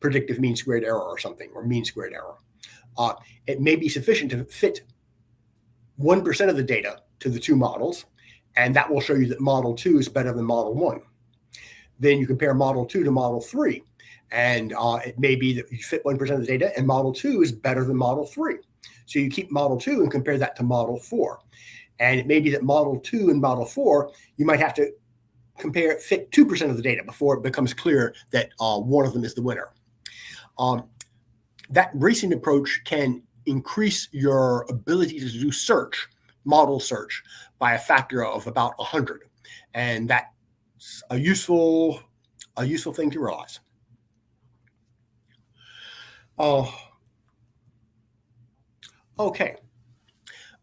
predictive mean squared error or something, or mean squared error. It may be sufficient to fit 1% of the data to the two models, and that will show you that model 2 is better than model 1. Then you compare model 2 to model 3, and it may be that you fit 1% of the data and model 2 is better than model 3. So you keep model 2 and compare that to model 4. And it may be that model 2 and model 4, you might have to fit 2% of the data before it becomes clear that one of them is the winner. That racing approach can increase your ability to do search, model search, by a factor of about 100. And that's a useful thing to realize. Okay.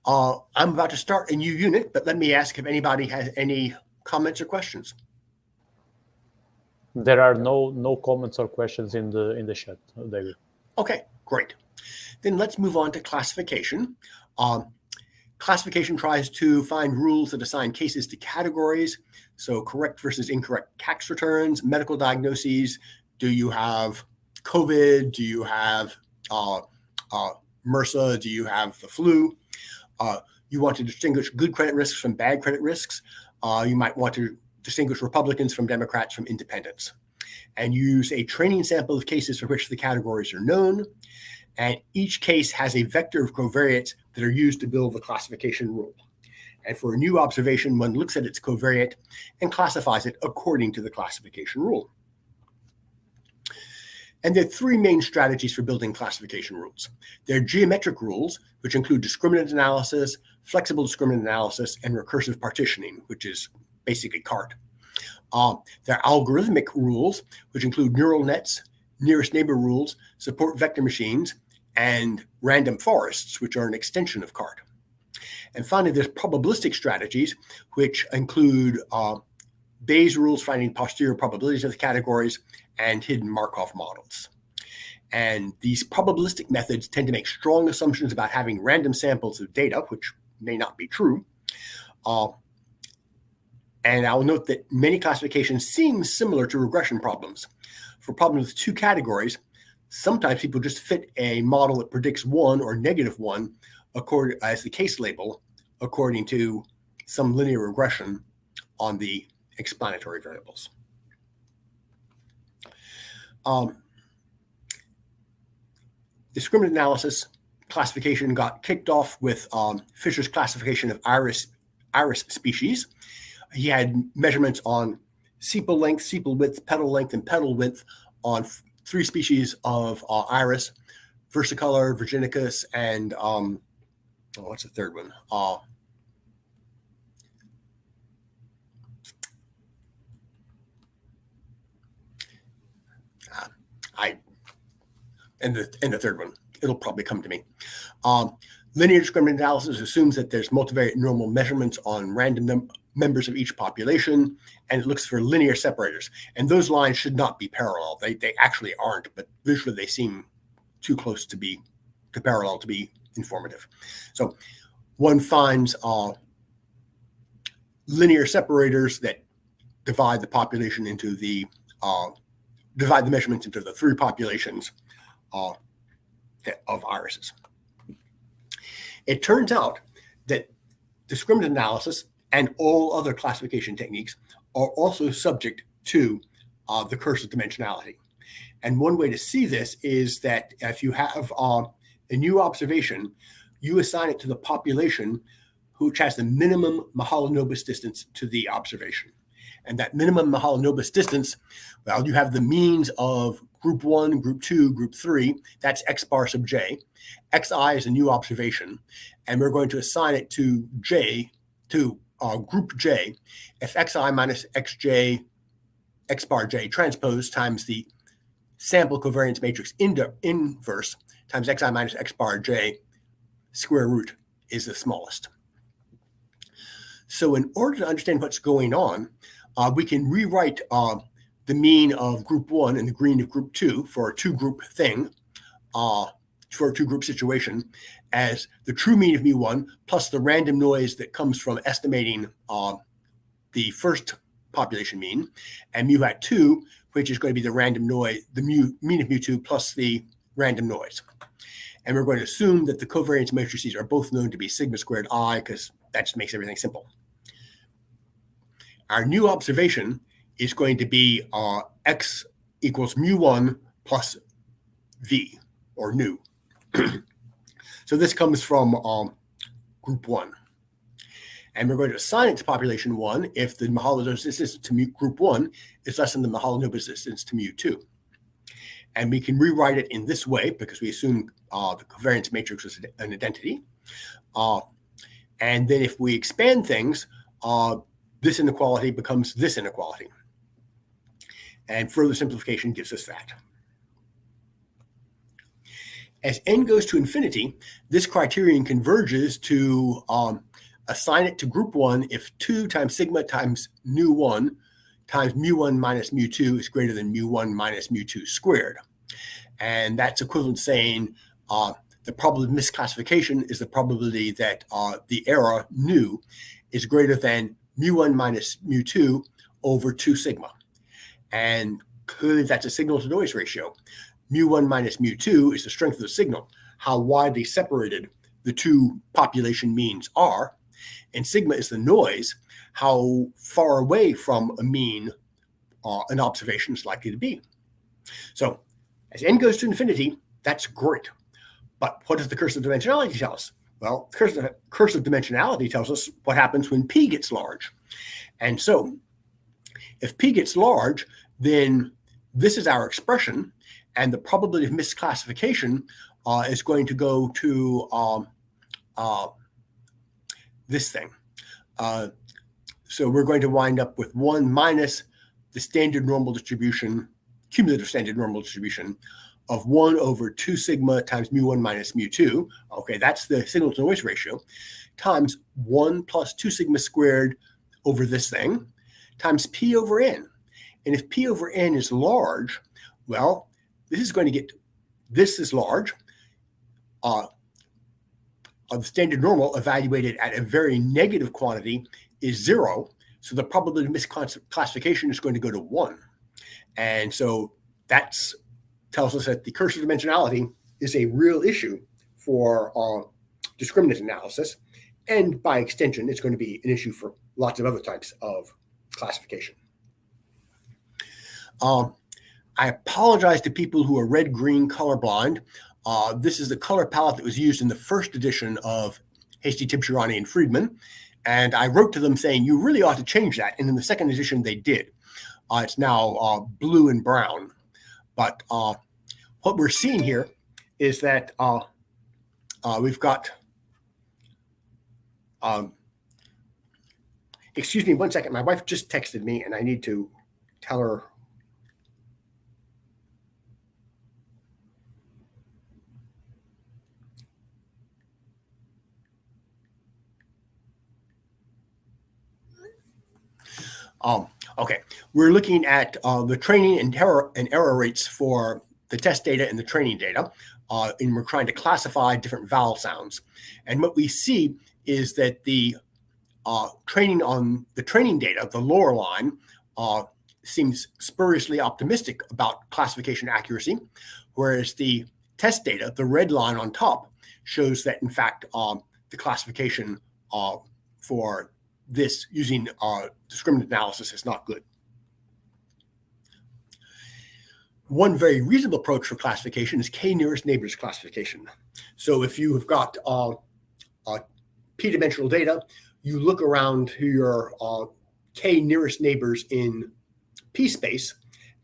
I'm about to start a new unit, but let me ask if anybody has any comments or questions. There are no comments or questions in the chat, David. Okay, great. Then let's move on to classification. Classification tries to find rules that assign cases to categories. So correct versus incorrect tax returns, medical diagnoses. Do you have COVID? Do you have MRSA? Do you have the flu? You want to distinguish good credit risks from bad credit risks. You might want to distinguish Republicans from Democrats from independents. And use a training sample of cases for which the categories are known. And each case has a vector of covariates that are used to build the classification rule. And for a new observation, one looks at its covariate and classifies it according to the classification rule. And there are three main strategies for building classification rules. There are geometric rules, which include discriminant analysis, flexible discriminant analysis, and recursive partitioning, which is basically CART. There are algorithmic rules, which include neural nets, nearest neighbor rules, support vector machines, and random forests, which are an extension of CART. And finally, there's probabilistic strategies, which include Bayes rules finding posterior probabilities of the categories and hidden Markov models. And these probabilistic methods tend to make strong assumptions about having random samples of data, which may not be true. And I'll note that many classifications seem similar to regression problems. For problems with two categories, sometimes people just fit a model that predicts 1 or -1 as the case label, according to some linear regression on the explanatory variables. Discriminant analysis classification got kicked off with Fisher's classification of iris species. He had measurements on sepal length, sepal width, petal length, and petal width on 3 species of iris: versicolor, virginicus, and what's the third one? And the third one, it'll probably come to me. Linear discriminant analysis assumes that there's multivariate normal measurements on random members of each population, and it looks for linear separators. And those lines should not be parallel. They actually aren't, but visually they seem too close to parallel to be informative. So one finds linear separators that divide the population into divide the measurements into the 3 populations of irises. It turns out that discriminant analysis and all other classification techniques are also subject to the curse of dimensionality. And one way to see this is that if you have a new observation, you assign it to the population which has the minimum Mahalanobis distance to the observation. And that minimum Mahalanobis distance, well, you have the means of group 1, group 2, group 3. That's x bar sub j. xi is a new observation, and we're going to assign it to group j if xi minus xj x bar j transpose times the sample covariance matrix inverse times xi minus x bar j square root is the smallest. So in order to understand what's going on, we can rewrite the mean of group 1 and the mean of group 2 for a 2-group thing for a two-group situation as the true mean of mu1 plus the random noise that comes from estimating the first population mean, and mu hat 2, which is going to be the random noise, the mean of mu2 plus the random noise. And we're going to assume that the covariance matrices are both known to be sigma squared I, because that just makes everything simple. Our new observation is going to be x equals mu1 plus v, or nu. So this comes from group 1. And we're going to assign it to population 1 if the Mahalo resistance to group 1 is less than the Mahalo resistance to mu2. And we can rewrite it in this way because we assume the covariance matrix is an identity. And then if we expand things, this inequality becomes this inequality. And further simplification gives us that. As n goes to infinity, this criterion converges to assign it to group 1 if 2 times sigma times nu1 times mu1 minus mu2 is greater than mu1 minus mu2 squared. And that's equivalent to saying the probability of misclassification is the probability that the error nu is greater than mu1 minus mu2 over 2 sigma. And clearly that's a signal to noise ratio. Mu1 minus mu2 is the strength of the signal, how widely separated the two population means are. And sigma is the noise, how far away from a mean an observation is likely to be. So as n goes to infinity, that's great. But what does the curse of dimensionality tell us? Well, the curse of dimensionality tells us what happens when p gets large. And so if p gets large, then this is our expression, and the probability of misclassification is going to go to this thing. So we're going to wind up with 1 minus the standard normal distribution, cumulative standard normal distribution of 1 over 2 sigma times mu1 minus mu2. Okay, that's the signal to noise ratio, times 1 plus 2 sigma squared over this thing, times p over n. And if p over n is large, well, this is large. The standard normal evaluated at a very negative quantity is 0. So the probability of misclassification is going to go to 1. And so that tells us that the curse of dimensionality is a real issue for discriminant analysis. And by extension, it's going to be an issue for lots of other types of classification. I apologize to people who are red-green colorblind. This is the color palette that was used in the first edition of Hasty, Tibshirani, and Friedman. And I wrote to them saying, you really ought to change that. And in the second edition, they did. It's now blue and brown. But what we're seeing here is that we've got, excuse me 1 second. My wife just texted me, and I need to tell her. Okay, we're looking at the training and error rates for the test data and the training data, and we're trying to classify different vowel sounds. And what we see is that the training on the training data, the lower line, seems spuriously optimistic about classification accuracy, whereas the test data, the red line on top, shows that in fact the classification for this using discriminant analysis is not good. One very reasonable approach for classification is k-nearest neighbors classification. So if you have got p-dimensional data, you look around to your k-nearest neighbors in p-space,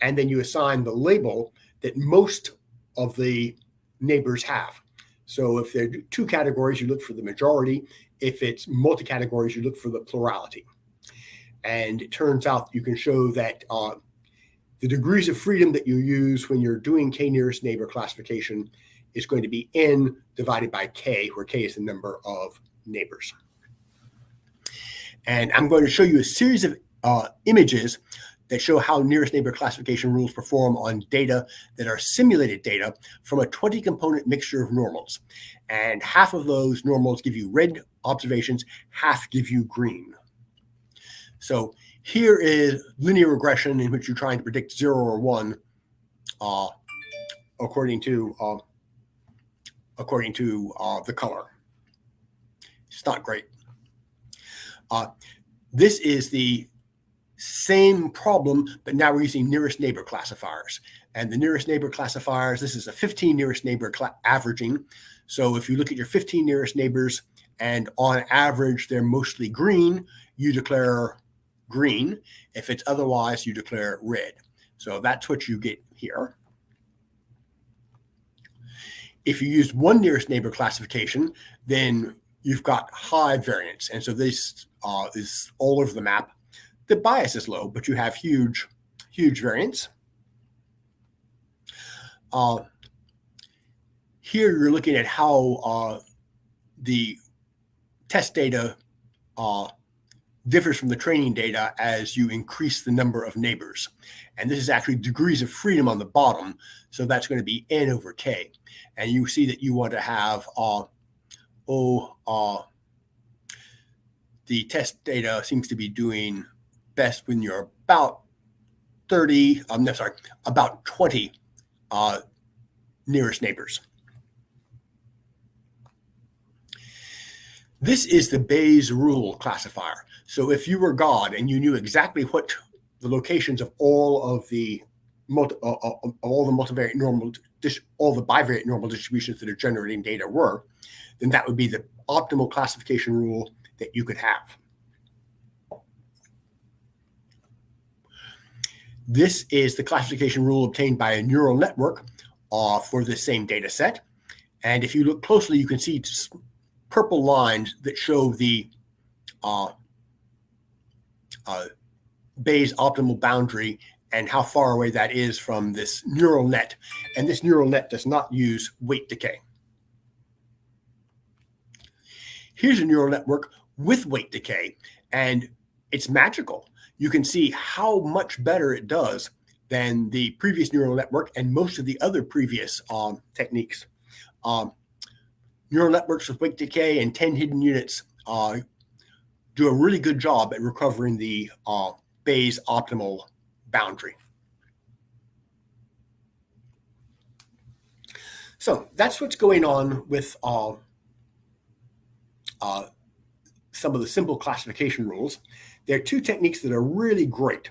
and then you assign the label that most of the neighbors have. So if there are 2 categories, you look for the majority. If it's multi-categories, you look for the plurality. And it turns out you can show that the degrees of freedom that you use when you're doing k-nearest neighbor classification is going to be n divided by k, where k is the number of neighbors. And I'm going to show you a series of images that show how nearest neighbor classification rules perform on data that are simulated data from a 20-component mixture of normals. And half of those normals give you red observations, half give you green. So here is linear regression in which you're trying to predict 0 or 1 according to the color. It's not great. This is the same problem, but now we're using nearest neighbor classifiers. And the nearest neighbor classifiers, this is a 15 nearest neighbor averaging. So if you look at your 15 nearest neighbors and on average they're mostly green, you declare green. If it's otherwise, you declare red. So that's what you get here. If you use one nearest neighbor classification, then you've got high variance. And so this is all over the map. The bias is low, but you have huge variance. Here you're looking at how the test data differs from the training data as you increase the number of neighbors. And this is actually degrees of freedom on the bottom. So that's going to be n over k. And you see that you want to have the test data seems to be doing best when you're about 20 nearest neighbors. This is the Bayes rule classifier. So if you were God and you knew exactly what the locations of all the multivariate normal, all the bivariate normal distributions that are generating data were, then that would be the optimal classification rule that you could have. This is the classification rule obtained by a neural network for the same data set. And if you look closely, you can see purple lines that show the Bayes optimal boundary and how far away that is from this neural net. And this neural net does not use weight decay. Here's a neural network with weight decay, and it's magical. You can see how much better it does than the previous neural network and most of the other previous techniques. Neural networks with weight decay and 10 hidden units do a really good job at recovering the Bayes optimal boundary. So that's what's going on with some of the simple classification rules. There are two techniques that are really great.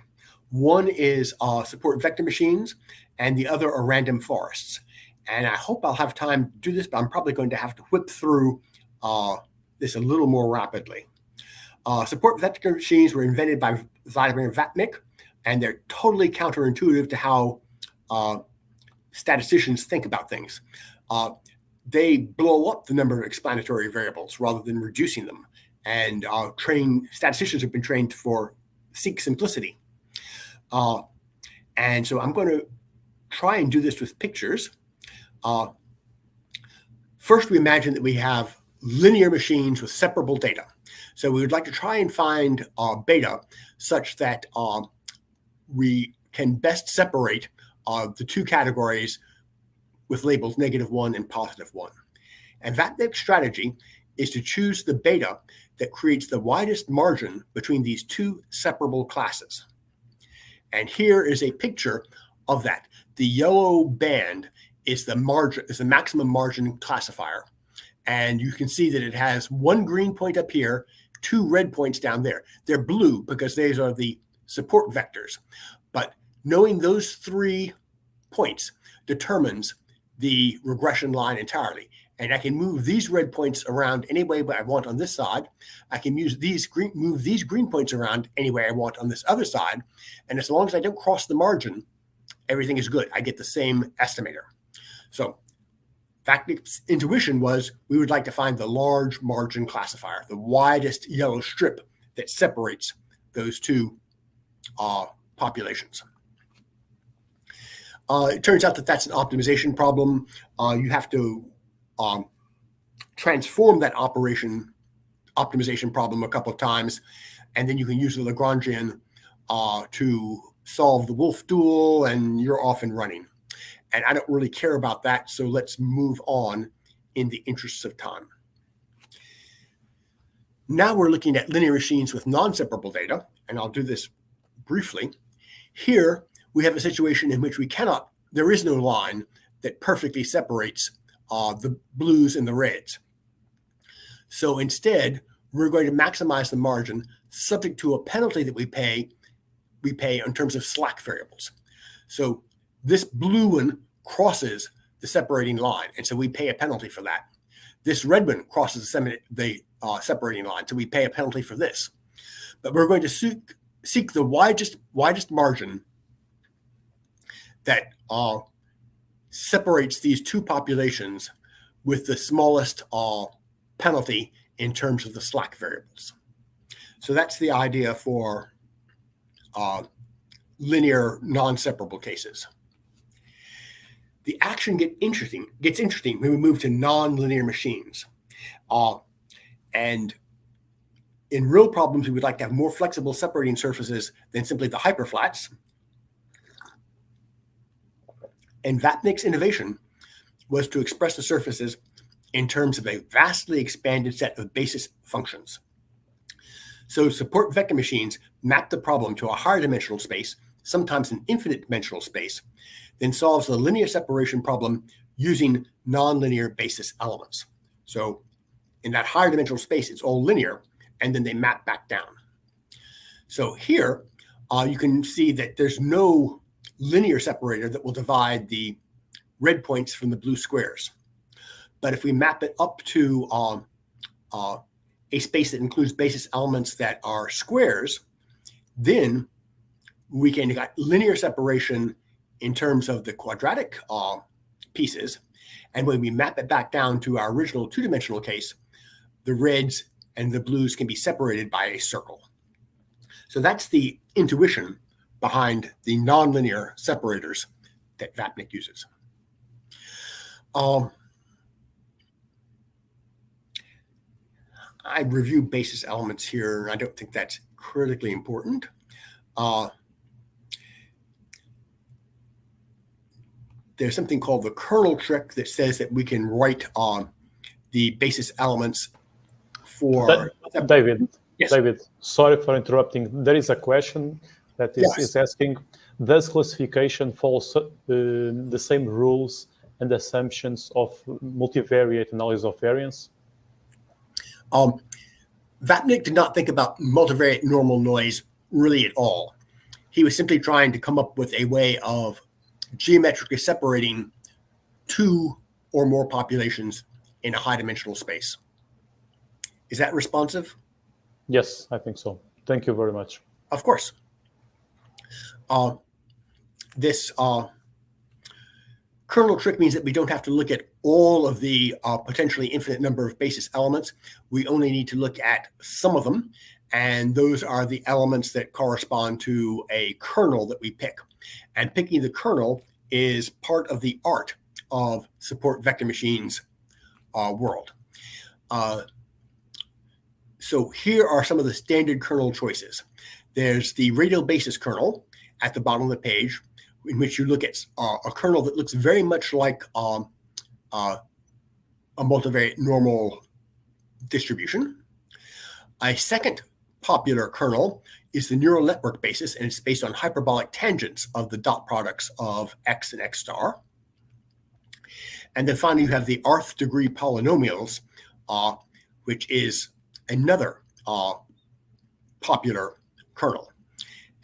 One is support vector machines, and the other are random forests. And I hope I'll have time to do this, but I'm probably going to have to whip through this a little more rapidly. Support vector machines were invented by Vladimir Vatnik, and they're totally counterintuitive to how statisticians think about things. They blow up the number of explanatory variables rather than reducing them. And statisticians have been trained to seek simplicity. And so I'm going to try and do this with pictures. First, we imagine that we have linear machines with separable data. So we would like to try and find beta such that we can best separate the two categories with labels -1 and +1. And Vatnik's strategy is to choose the beta that creates the widest margin between these two separable classes. And here is a picture of that. The yellow band is the maximum margin classifier. And you can see that it has one green point up here, two red points down there. They're blue because these are the support vectors. But knowing those 3 points determines the regression line entirely. And I can move these red points around any way I want on this side. I can move these green points around any way I want on this other side. And as long as I don't cross the margin, everything is good. I get the same estimator. So Vatnik's intuition was we would like to find the large margin classifier, the widest yellow strip that separates those two populations. It turns out that that's an optimization problem. You have to transform that optimization problem a couple of times, and then you can use the Lagrangian to solve the wolf duel and you're off and running. And I don't really care about that, so let's move on in the interests of time. Now we're looking at linear machines with non-separable data, and I'll do this briefly. Here, we have a situation in which there is no line that perfectly separates the blues and the reds. So instead, we're going to maximize the margin subject to a penalty that we pay in terms of slack variables. So this blue one crosses the separating line, and so we pay a penalty for that. This red one crosses the separating line, so we pay a penalty for this. But we're going to seek the widest margin that separates these two populations with the smallest penalty in terms of the slack variables. So that's the idea for linear non-separable cases. The action gets interesting when we move to non-linear machines. And in real problems, we would like to have more flexible separating surfaces than simply the hyperflats. And Vapnik's innovation was to express the surfaces in terms of a vastly expanded set of basis functions. So support vector machines map the problem to a higher dimensional space, sometimes an infinite dimensional space, then solves the linear separation problem using nonlinear basis elements. So in that higher dimensional space, it's all linear, and then they map back down. So here, you can see that there's no linear separator that will divide the red points from the blue squares. But if we map it up to a space that includes basis elements that are squares, then we can get linear separation in terms of the quadratic pieces. And when we map it back down to our original two-dimensional case, the reds and the blues can be separated by a circle. So that's the intuition behind the nonlinear separators that Vapnik uses. I reviewed basis elements here. I don't think that's critically important. There's something called the kernel trick that says that we can write the basis elements for... David, yes. David, sorry for interrupting. There is a question that is asking, does classification follow the same rules and assumptions of multivariate analysis of variance? Vapnik did not think about multivariate normal noise really at all. He was simply trying to come up with a way of geometrically separating two or more populations in a high dimensional space. Is that responsive? Yes, I think so. Thank you very much. Of course. This kernel trick means that we don't have to look at all of the potentially infinite number of basis elements. We only need to look at some of them, and those are the elements that correspond to a kernel that we pick. And picking the kernel is part of the art of support vector machines world. So here are some of the standard kernel choices. There's the radial basis kernel at the bottom of the page, in which you look at a kernel that looks very much like a multivariate normal distribution. A second popular kernel is the neural network basis, and it's based on hyperbolic tangents of the dot products of x and x star. And then finally, you have the rth degree polynomials, which is another popular kernel.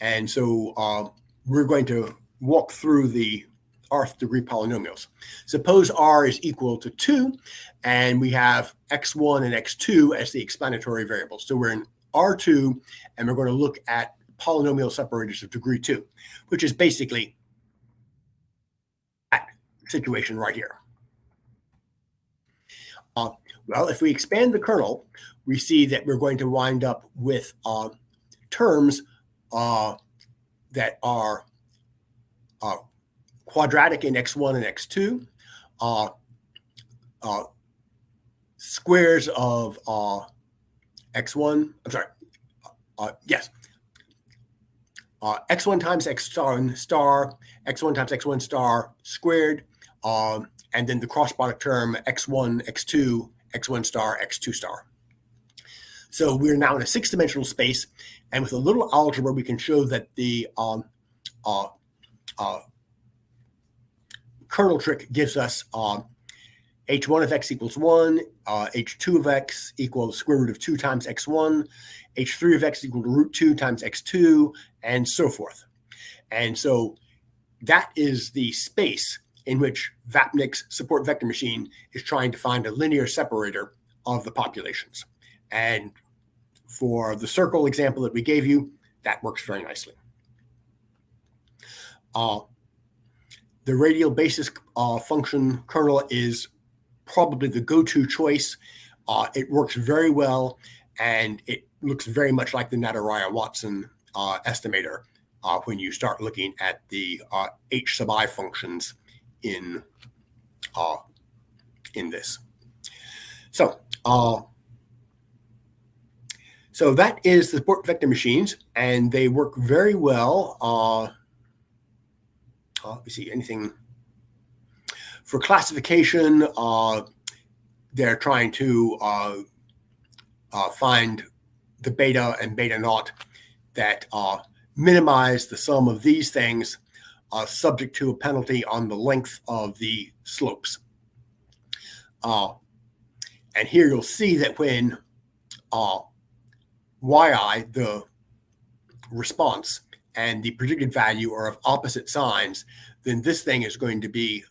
And so we're going to walk through the rth degree polynomials. Suppose r is equal to 2, and we have x1 and x2 as the explanatory variables. So we're in R2, and we're going to look at polynomial separators of degree 2, which is basically that situation right here. Well, if we expand the kernel, we see that we're going to wind up with terms that are quadratic in x1 and x2, squares of x1, I'm sorry, yes, x1 times x1 star, x1 times x1 star squared, and then the cross product term x1, x2, x1 star, x2 star. So we're now in a 6-dimensional space, and with a little algebra, we can show that the kernel trick gives us h1 of x equals 1, h2 of x equals square root of 2 times x1, h3 of x equal to root 2 times x2, and so forth. And so that is the space in which Vapnik's support vector machine is trying to find a linear separator of the populations. And for the circle example that we gave you, that works very nicely. The radial basis function kernel is probably the go-to choice. It works very well, and it looks very much like the Nadaraya-Watson estimator when you start looking at the h sub I functions in this. So that is the support vector machines, and they work very well. Let me see, anything for classification, they're trying to find the beta and beta naught that minimize the sum of these things, subject to a penalty on the length of the slopes. And here you'll see that when yi, the response, and the predicted value are of opposite signs, then this thing is going to be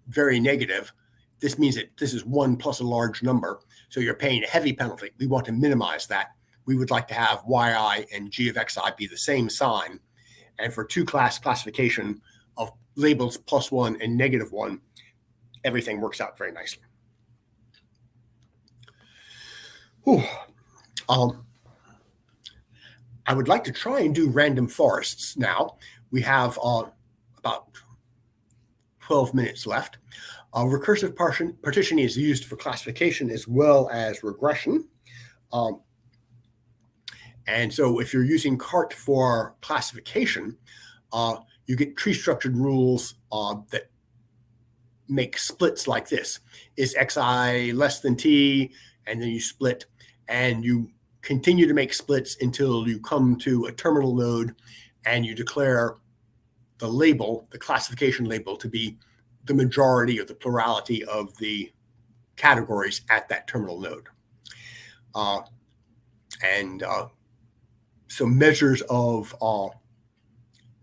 very negative. This means that this is 1 plus a large number, so you're paying a heavy penalty. We want to minimize that. We would like to have yi and g of xi be the same sign. And for two-class classification of labels +1 and -1, everything works out very nicely. I would like to try and do random forests now. We have about 12 minutes left. Recursive partitioning is used for classification as well as regression. And so if you're using CART for classification, you get tree structured rules that make splits like this. Is xi less than t, and then you split, and you continue to make splits until you come to a terminal node and you declare the label, the classification label, to be the majority or the plurality of the categories at that terminal node. So measures of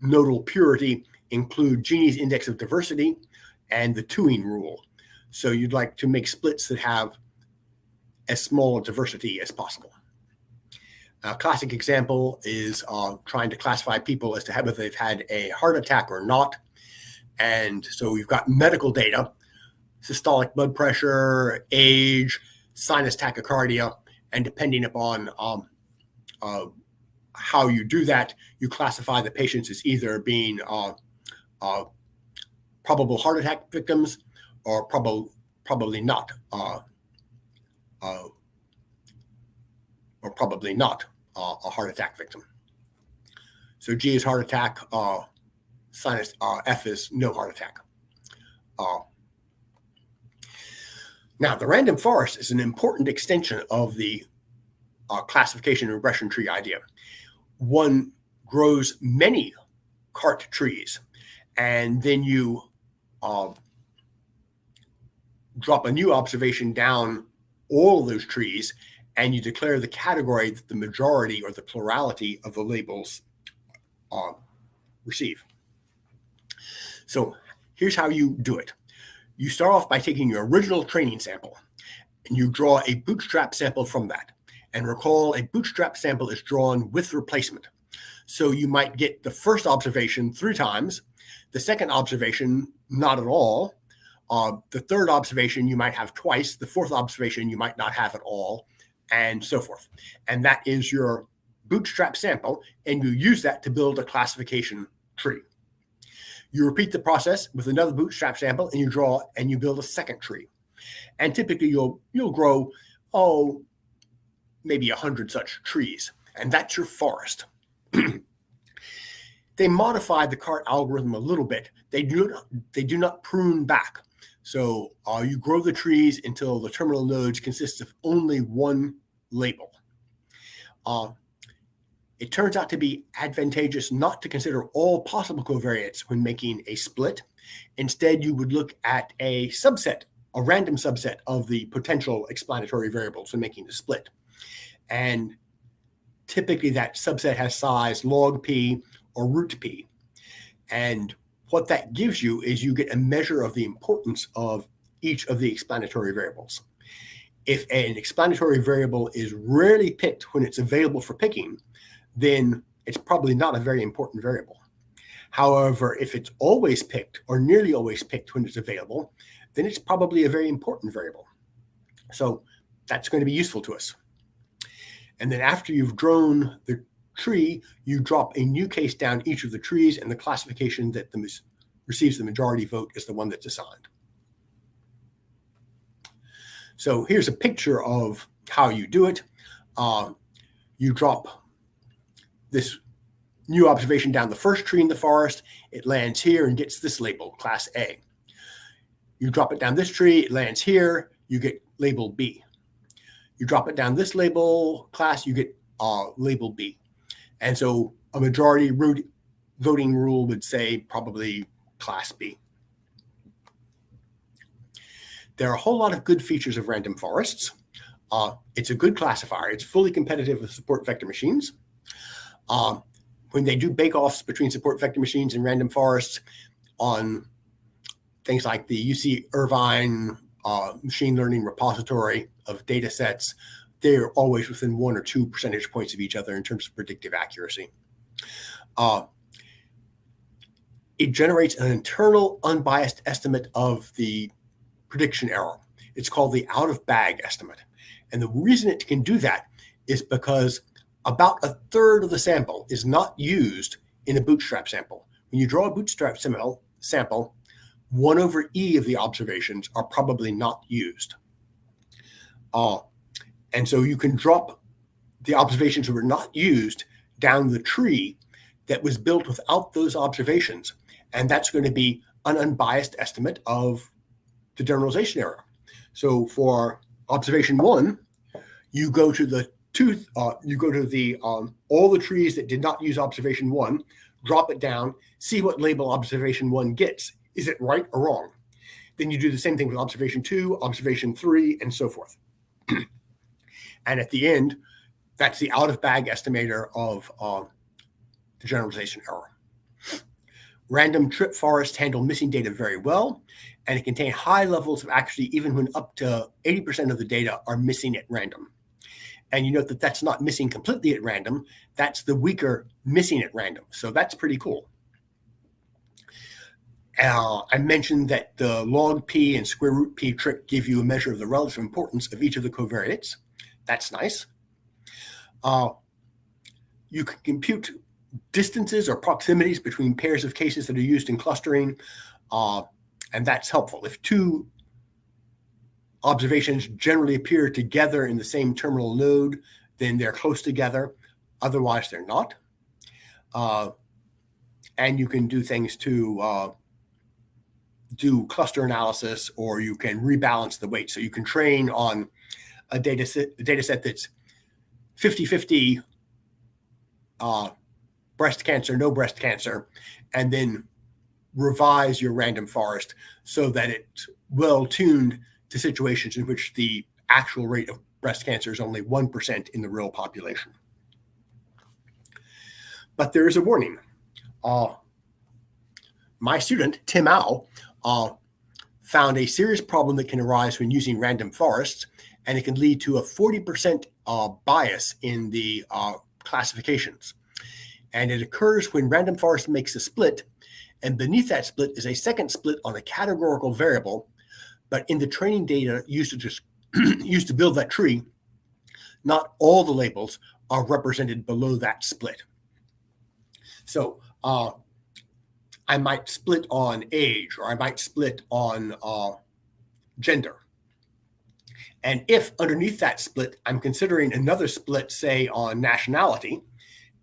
nodal purity include Gini's index of diversity and the Turing rule. So you'd like to make splits that have as small a diversity as possible. A classic example is trying to classify people as to whether they've had a heart attack or not. And so you've got medical data, systolic blood pressure, age, sinus tachycardia, and depending upon how you do that, you classify the patients as either being probable heart attack victims or probably not. Or probably not a heart attack victim. So G is heart attack, sinus F is no heart attack. Now, the random forest is an important extension of the classification and regression tree idea. One grows many CART trees, and then you drop a new observation down all of those trees, and you declare the category that the majority or the plurality of the labels receive. So here's how you do it. You start off by taking your original training sample, and you draw a bootstrap sample from that. And recall, a bootstrap sample is drawn with replacement. So you might get the first observation 3 times, the second observation not at all, the third observation you might have twice, the fourth observation you might not have at all, and so forth. And that is your bootstrap sample, and you use that to build a classification tree. You repeat the process with another bootstrap sample, and you draw and you build a second tree. And typically you'll grow, maybe 100 such trees, and that's your forest. they modify the CART algorithm a little bit. They do not prune back. So you grow the trees until the terminal nodes consist of only one label. It turns out to be advantageous not to consider all possible covariates when making a split. Instead, you would look at a subset, a random subset of the potential explanatory variables when making a split. And typically that subset has size log p or root p. And what that gives you is you get a measure of the importance of each of the explanatory variables. If an explanatory variable is rarely picked when it's available for picking, then it's probably not a very important variable. However, if it's always picked or nearly always picked when it's available, then it's probably a very important variable. So that's going to be useful to us. And then after you've drawn the tree, you drop a new case down each of the trees, and the classification that receives the majority vote is the one that's assigned. So here's a picture of how you do it. You drop this new observation down the first tree in the forest. It lands here and gets this label, class A. You drop it down this tree, it lands here, you get label B. You drop it down this label class, you get label B. And so a majority voting rule would say probably class B. There are a whole lot of good features of random forests. It's a good classifier. It's fully competitive with support vector machines. When they do bake-offs between support vector machines and random forests on things like the UC Irvine machine learning repository of data sets, they're always within 1 or 2 percentage points of each other in terms of predictive accuracy. It generates an internal unbiased estimate of the prediction error. It's called the out-of-bag estimate. And the reason it can do that is because about a third of the sample is not used in a Bootstrap sample. When you draw a Bootstrap sample, 1 over E of the observations are probably not used. And so you can drop the observations that were not used down the tree that was built without those observations. And that's going to be an unbiased estimate of the generalization error. So for observation 1, you go to the all the trees that did not use observation 1, drop it down, see what label observation 1 gets. Is it right or wrong? Then you do the same thing with observation 2, observation 3, and so forth. And at the end, that's the out-of-bag estimator of the generalization error. Random trip forests handle missing data very well, and it contain high levels of accuracy even when up to 80% of the data are missing at random. And you note that that's not missing completely at random. That's the weaker missing at random. So that's pretty cool. I mentioned that the log p and square root p trick give you a measure of the relative importance of each of the covariates. That's nice. You can compute distances or proximities between pairs of cases that are used in clustering, and that's helpful. If 2 observations generally appear together in the same terminal node, then they're close together. Otherwise, they're not. And you can do things to do cluster analysis, or you can rebalance the weight. So you can train on a data set that's 50-50 breast cancer, no breast cancer, and then revise your random forest so that it's well tuned to situations in which the actual rate of breast cancer is only 1% in the real population. But there is a warning. My student, Tim Au, found a serious problem that can arise when using random forests, and it can lead to a 40% bias in the classifications. And it occurs when random forest makes a split, and beneath that split is a second split on a categorical variable. But in the training data used to build that tree, not all the labels are represented below that split. So I might split on age, or I might split on gender. And if underneath that split, I'm considering another split, say on nationality,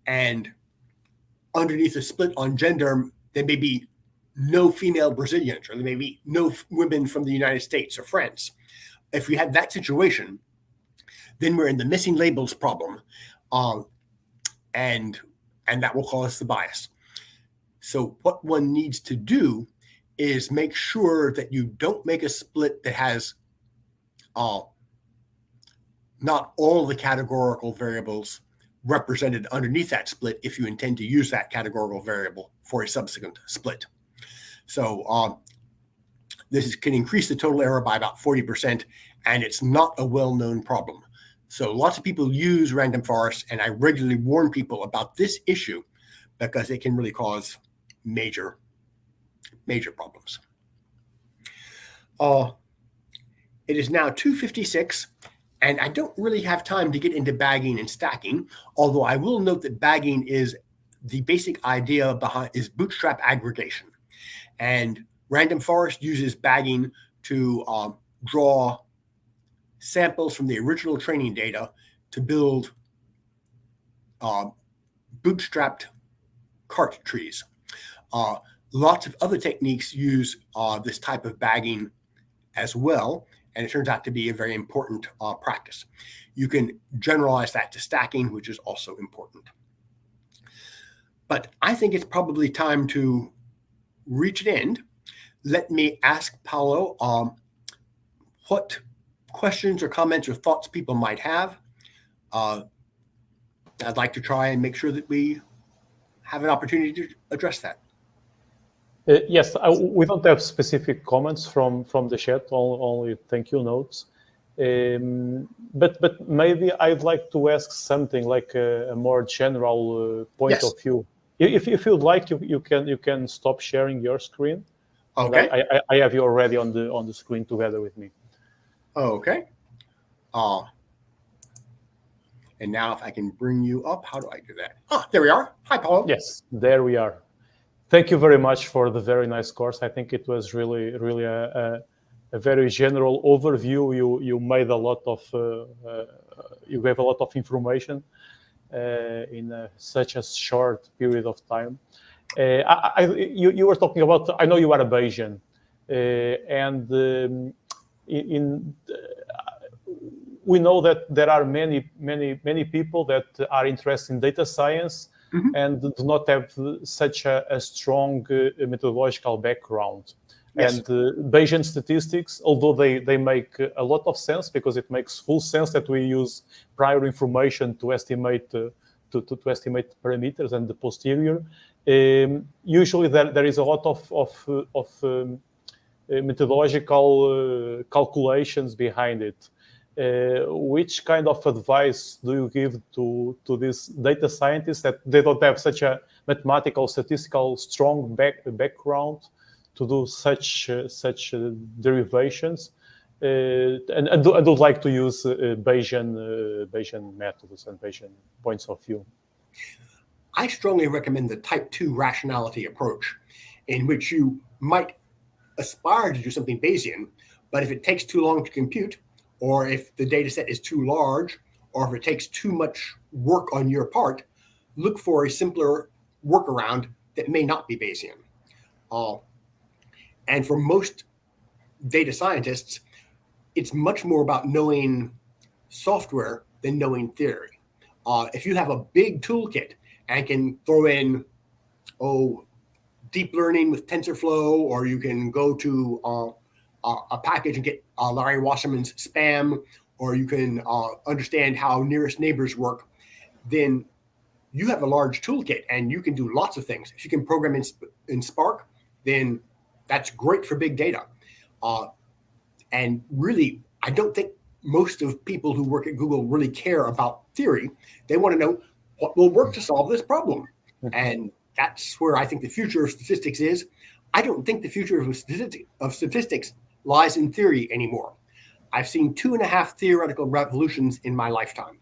and underneath a split on gender, there may be no female Brazilians, or there may be no women from the United States or France. If we had that situation, then we're in the missing labels problem, and that will cause the bias. So what one needs to do is make sure that you don't make a split that has not all the categorical variables represented underneath that split if you intend to use that categorical variable for a subsequent split. So this can increase the total error by about 40%, and it's not a well-known problem. So lots of people use random forests, and I regularly warn people about this issue because it can really cause major problems. It is now 2:56, and I don't really have time to get into bagging and stacking, although I will note that bagging is the basic idea behind is bootstrap aggregation. And random forest uses bagging to draw samples from the original training data to build bootstrapped cart trees. Lots of other techniques use this type of bagging as well, and it turns out to be a very important practice. You can generalize that to stacking, which is also important. But I think it's probably time to reach an end. Let me ask Paolo what questions or comments or thoughts people might have. I'd like to try and make sure that we have an opportunity to address that. Yes, we don't have specific comments from the chat, only thank you notes. But maybe I'd like to ask something like a more general point of view. If you'd like, you can stop sharing your screen. Okay. I have you already on the screen together with me. Okay. And now if I can bring you up, how do I do that? There we are. Hi, Paul. Yes, there we are. Thank you very much for the very nice course. I think it was really a very general overview. You made a lot of, you gave a lot of information in such a short period of time. You were talking about, I know you are a Bayesian, and we know that there are many people that are interested in data science and do not have such a strong methodological background. Yes. And Bayesian statistics, although they make a lot of sense because it makes full sense that we use prior information to estimate to estimate parameters and the posterior. Usually there is a lot of methodological calculations behind it. Which kind of advice do you give to these data scientists that they don't have such a mathematical, statistical, strong background to do such derivations, and would like to use Bayesian methods and Bayesian points of view? I strongly recommend the type 2 rationality approach, in which you might aspire to do something Bayesian, but if it takes too long to compute, or if the data set is too large, or if it takes too much work on your part, look for a simpler workaround that may not be Bayesian. And for most data scientists, it's much more about knowing software than knowing theory. If you have a big toolkit and can throw in, deep learning with TensorFlow, or you can go to a package and get Larry Wasserman's SPAM, or you can understand how nearest neighbors work, then you have a large toolkit and you can do lots of things. If you can program in Spark, then that's great for big data. And really, I don't think most of people who work at Google really care about theory. They want to know what will work to solve this problem. And that's where I think the future of statistics is. I don't think the future of statistics lies in theory anymore. I've seen 2.5 theoretical revolutions in my lifetime.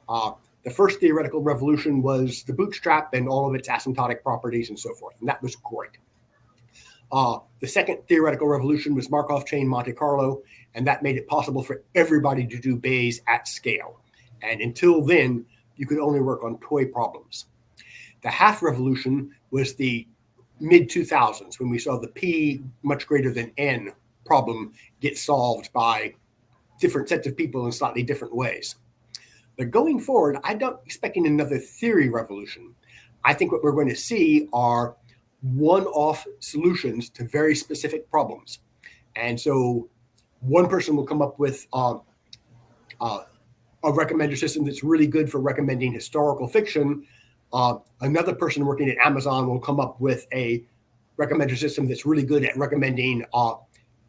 The first theoretical revolution was the Bootstrap and all of its asymptotic properties and so forth, and that was great. The second theoretical revolution was Markov chain Monte Carlo, and that made it possible for everybody to do Bayes at scale. And until then, you could only work on toy problems. The half revolution was the mid-2000s when we saw the P much greater than N problem get solved by different sets of people in slightly different ways. But going forward, I'm not expecting another theory revolution. I think what we're going to see are one-off solutions to very specific problems. And so one person will come up with a recommender system that's really good for recommending historical fiction. Another person working at Amazon will come up with a recommender system that's really good at recommending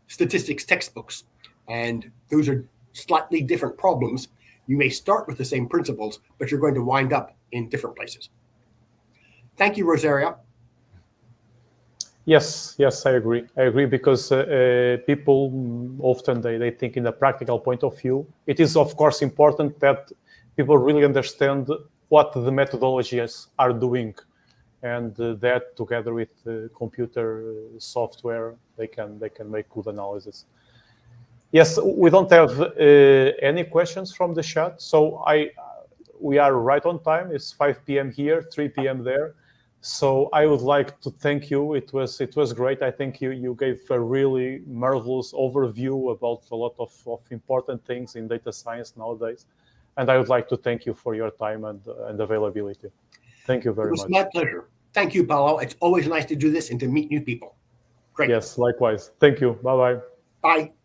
statistics textbooks. And those are slightly different problems. You may start with the same principles, but you're going to wind up in different places. Thank you, Rosaria. Yes, I agree. I agree because people often they think in a practical point of view. It is, of course, important that people really understand what the methodologies are doing, and that together with computer software, they can make good analysis. Yes, we don't have any questions from the chat, so we are right on time. It's 5 p.m. here, 3 p.m. there. So I would like to thank you. It was great. I think you gave a really marvelous overview about a lot of important things in data science nowadays. And I would like to thank you for your time and availability. Thank you very much. It was my pleasure. Thank you, Paulo. It's always nice to do this and to meet new people. Great. Yes, likewise. Thank you. Bye-bye. Bye.